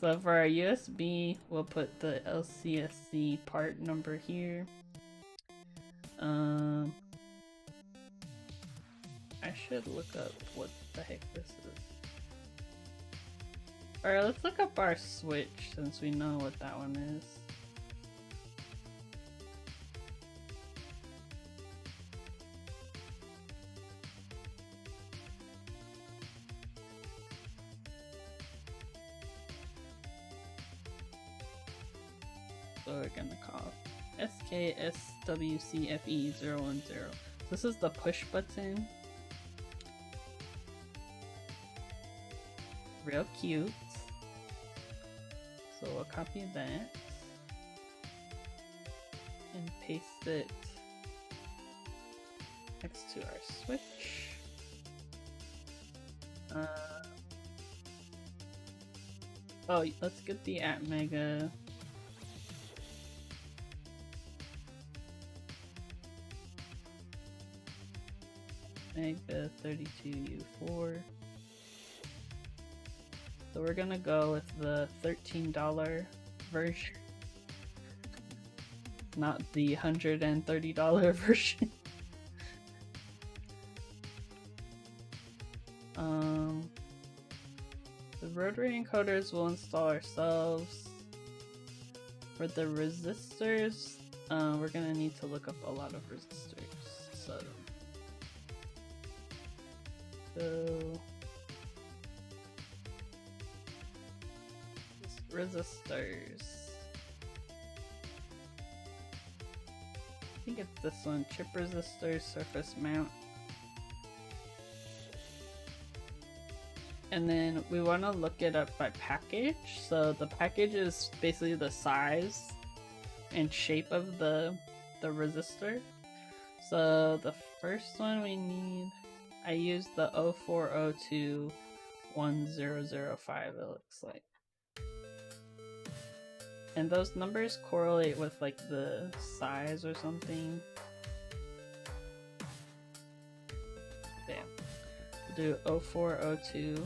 So for our USB, we'll put the LCSC part number here. I should look up what the heck this is. Alright, let's look up our switch since we know what that one is. So we're gonna call SKSWCFE010. This is the push button. Real cute. So we'll copy that and paste it next to our switch. Oh, let's get the Atmega. Mega 32U4. So we're gonna go with the $13 version, not the $130 version. The rotary encoders we'll install ourselves. For the resistors, we're gonna need to look up a lot of resistors. So resistors. I think it's this one, chip resistor, surface mount. And then we want to look it up by package. So the package is basically the size and shape of the resistor. So the first one we need, I used the 0402 1005, it looks like. And those numbers correlate with like the size or something. Yeah. We'll do 0402.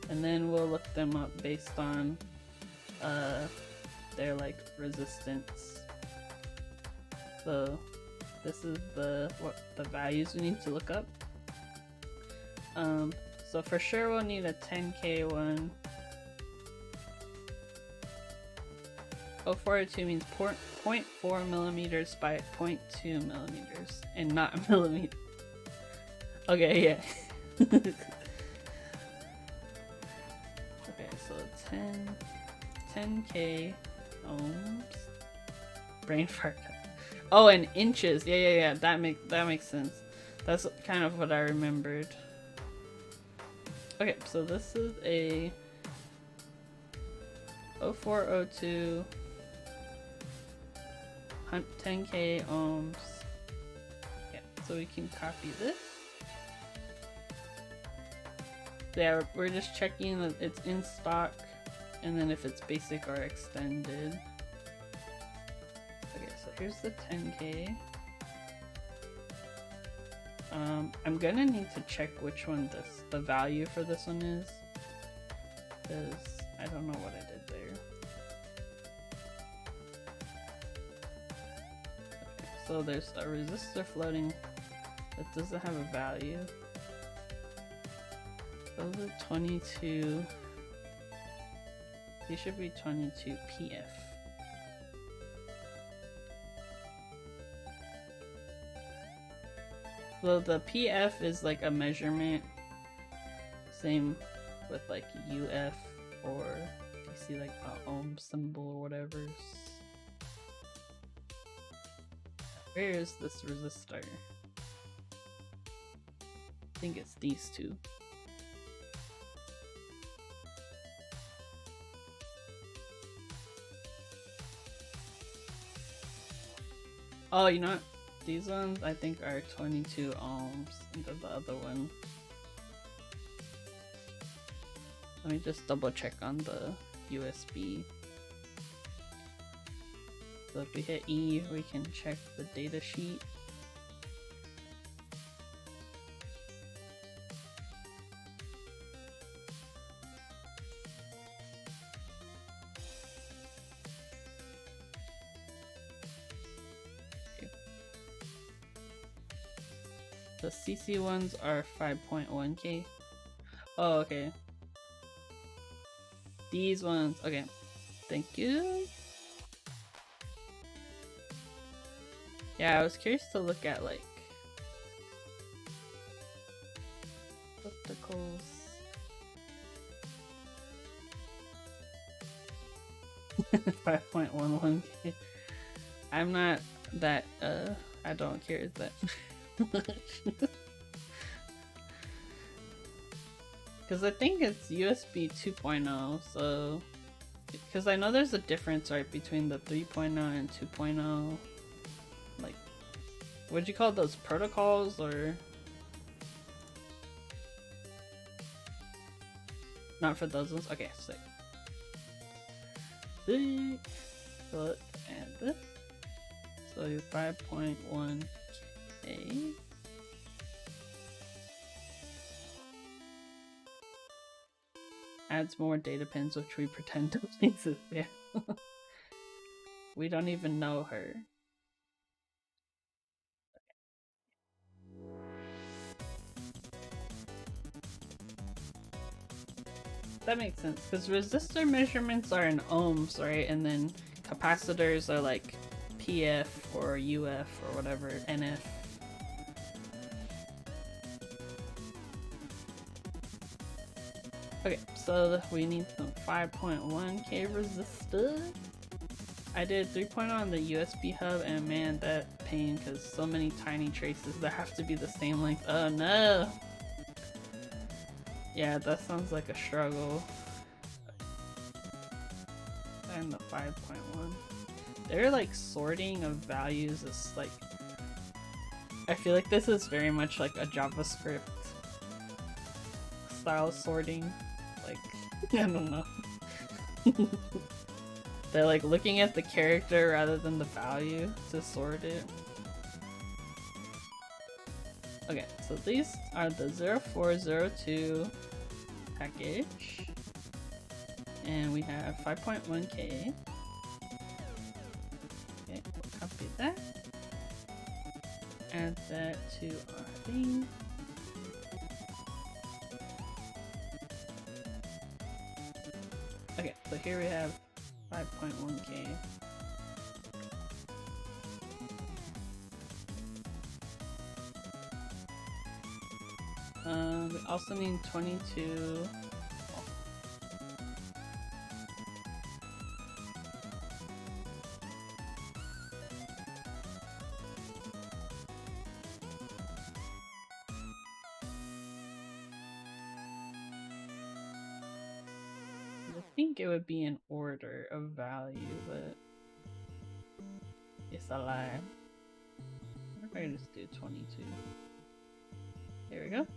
And then we'll look them up based on their like resistance. So this is the values we need to look up. So for sure we'll need a 10K one. 0402 means 0.4 millimeters by 0.2 millimeters and not millimeters. Okay, yeah. Okay, so 10K ohms. Brain fart. Oh, and inches. Yeah. That makes sense. That's kind of what I remembered. Okay, so this is a 0402 10K ohms. Yeah, so we can copy this. Yeah, we're just checking that it's in stock, and then if it's basic or extended. Okay, so here's the 10K. I'm gonna need to check which one the value for this one is, because I don't know what I did there. Okay, so there's a resistor floating that doesn't have a value. Those are 22. These should be 22 PF. So the PF is like a measurement. Same with like UF, or you see like a ohm symbol or whatever. Where is this resistor? I think it's these two. Oh, you know what? These ones I think are 22 ohms, and the other one. Let me just double check on the USB. So if we hit E, we can check the data sheet. The CC ones are 5.1K. Oh, okay. These ones, okay. Thank you. Yeah, I was curious to look at like opticals. $5.11K. I'm not that I don't care that much. Because I think it's USB 2.0, so because I know there's a difference right between the 3.0 and 2.0. Like, what'd you call those, protocols or not for those ones? Okay, sick. So let's add this. So your 5.1K. Adds more data pins, which we pretend to exist. Yeah. We don't even know her. That makes sense, because resistor measurements are in ohms, right? And then capacitors are like PF or UF or whatever, NF. Okay, so we need some 5.1K resistor. I did 3.0 on the USB hub, and man, that pain, because so many tiny traces that have to be the same length. Oh no! Yeah, that sounds like a struggle. And the 5.1. Their like sorting of values is like, I feel like this is very much like a JavaScript style sorting. Like, I don't know. They're like looking at the character rather than the value to sort it. Okay, so these are the 0402 package. And we have 5.1K. Okay, we'll copy that. Add that to our thing. Okay, so here we have 5.1K. We also need 22. I think it would be in order of value, but it's a lie. What if I just do 22? There we go.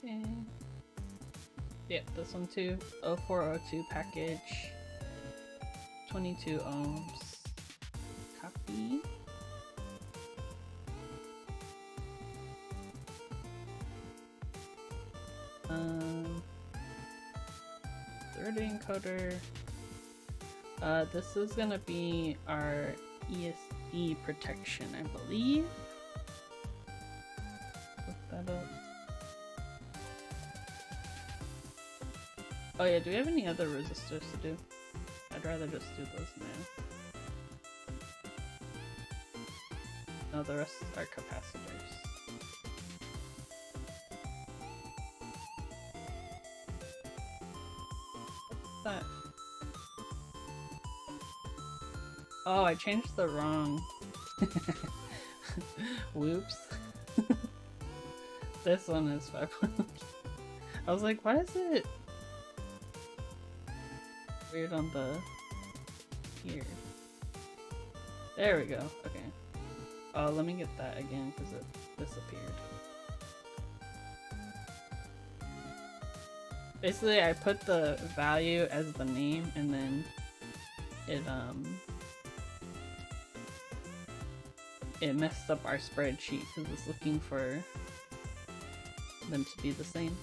Okay. Yep, this one too. 0402 package. 22 ohms. Copy. Third encoder. This is gonna be our ESD protection, I believe. that up. Oh yeah, do we have any other resistors to do? I'd rather just do those now. No, the rest are capacitors. What's that? Oh, I changed the wrong... Whoops. This one is 5.1. I was like, why is it weird on the... here? There we go, okay. Oh, let me get that again because it disappeared. Basically, I put the value as the name and then it messed up our spreadsheet because it's looking for them to be the same.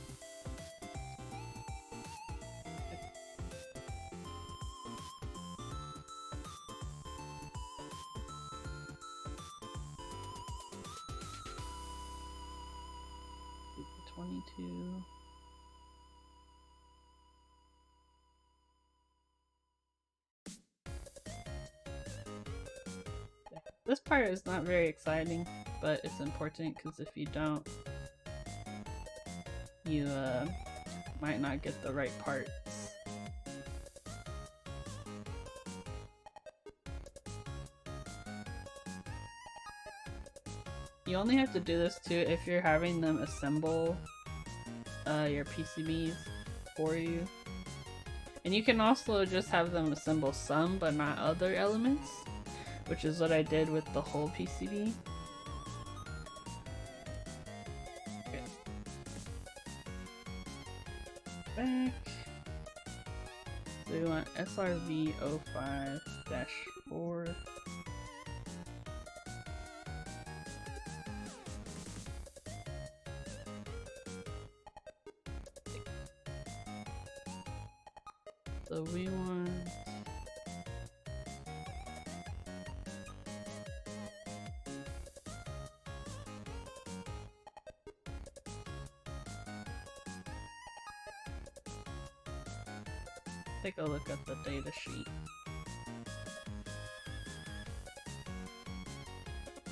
This part is not very exciting, but it's important because if you don't, you might not get the right parts. You only have to do this too if you're having them assemble your PCBs for you. And you can also just have them assemble some but not other elements, which is what I did with the whole PCB. Okay. Back. So we want SRV05-4. So we want take a look at the data sheet.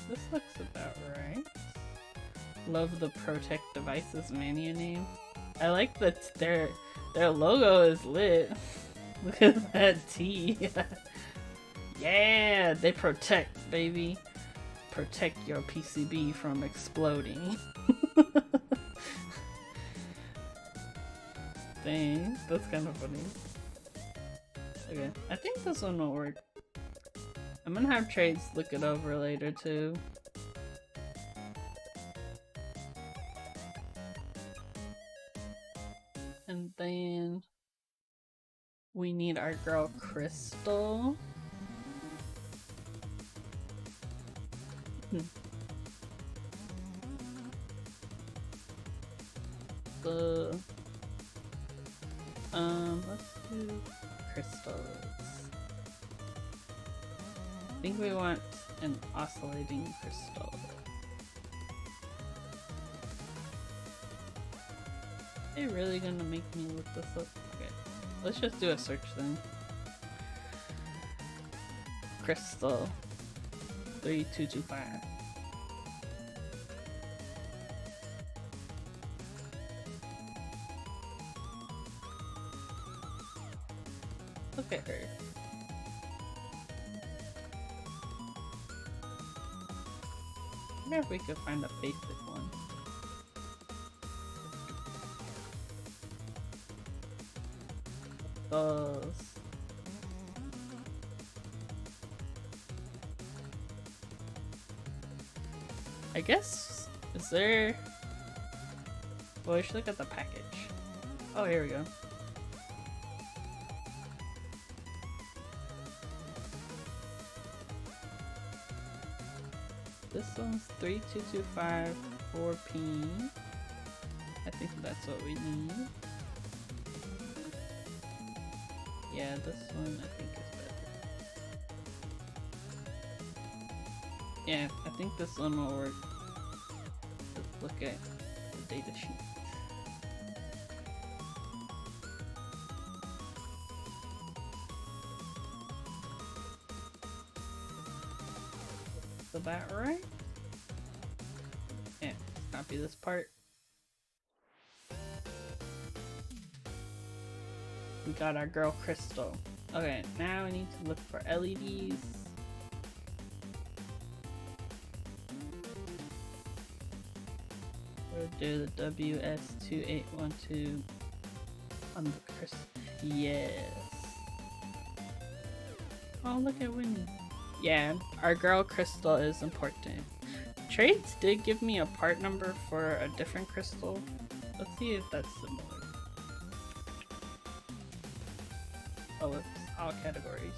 This looks about right. Love the Protect Devices mania name. I like that their logo is lit. Look at that T. Yeah, they protect, baby. Protect your PCB from exploding. Dang, that's kind of funny. Okay, I think this one will work. I'm gonna have Trades look it over later too. And then we need our girl Crystal. Let's do crystals. I think we want an oscillating crystal. Are they really gonna make me look this up? Okay, let's just do a search then. Crystal 3225. Look at her. I wonder if we could find a basic one. Those. I guess, is there... Well, we should look at the package. Oh, here we go. This one's 3225 4P. I think that's what we need. Yeah, this one I think is better. Yeah, I think this one will work. Let's look at data sheet. Is that right? Yeah, copy this part. We got our girl Crystal. Okay, now we need to look for LEDs. We'll do the WS2812 on the Crystal. Yes. Oh, look at Winnie. Yeah, our girl Crystal is important. Trades did give me a part number for a different crystal. Let's see if that's similar. Oh, it's all categories.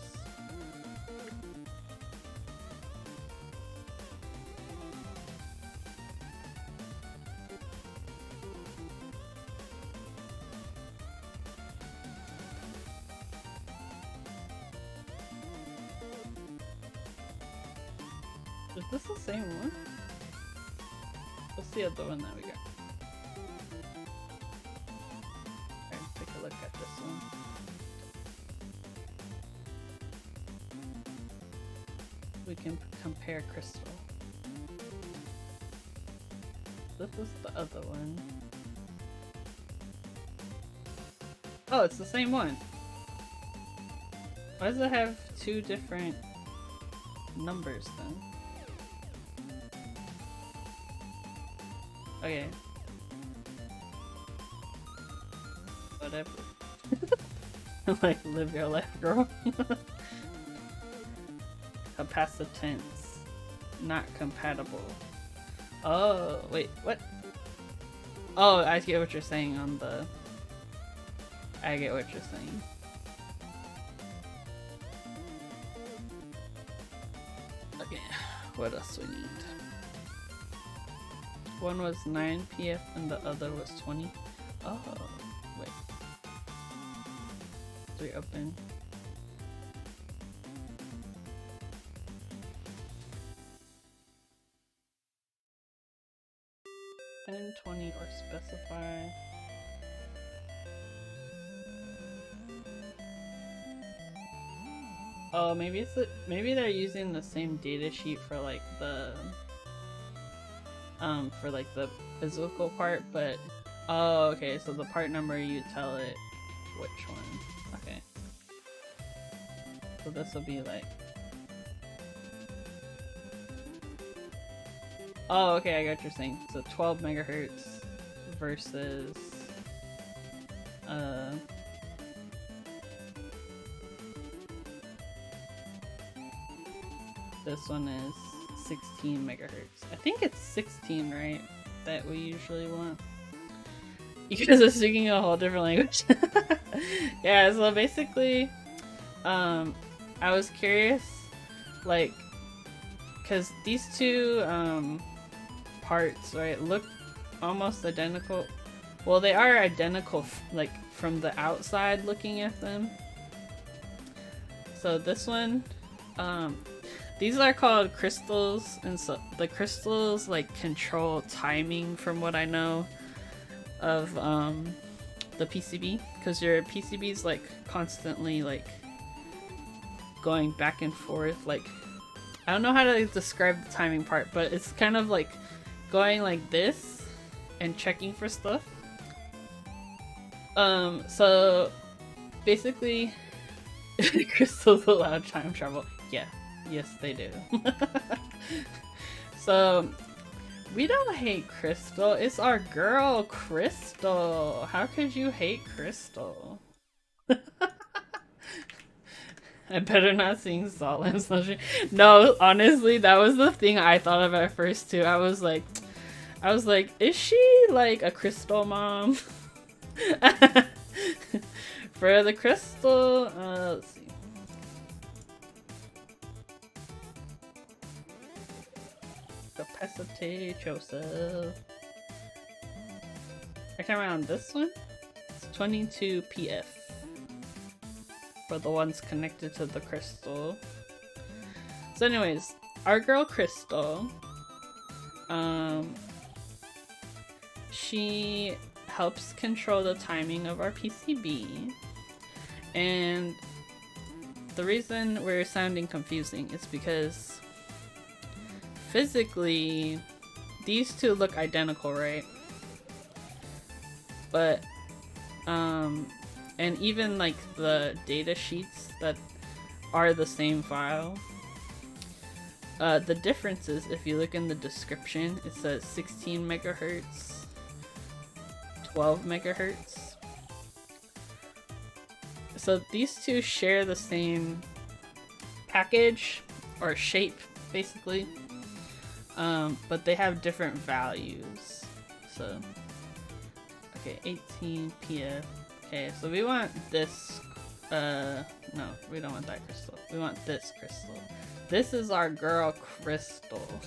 Is this the same one? What's the other one that we got? Okay, take a look at this one. We can compare crystal. This is the other one. Oh, it's the same one. Why does it have two different numbers then? Okay. Whatever. Like, live your life, girl. Capacitance. Not compatible. Oh, wait, what? Oh, I get what you're saying on the... I get what you're saying. Okay, what else do we need? One was 9 PF and the other was 20. Oh, wait. 3 open. And 20 or specify. Oh, maybe it's maybe they're using the same data sheet for like the physical part, but oh, okay, so the part number you tell it which one. Okay. So this will be like, oh, okay, I got what you're saying. So 12 megahertz versus this one is 16 megahertz. I think it's 16, right? That we usually want. You guys are speaking a whole different language. Yeah, so basically, I was curious, like, because these two parts, right, look almost identical. Well, they are identical, like, from the outside looking at them. So this one, these are called crystals, and so the crystals like control timing from what I know of the PCB, because your PCB is like constantly like going back and forth. Like, I don't know how to describe the timing part, but it's kind of like going like this and checking for stuff. So basically crystals allow time travel. Yeah. Yes, they do. So, we don't hate Crystal. It's our girl, Crystal. How could you hate Crystal? I better not sing Solemn. No, honestly, that was the thing I thought of at first too. I was like, is she like a Crystal mom? For the Crystal, let's see. Capacity Joseph. I come around this one. It's 22 PF for the ones connected to the crystal. So anyways, our girl Crystal, She helps control the timing of our PCB, and the reason we're sounding confusing is because physically these two look identical, right? But and even like the data sheets that are the same file, the difference is if you look in the description, it says 16 megahertz, 12 megahertz. So these two share the same package or shape, basically, but they have different values. So, okay, 18 PF. Okay, so we want this. No, we don't want that crystal. We want this crystal. This is our girl crystal.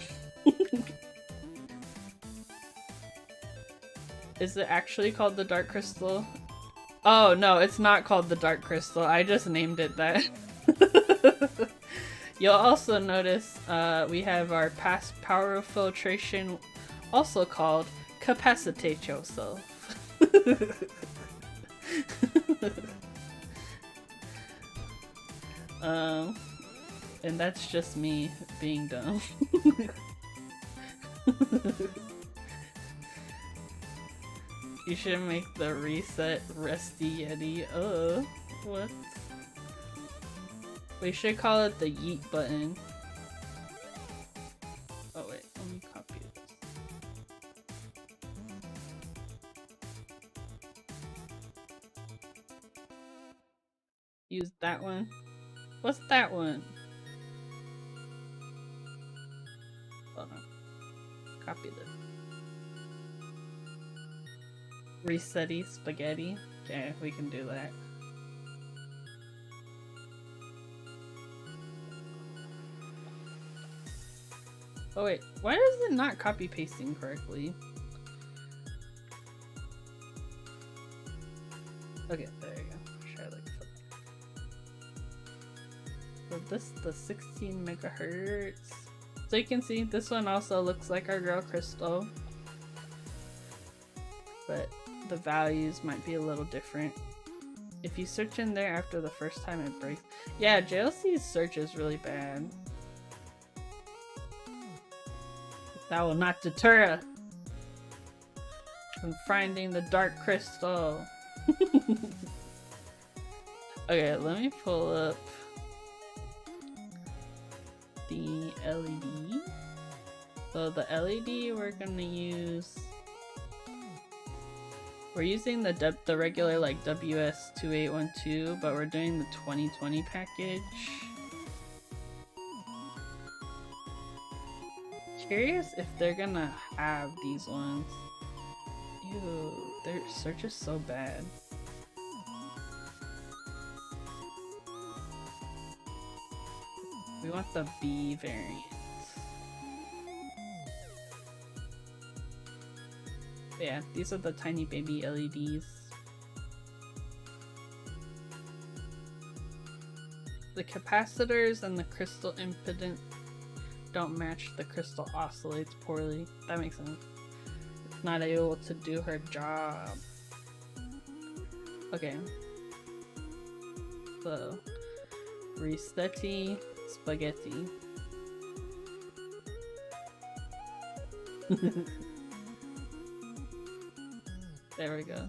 Is it actually called the dark crystal? Oh no, it's not called the dark crystal. I just named it that. You'll also notice we have our past power filtration, also called capacitate yourself. And that's just me being dumb. You should make the reset Rusty Yeti. What? We should call it the yeet button. Oh wait, let me copy this. Use that one. What's that one? Hold on. Copy this. Resetty spaghetti. Okay, we can do that. Oh wait, why is it not copy pasting correctly? Okay, there you go. Try like so this the 16 megahertz. So you can see this one also looks like our girl crystal, but the values might be a little different. If you search in there after the first time, it breaks. Yeah, JLC's search is really bad. That will not deter us from finding the dark crystal. Okay, let me pull up the LED. So the LED we're gonna use, we're using the regular like WS2812, but we're doing the 2020 package. Curious if they're gonna have these ones. Ew, their search is so bad. We want the B variant. Yeah, these are the tiny baby LEDs. The capacitors and the crystal impedance don't match. The crystal oscillates poorly. That makes sense. It's not able to do her job. Okay. So, resetti spaghetti. There we go.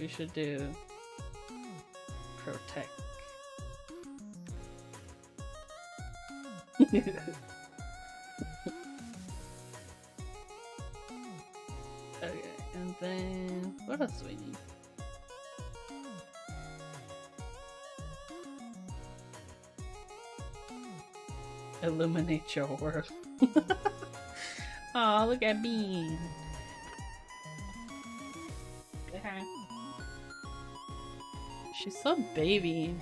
We should do protect. Okay, and then what else do we need? Illuminate your world. Oh, look at Bean. Okay. She's so baby.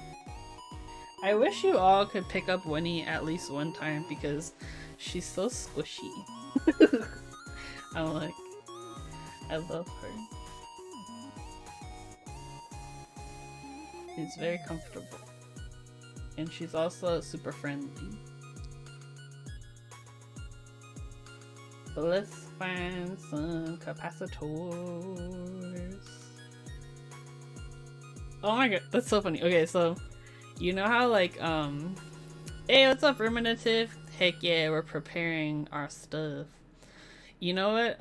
I wish you all could pick up Winnie at least one time because she's so squishy. I'm like, I love her. She's very comfortable. And she's also super friendly. But let's find some capacitors. Oh my god, that's so funny. Okay, so you know how like hey, what's up, Ruminative? Heck yeah, we're preparing our stuff. You know what?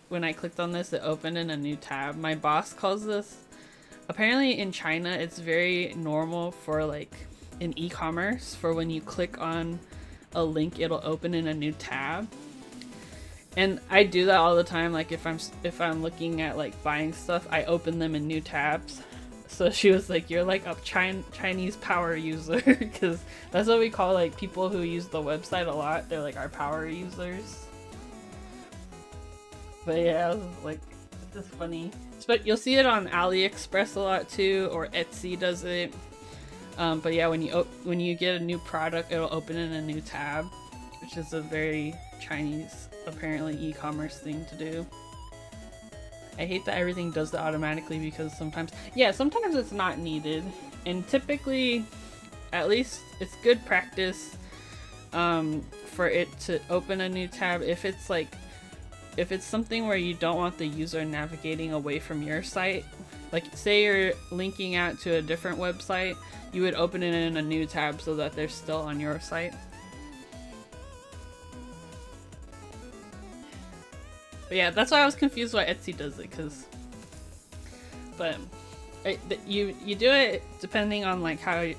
When I clicked on this, it opened in a new tab. My boss calls this, apparently in China, it's very normal for like in e-commerce for when you click on a link, it'll open in a new tab. And I do that all the time. Like if I'm looking at like buying stuff, I open them in new tabs. So she was like, "You're like a Chinese power user," because that's what we call like people who use the website a lot. They're like our power users. But yeah, I was like, it's just funny. But you'll see it on AliExpress a lot too, or Etsy does it. But yeah, when you get a new product, it'll open in a new tab, which is a very Chinese, apparently, e-commerce thing to do. I hate that everything does that automatically because sometimes it's not needed. And typically, at least it's good practice for it to open a new tab if it's something where you don't want the user navigating away from your site. Like say you're linking out to a different website, you would open it in a new tab so that they're still on your site. But yeah, that's why I was confused why Etsy does it, you do it depending on like how,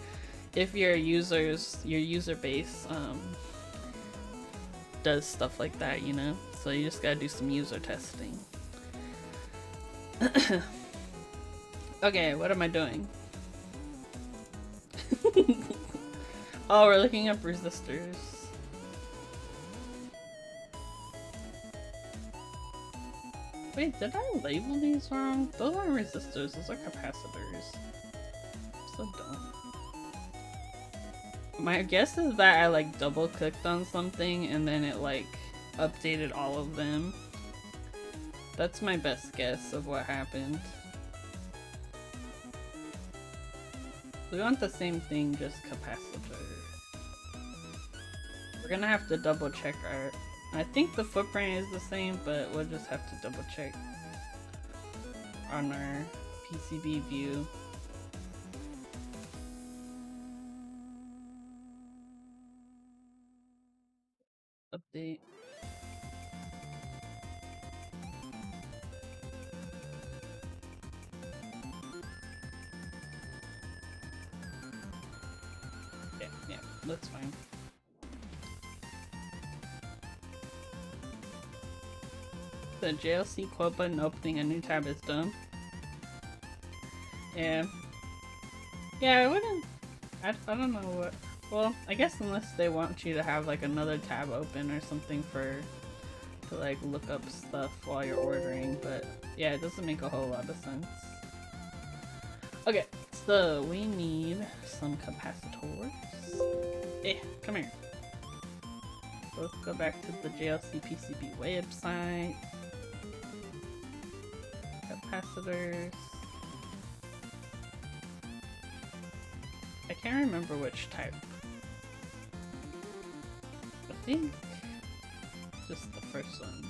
if your user base does stuff like that, you know? So you just gotta do some user testing. Okay, what am I doing? Oh, we're looking up resistors. Wait, did I label these wrong? Those aren't resistors, those are capacitors. I'm so dumb. My guess is that I like double clicked on something and then it like updated all of them. That's my best guess of what happened. We want the same thing, just capacitor. We're gonna have to double check our... I think the footprint is the same, but we'll just have to double check on our PCB view. Update. Yeah, that's fine. The JLC quote button opening a new tab is dumb. Yeah. Yeah, I wouldn't... I don't know what... Well, I guess unless they want you to have like another tab open or something to like look up stuff while you're ordering, but yeah, it doesn't make a whole lot of sense. Okay, so we need some capacitors. Come here. So let's go back to the JLC PCB website. Capacitors. I can't remember which type. I think just the first one.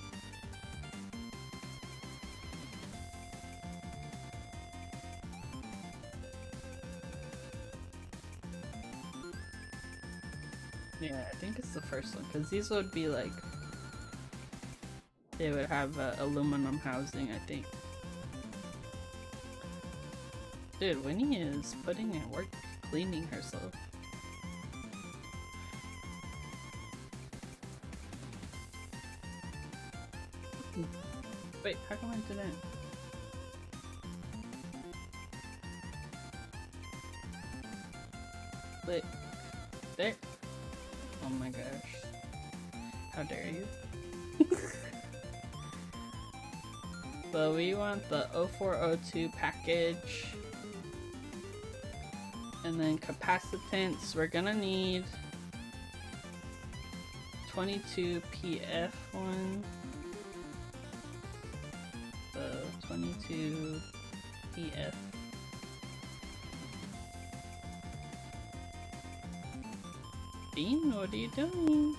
Yeah, I think it's the first one, because these would be like... They would have aluminum housing, I think. Dude, Winnie is putting in work cleaning herself. Wait, how come I did that? Wait, there? Oh my gosh. How dare you? So we want the 0402 package. And then capacitance, we're gonna need 22 PF1. So 22 PF Bean, what are you doing?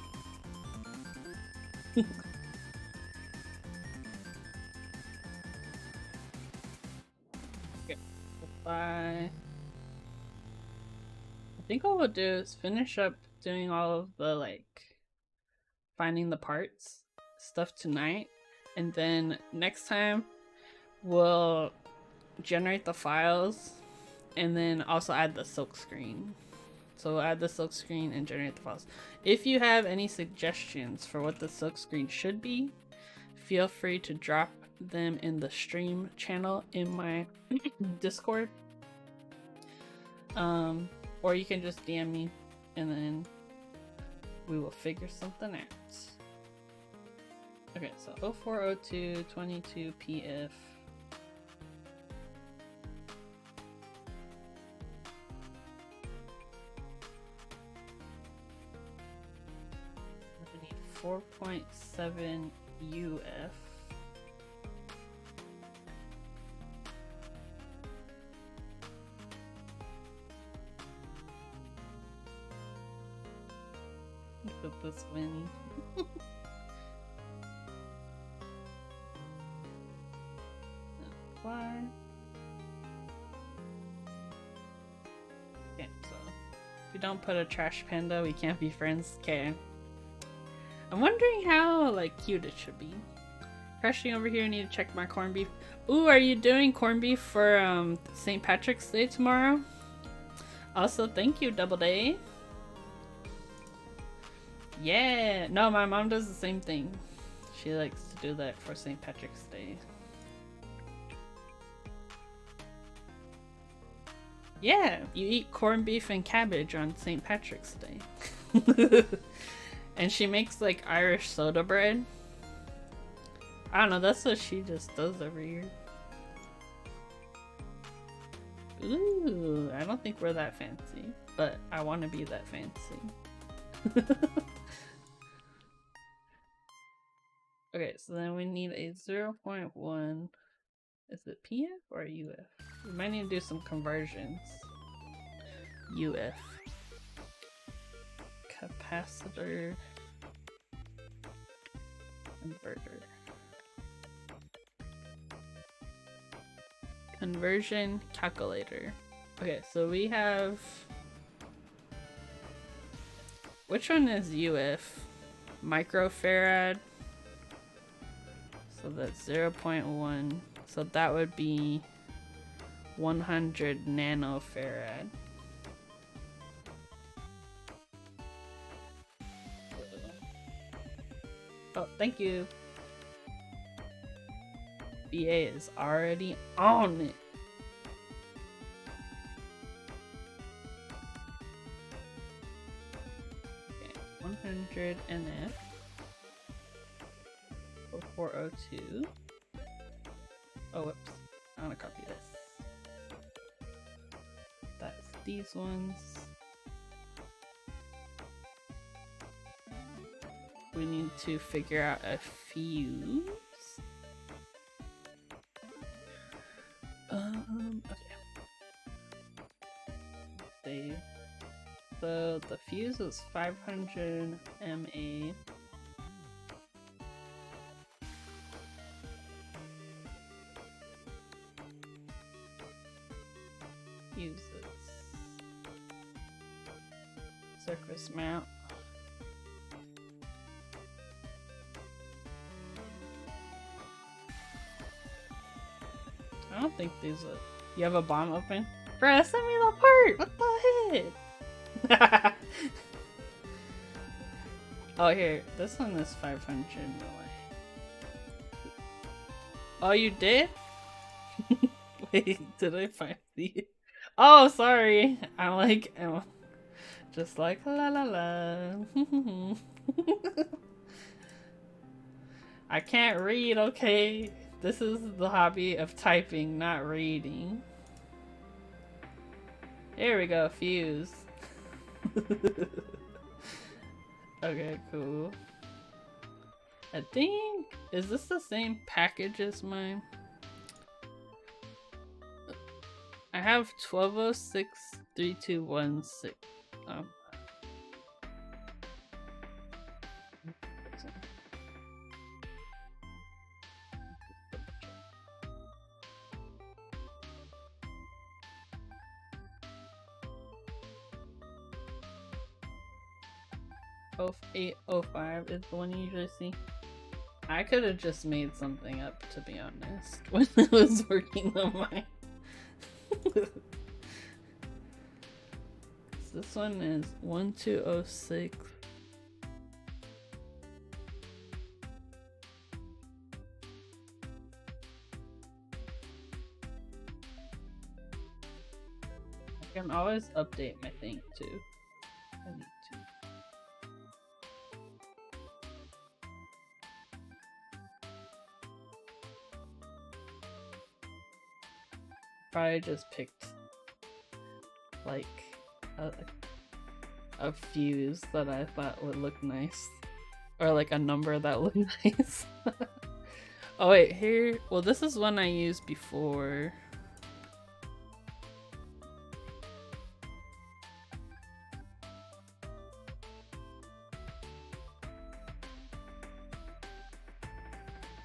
Okay, bye. I think what we'll do is finish up doing all of the like finding the parts stuff tonight, and then next time we'll generate the files and then also add the silk screen. So we'll add the silk screen and generate the files. If you have any suggestions for what the silk screen should be, feel free to drop them in the stream channel in my Discord. Or you can just DM me and then we will figure something out. Okay, so 0402 22 PF. I need 4.7 UF. Look at this Winnie. Apply. Okay, so if you don't put a trash panda, we can't be friends. Okay. I'm wondering how like cute it should be. Crashing over here, need to check my corned beef. Ooh, are you doing corned beef for St. Patrick's Day tomorrow? Also, thank you, Double Day. Yeah, no, my mom does the same thing. She likes to do that for St. Patrick's Day. Yeah, you eat corned beef and cabbage on St. Patrick's Day. And she makes like Irish soda bread. I don't know, that's what she just does every year. Ooh, I don't think we're that fancy, but I want to be that fancy. Okay, so then we need a 0.1. Is it PF or UF? We might need to do some conversions. UF. Capacitor. Converter. Conversion calculator. Okay, so we have... Which one is UF? Microfarad. So that's 0.1. So that would be 100 nanofarad. Oh, thank you. BA is already on it. Okay, 100 NF. 0402. Oh, whoops. I want to copy this. That's these ones. We need to figure out a fuse. Okay. Save. So the fuse is 500 MA. Fuses. Surface mount. I don't think these are... You have a bomb open? Bruh, send me the part! What the heck? Oh, here. This one is 500 milli. Oh, you did? Wait, did I find the... Oh, sorry! I'm like... just like, la la la. I can't read, okay? This is the hobby of typing, not reading. Here we go, fuse. Okay, cool. I think... Is this the same package as mine? I have 12063216. 805 is the one you usually see. I could have just made something up, to be honest, when I was working on mine. This one is 1206. I can always update my thing too. I need to. Probably just picked like a fuse that I thought would look nice, or like a number that looked nice. Oh wait, here. Well, this is one I used before.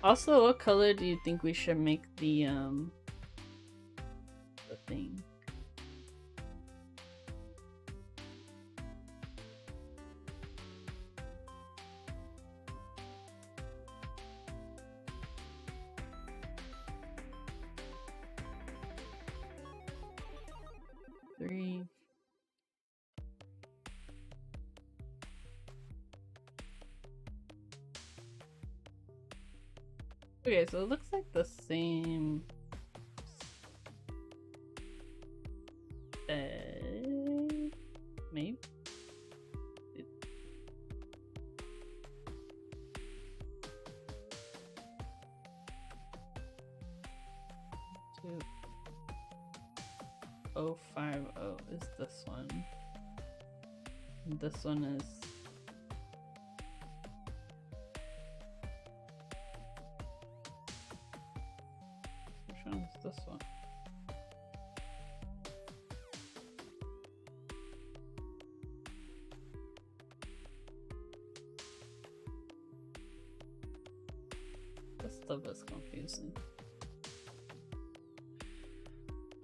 Also, what color do you think we should make the thing? Three. Okay, so it looks like the same. Maybe. Two. 050 is this one. And this one is. Which one is this one? This stuff is confusing.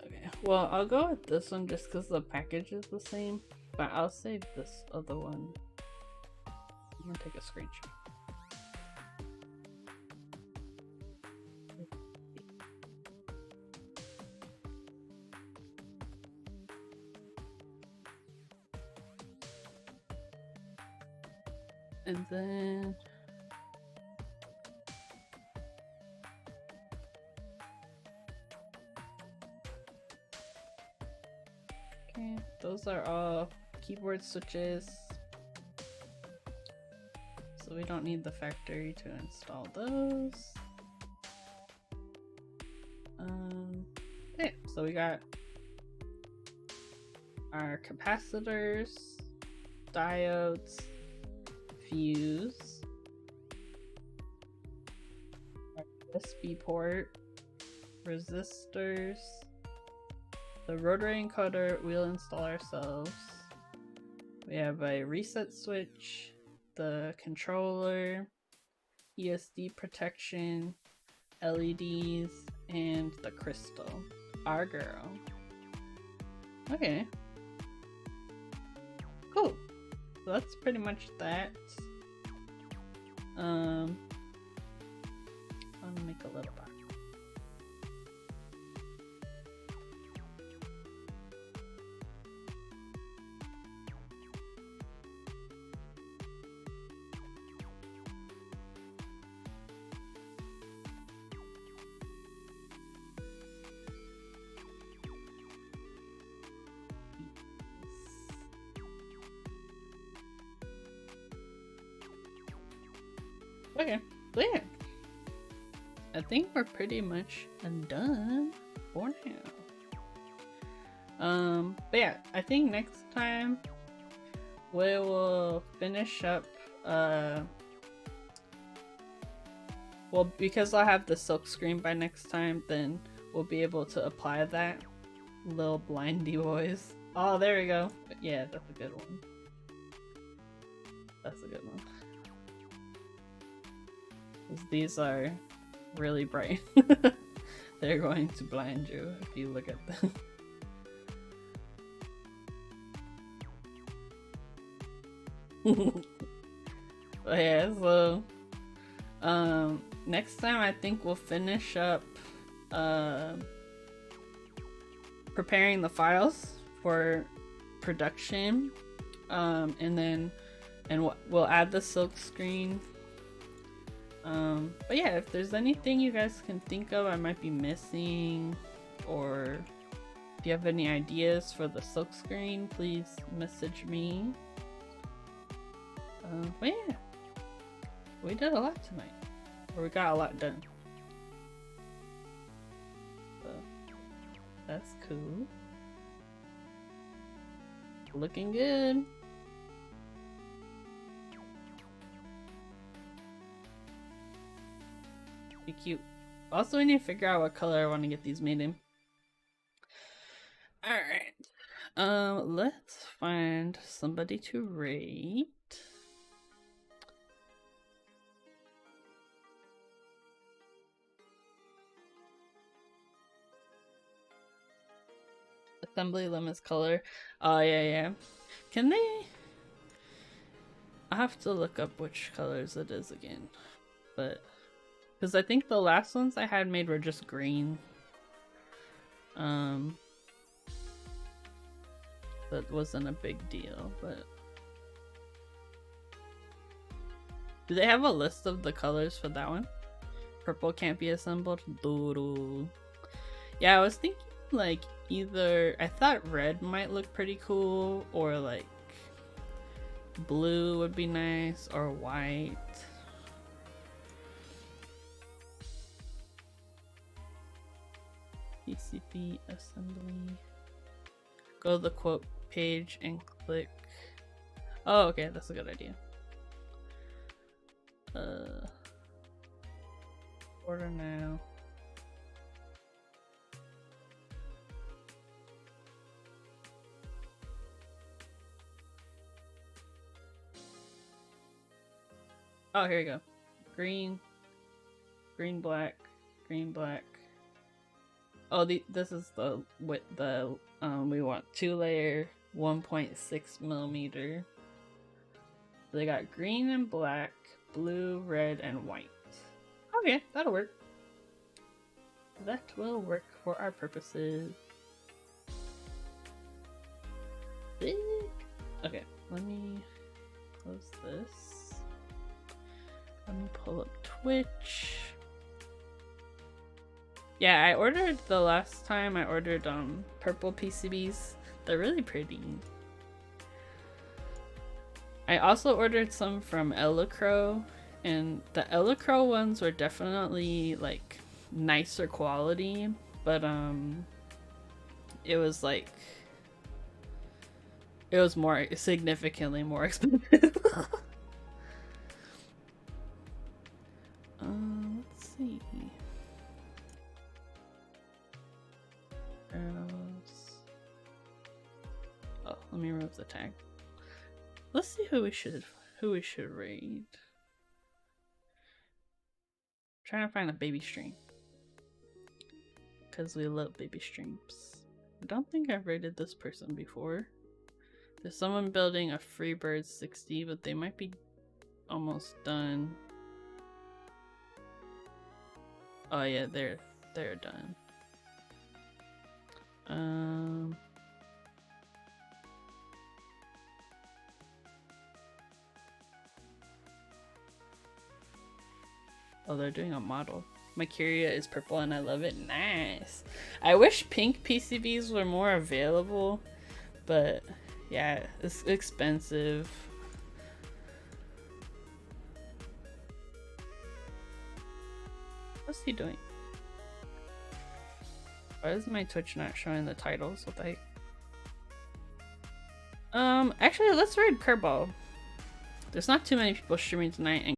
Okay, well, I'll go with this one just because the package is the same, but I'll save this other one. I'm gonna take a screenshot. And then okay, those are all keyboard switches, so we don't need the factory to install those. Okay, so we got our capacitors, diodes, fuse, our USB port, resistors, the rotary encoder we'll install ourselves. We have a reset switch, the controller, ESD protection, LEDs, and the crystal. Our girl. Okay. Cool. So that's pretty much that. I'm gonna make a little box. Okay, so yeah, I think we're pretty much done for now. But yeah, I think next time we will finish up, well, because I'll have the silk screen by next time, then we'll be able to apply that. Little blindy boys. Oh, there we go. But yeah, that's a good one. That's a good one. These are really bright. They're going to blind you if you look at them. But yeah, so next time I think we'll finish up preparing the files for production, and we'll add the silk screen. But yeah, if there's anything you guys can think of I might be missing, or if you have any ideas for the silk screen, please message me. But yeah, we did a lot tonight, or we got a lot done. So that's cool. Looking good. Be cute. Also, we need to figure out what color I want to get these made in. Alright. Let's find somebody to rate. Assembly limits color. Oh, yeah. Can they? I have to look up which colors it is again. But, because I think the last ones I had made were just green. That wasn't a big deal, but. Do they have a list of the colors for that one? Purple can't be assembled? Doodle. Yeah, I was thinking like either, I thought red might look pretty cool, or like blue would be nice, or white. PCB assembly. Go to the quote page and click. Oh, okay, that's a good idea. Order now. Oh, here we go. Green, black, green, black. Oh, this is the with the we want 2-layer 1.6 millimeter. They got green and black, blue, red, and white. Okay, that'll work. That will work for our purposes. Okay, let me close this. Let me pull up Twitch. Yeah, I ordered the last time I ordered purple PCBs. They're really pretty. I also ordered some from Elecro, and the Elecro ones were definitely like nicer quality, but it was like more significantly more expensive. Let's see. Oh, let me remove the tag. Let's see who we should raid. I'm trying to find a baby stream, because we love baby streams. I don't think I've raided this person before. There's someone building a Freebird 60, but they might be almost done. Oh yeah, they're done. Oh, they're doing a model. My Curia is purple and I love it. Nice. I wish pink PCBs were more available, but yeah, it's expensive. What's he doing? Why is my Twitch not showing the titles? What the heck? Actually, let's raid Kerbal. There's not too many people streaming tonight, and